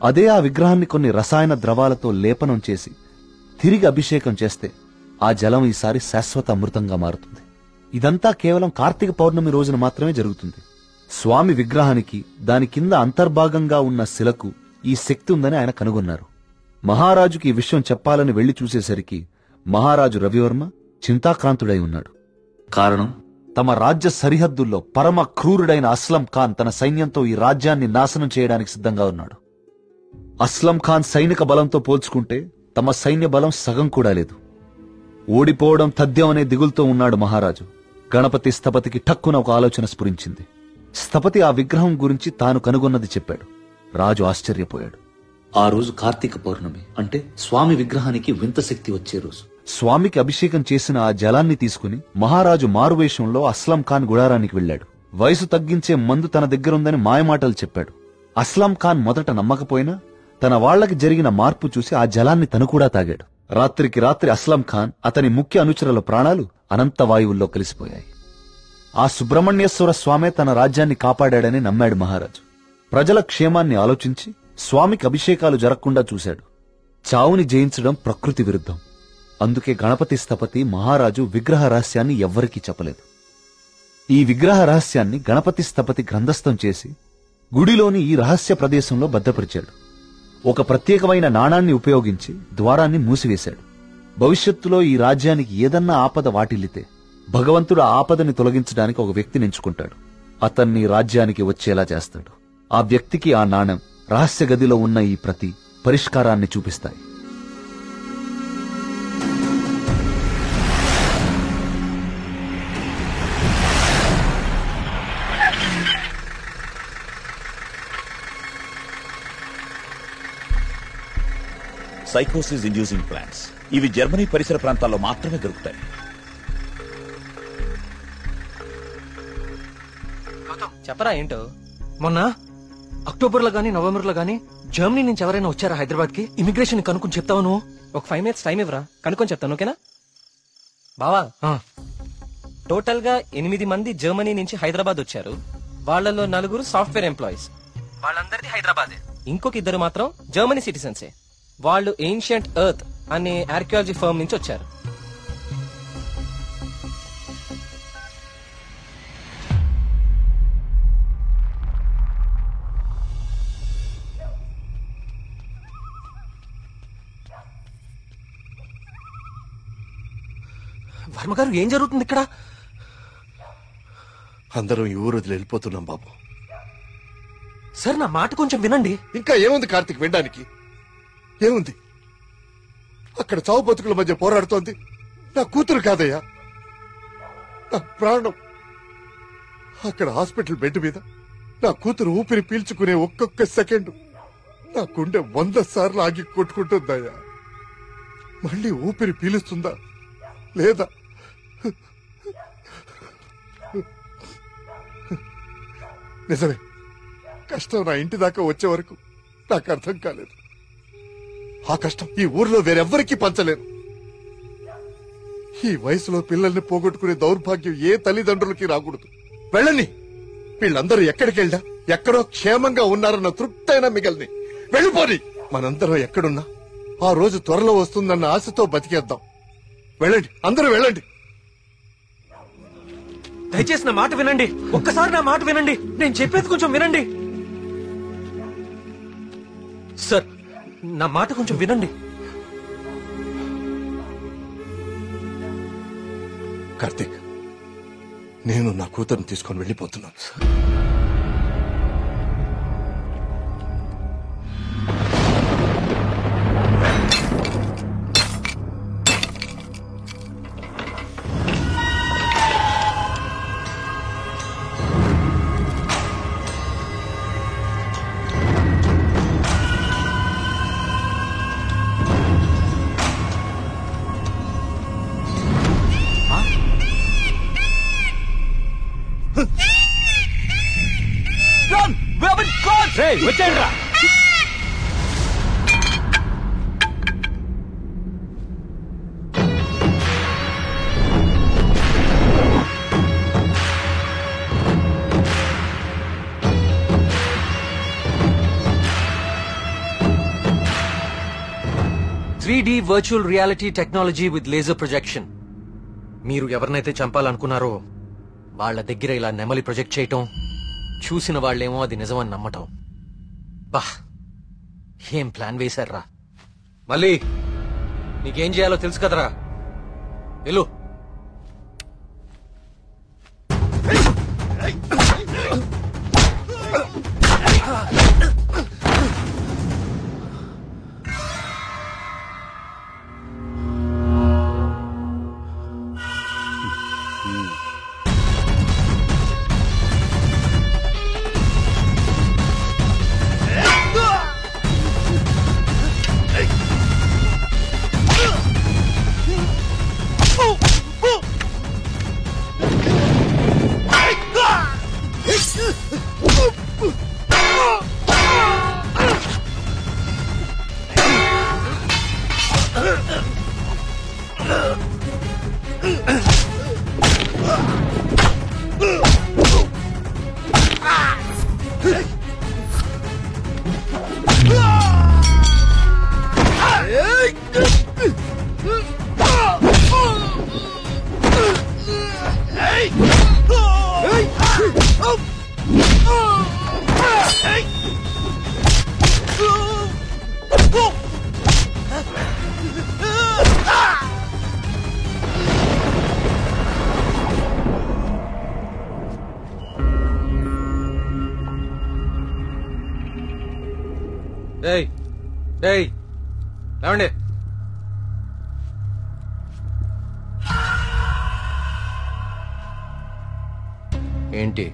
అదే ఆ విగ్రహాన్ని కొన్ని రసాయన ద్రవాలతో లేపనం చేసి తిరిగి అభిషేకం చేస్తే ఆ జలం ఈసారి శాశ్వత అమృతంగా మారుతుంది. ఇదంతా కేవలం కార్తీక పౌర్ణమి రోజున మాత్రమే జరుగుతుంది. స్వామి విగ్రహానికి దాని కింద అంతర్భాగంగా ఉన్న శిలకు ఈ శక్తి ఉందని ఆయన కనుగొన్నారు. మహారాజుకి ఈ విషయం చెప్పాలని వెళ్లి చూసేసరికి మహారాజు రవివర్మ చింతాక్రాంతుడై ఉన్నాడు. కారణం, తమ రాజ్య సరిహద్దుల్లో పరమ క్రూరుడైన అస్లం ఖాన్ తన సైన్యంతో ఈ రాజ్యాన్ని నాశనం చేయడానికి సిద్ధంగా ఉన్నాడు. అస్లం ఖాన్ సైనిక బలంతో పోల్చుకుంటే తమ సైన్య బలం సగం కూడా లేదు. ఓడిపోవడం తథ్యం అనే దిగులుతో ఉన్నాడు మహారాజు. గణపతి స్థపతికి ఠక్కున ఒక ఆలోచన స్ఫురించింది. స్థపతి ఆ విగ్రహం గురించి తాను కనుగొన్నది చెప్పాడు. రాజు ఆశ్చర్యపోయాడు. ఆ రోజు కార్తీక పౌర్ణమి, అంటే స్వామి విగ్రహానికి వింత శక్తి వచ్చే రోజు. స్వామికి అభిషేకం చేసిన ఆ జలాన్ని తీసుకుని మహారాజు మారువేషంలో అస్లం ఖాన్ గుడారానికి వెళ్లాడు. వయసు తగ్గించే మందు తన దగ్గరుందని మాయమాటలు చెప్పాడు. అస్లం ఖాన్ మొదట నమ్మకపోయినా తన వాళ్లకి జరిగిన మార్పు చూసి ఆ జలాన్ని తను కూడా తాగాడు. రాత్రికి రాత్రి అస్లం ఖాన్, అతని ముఖ్య అనుచరుల ప్రాణాలు అనంత వాయువుల్లో కలిసిపోయాయి. ఆ సుబ్రహ్మణ్యేశ్వర స్వామే తన రాజ్యాన్ని కాపాడాడని నమ్మాడు మహారాజు. ప్రజల క్షేమాన్ని ఆలోచించి స్వామికి అభిషేకాలు జరగకుండా చూశాడు. చావుని జయించడం ప్రకృతి విరుద్ధం. అందుకే గణపతి స్థపతి మహారాజు విగ్రహ రహస్యాన్ని ఎవ్వరికీ చెప్పలేదు. ఈ విగ్రహ రహస్యాన్ని గణపతి స్థపతి గ్రంథస్థం చేసి గుడిలోని ఈ రహస్య ప్రదేశంలో భద్రపరిచాడు. ఒక ప్రత్యేకమైన నాణాన్ని ఉపయోగించి ద్వారాన్ని మూసివేశాడు. భవిష్యత్తులో ఈ రాజ్యానికి ఏదన్నా ఆపద వాటిల్లితే భగవంతుడు ఆ ఆపదని తొలగించడానికి ఒక వ్యక్తిని ఎంచుకుంటాడు. అతన్ని రాజ్యానికి వచ్చేలా చేస్తాడు. ఆ వ్యక్తికి ఆ నాణం, రహస్య గదిలో ఉన్న ఈ ప్రతి పరిష్కారాన్ని చూపిస్తాయి. సైకోసిస్ ఇండ్యూసింగ్ ప్లాంట్స్ ఇవి జర్మనీ పరిసర ప్రాంతాల్లో మాత్రమే దొరుకుతాయి. చెప్పరా ఏంటో. మొన్న అక్టోబర్లో గానీ నవంబర్లో గానీ జర్మనీ నుంచి ఎవరైనా వచ్చారా హైదరాబాద్ కి? ఇమిగ్రేషన్ కనుక్కొని చెప్తావు నువ్వు? ఒక 5 minutes టైం ఇవ్వరా, కనుక్కొని చెప్తాను. ఓకేనా బావా? టోటల్ గా 8 మంది జర్మనీ నుంచి హైదరాబాద్ వచ్చారు. వాళ్ళలో 4 సాఫ్ట్వేర్ ఎంప్లాయీస్, వాళ్ళందరిది హైదరాబాదే. ఇంకొక 2 మాత్రం జర్మనీ సిటిజన్సే. వాళ్ళు ఏన్షియంట్ ఎర్త్ అనే ఆర్కియాలజీ ఫర్మ్ నుంచి వచ్చారు. వర్మగారు, ఏం జరుగుతుంది ఇక్కడ? అందరం ఈ ఊరు వదిలి వెళ్ళిపోతున్నాం బాబు. సార్, నా మాట కొంచెం వినండి. ఇంకా ఏముంది కార్తీక్ వినడానికి? ఏముంది? అక్కడ చావు బతుకుల మధ్య పోరాడుతోంది నా కూతురు కాదయ్యా, నా ప్రాణం. అక్కడ హాస్పిటల్ బెడ్ మీద నా కూతురు ఊపిరి పీల్చుకునే ఒక్కొక్క సెకండ్ నా గుండె 100 సార్లు ఆగి కొట్టుకుంటుందయ్యా. మళ్ళీ ఊపిరి పీలుస్తుందా లేదా? నిజమే, కష్టం నా ఇంటి దాకా వచ్చే వరకు నాకు అర్థం కాలేదు. ఆ కష్టం ఈ ఊర్లో వేరెవ్వరికీ పంచలేను. ఈ వయసులో పిల్లల్ని పోగొట్టుకునే దౌర్భాగ్యం ఏ తల్లిదండ్రులకి రాకూడదు. వెళ్ళని, వీళ్ళందరూ ఎక్కడికి వెళ్ళా ఎక్కడో క్షేమంగా ఉన్నారన్న తృప్తైనా మిగల్ని. వెళ్ళిపోని. మనందరం ఎక్కడున్నా ఆ రోజు త్వరలో వస్తుందన్న ఆశతో బతికేద్దాం. వెళ్ళండి, అందరూ వెళ్ళండి. దయచేసి నా మాట వినండి. ఒక్కసారి నా మాట వినండి. నేను చెప్పేది కొంచెం వినండి. సార్, నా మాట కొంచెం వినండి. కార్తీక్, నేను నా కూతురుని తీసుకొని వెళ్ళిపోతున్నాను. వచ్చేయండి రా. 3D virtual reality technology with laser projection. మీరు ఎవరినైతే చంపాలనుకున్నారో వాళ్ళ దగ్గర ఇలా నెమలి ప్రొజెక్ట్ చేయటం, చూసిన వాళ్ళేమో అది నిజమని నమ్మటం. బా, ఏం ప్లాన్ వేశారా? మళ్ళీ నీకేం చేయాలో తెలుసు కదరా, వెళ్ళు. లేవండి. ఏంటి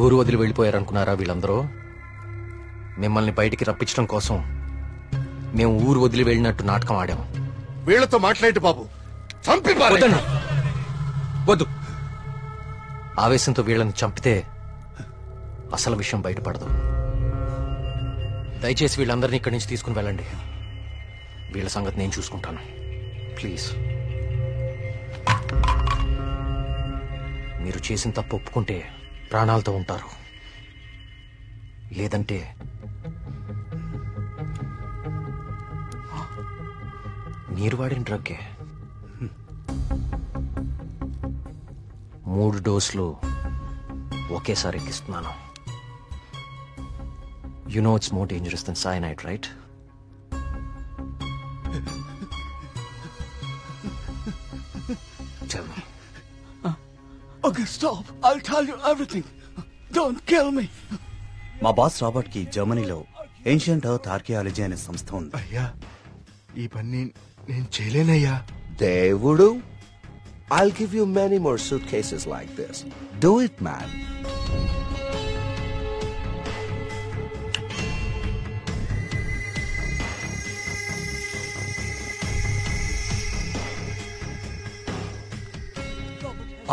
ఊరు వదిలి వెళ్ళిపోయారనుకున్నారా వీళ్ళందరూ? మిమ్మల్ని బయటికి రప్పించడం కోసం మేము ఊరు వదిలి వెళ్ళినట్టు నాటకం ఆడాము. వీళ్లతో మాట్లాడి బాబు, చంపి పారేయండి. వద్దు, ఆవేశంతో వీళ్ళని చంపితే అసలు విషయం బయటపడదు. దయచేసి వీళ్ళందరినీ ఇక్కడి నుంచి తీసుకుని వెళ్ళండి. వీళ్ళ సంగతి నేను చూసుకుంటాను, ప్లీజ్. మీరు చేసిన తప్పు ఒప్పుకుంటే ప్రాణాలతో ఉంటారు, లేదంటే మీరు వాడిన డ్రగ్గే 3 డోసులు ఒకేసారి ఎక్కిస్తున్నాను. You know it's more dangerous than cyanide, right? Tell me. Okay, stop. I'll tell you everything. Don't kill me. మా బాస్ రాబర్ట్ కి జర్మనీలో ఏన్షియంట్ ఎర్త్ ఆర్కియాలజీ అనే సంస్థ ఉంది. అయ్యా, ఈ పని నేను చేయలేనయ్యా. దేవుడు, I'll give you many more suitcases like this. Do it, man.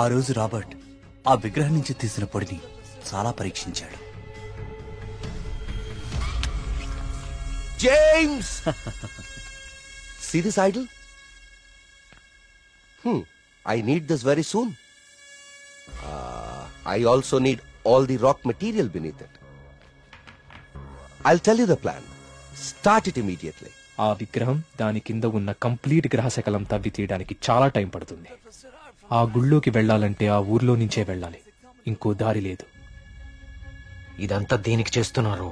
ఆ రోజు రాబర్ట్ ఆ విగ్రహం నుంచి తీసిన పొడిని చాలా పరీక్షించాడు. James! See this idol? I need this very soon. I also need all the rock material beneath it. I'll tell you the plan. Start it immediately. ఆ విగ్రహం దాని కింద ఉన్న కంప్లీట్ గ్రహశకలం తవ్వి తీయడానికి చాలా టైం పడుతుంది. ఆ గుళ్ళోకి వెళ్లాలంటే ఆ ఊర్లో నుంచే వెళ్ళాలి, ఇంకో దారి లేదు. ఇదంతా దేనికి చేస్తున్నారు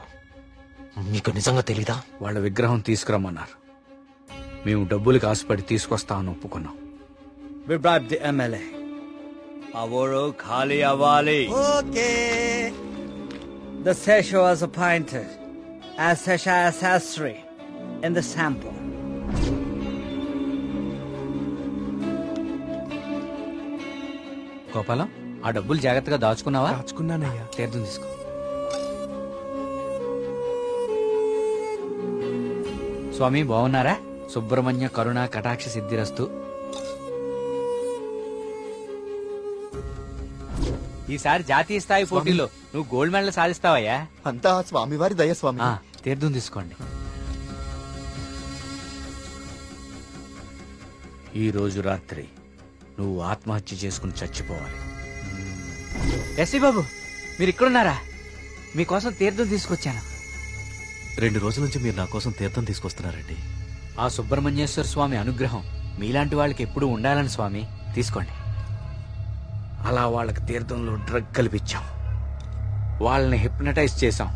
మీకు నిజంగా తెలీదా? వాళ్ళ విగ్రహం తీసుకురమ్మన్నారు. మేము డబ్బులకు ఆశపడి తీసుకొస్తామని ఒప్పుకున్నాం. We bribed the MLA. ఆ ఊరు ఖాళీ అవ్వాలి. Okay. The Sesha was appointed as Sesha Sastry in the sample. Gopalam, ఆ డబ్బులు జాగ్రత్తగా దాచుకున్నావా? దాచుకున్నానయ్యా. తీర్థం తీసుకో. స్వామి బాగున్నారా? సుబ్రహ్మణ్య కరుణ కటాక్ష సిద్ధిరస్తు. ఈసారి జాతీయ స్థాయి పోటీలో నువ్వు గోల్డ్ మెడల్ సాధిస్తావయ్యా. అంతా స్వామివారి దయ స్వామి. తీర్థం తీసుకోండి. ఈ రోజు రాత్రి నువ్వు ఆత్మహత్య చేసుకుని చచ్చిపోవాలి. ఎస్సీ బాబు, మీరు ఇక్కడున్నారా? మీకోసం తీర్థం తీసుకొచ్చాను. 2 రోజుల నుంచి మీరు నా కోసం తీర్థం తీసుకొస్తున్నారండి. ఆ సుబ్రహ్మణ్యేశ్వర స్వామి అనుగ్రహం మీలాంటి వాళ్ళకి ఎప్పుడూ ఉండాలని స్వామి. తీసుకోండి. అలా వాళ్ళకి తీర్థంలో డ్రగ్ కల్పించాం, వాళ్ళని హిప్నటైజ్ చేశాం,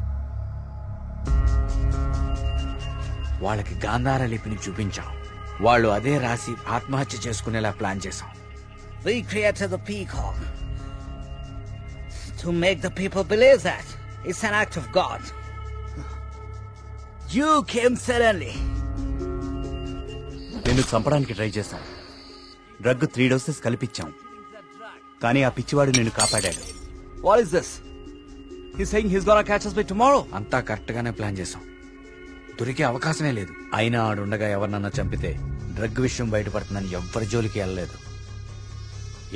వాళ్ళకి గాంధార లిపిని చూపించాం. వాళ్ళు అదే రాసి ఆత్మహత్య చేసుకునేలా ప్లాన్ చేశాం. We created the peacock to make the people believe that it's an act of God. You came suddenly. నిన్ను చంపడానికి ట్రై చేశాం. డ్రగ్ 3 డోసెస్ కలిపిచ్చాం, కానీ ఆ పిచ్చివాడు నిన్ను కాపాడాడు. What is this? He's saying he's gonna catch us by tomorrow. అంతా కరెక్ట్ గానే ప్లాన్ చేశాం. దొరికే అవకాశమే లేదు. అయినా ఆడుండగా ఎవరినన్నా చంపితే డ్రగ్ విషయం బయటపడుతుందని ఎవ్వరి జోలికి వెళ్ళలేదు.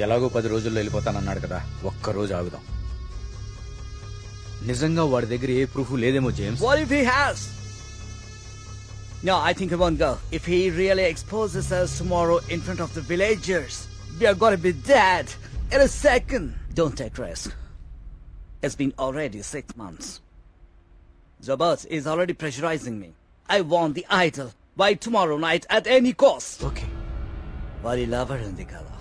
ఎలాగో 10 రోజుల్లో వెళ్ళిపోతానన్నాడు కదా, ఒక్కరోజు ఆగుదాం. నిజంగా వాడి దగ్గర ఏ ప్రూఫ్ లేదేమో James. What if he has? No, I think he won't go. If he really exposes us tomorrow in front of the villagers, we are gonna be dead in a second. Don't take risk. It's been already 6 months. Zabas is already pressurizing me. I want the idol by tomorrow night at any cost. Okay. Vari lover undi kada.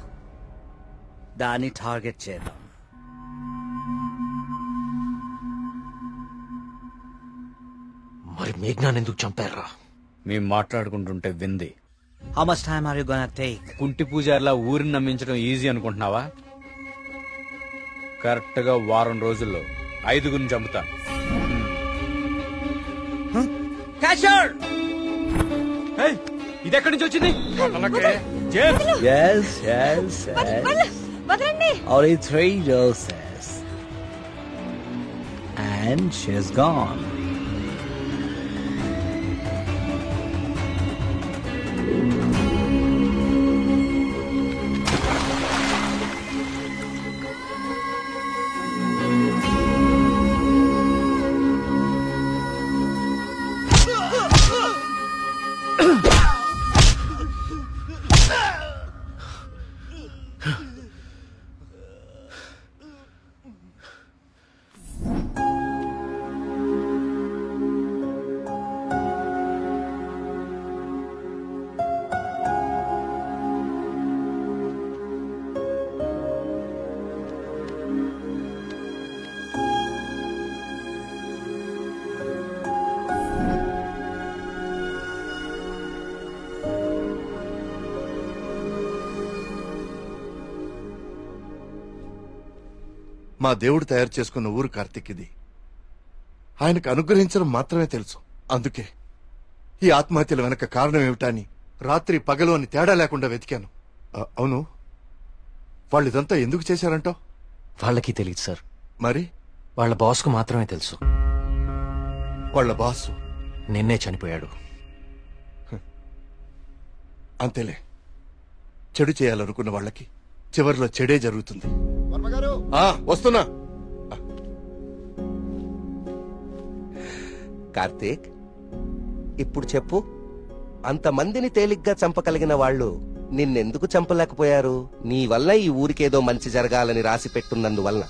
Dani target chedam. మరి మేఘ్నాన్ని ఎందుకు చంపారా? మేము మాట్లాడుకుంటుంటే వింది. How much time are you gonna take? కుంటి పూజారిలా ఊరిని నమ్మించడం ఈజీ అనుకుంటున్నావా? కరెక్ట్ గా 1 వారం రోజుల్లో 5గురిని చంపుతాను. Catcher! Hey, ఇది ఎక్కడి నుంచి వచ్చింది? Yes, yes, yes. Only 3 doses. And she's gone. మా దేవుడు తయారు చేసుకున్న ఊరు కార్తీక్ ఇది. ఆయనకు అనుగ్రహించడం మాత్రమే తెలుసు. అందుకే ఈ ఆత్మహత్యల వెనక కారణం ఏమిటా అని రాత్రి పగలు అని తేడా లేకుండా వెతికాను. అవును, వాళ్ళు ఇదంతా ఎందుకు చేశారంటావు? వాళ్ళకి తెలియదు సార్. మరి వాళ్ళ బాస్కు మాత్రమే తెలుసు. వాళ్ళ బాసు నిన్నే చనిపోయాడు. అంతేలే, చెడు చేయాలనుకున్న వాళ్ళకి చివరిలో చెడే జరుగుతుంది. వస్తున్నా. కార్తీక్, ఇప్పుడు చెప్పు, అంతమందిని తేలిగ్గా చంపగలిగిన వాళ్ళు నిన్నెందుకు చంపలేకపోయారు? నీ వల్ల ఈ ఊరికేదో మంచి జరగాలని రాసి పెట్టున్నందువల్ల.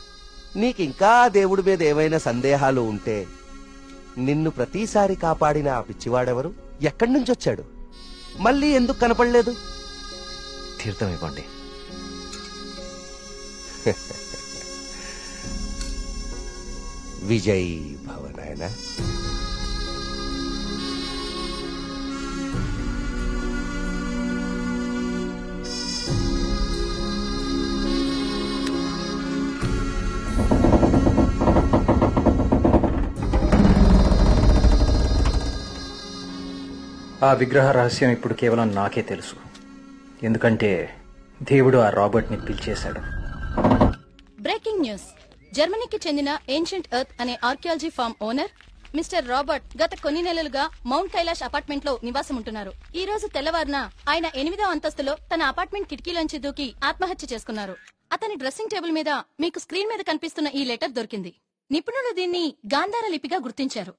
నీకింకా దేవుడి మీద ఏమైనా సందేహాలు ఉంటే నిన్ను ప్రతిసారి కాపాడిన ఆ పిచ్చివాడెవరు? ఎక్కడి నుంచి వచ్చాడు? మళ్ళీ ఎందుకు కనపడలేదు? తీర్థం ఇవ్వండి. విజయ్ భవ నాయనా. ఆ విగ్రహ రహస్యం ఇప్పుడు కేవలం నాకే తెలుసు. ఎందుకంటే దేవుడు ఆ రాబర్ట్ని పిలిచేశాడు. Breaking news. జర్మనీకి చెందిన ఏన్షియంట్ ఎర్త్ అనే archaeology farm owner mister Robert గత కొన్ని నెలలుగా మౌంట్ కైలాష్ అపార్ట్మెంట్ లో నివాసం ఉంటున్నారు. ఈ రోజు తెల్లవారున ఆయన 8వ అంతస్తులో తన అపార్ట్మెంట్ కిటికీలోంచి దూకి ఆత్మహత్య చేసుకున్నారు. అతని డ్రెస్సింగ్ టేబుల్ మీద మీకు స్క్రీన్ మీద కనిపిస్తున్న ఈ లెటర్ దొరికింది. నిపుణులు దీన్ని గాంధార లిపిగా గుర్తించారు.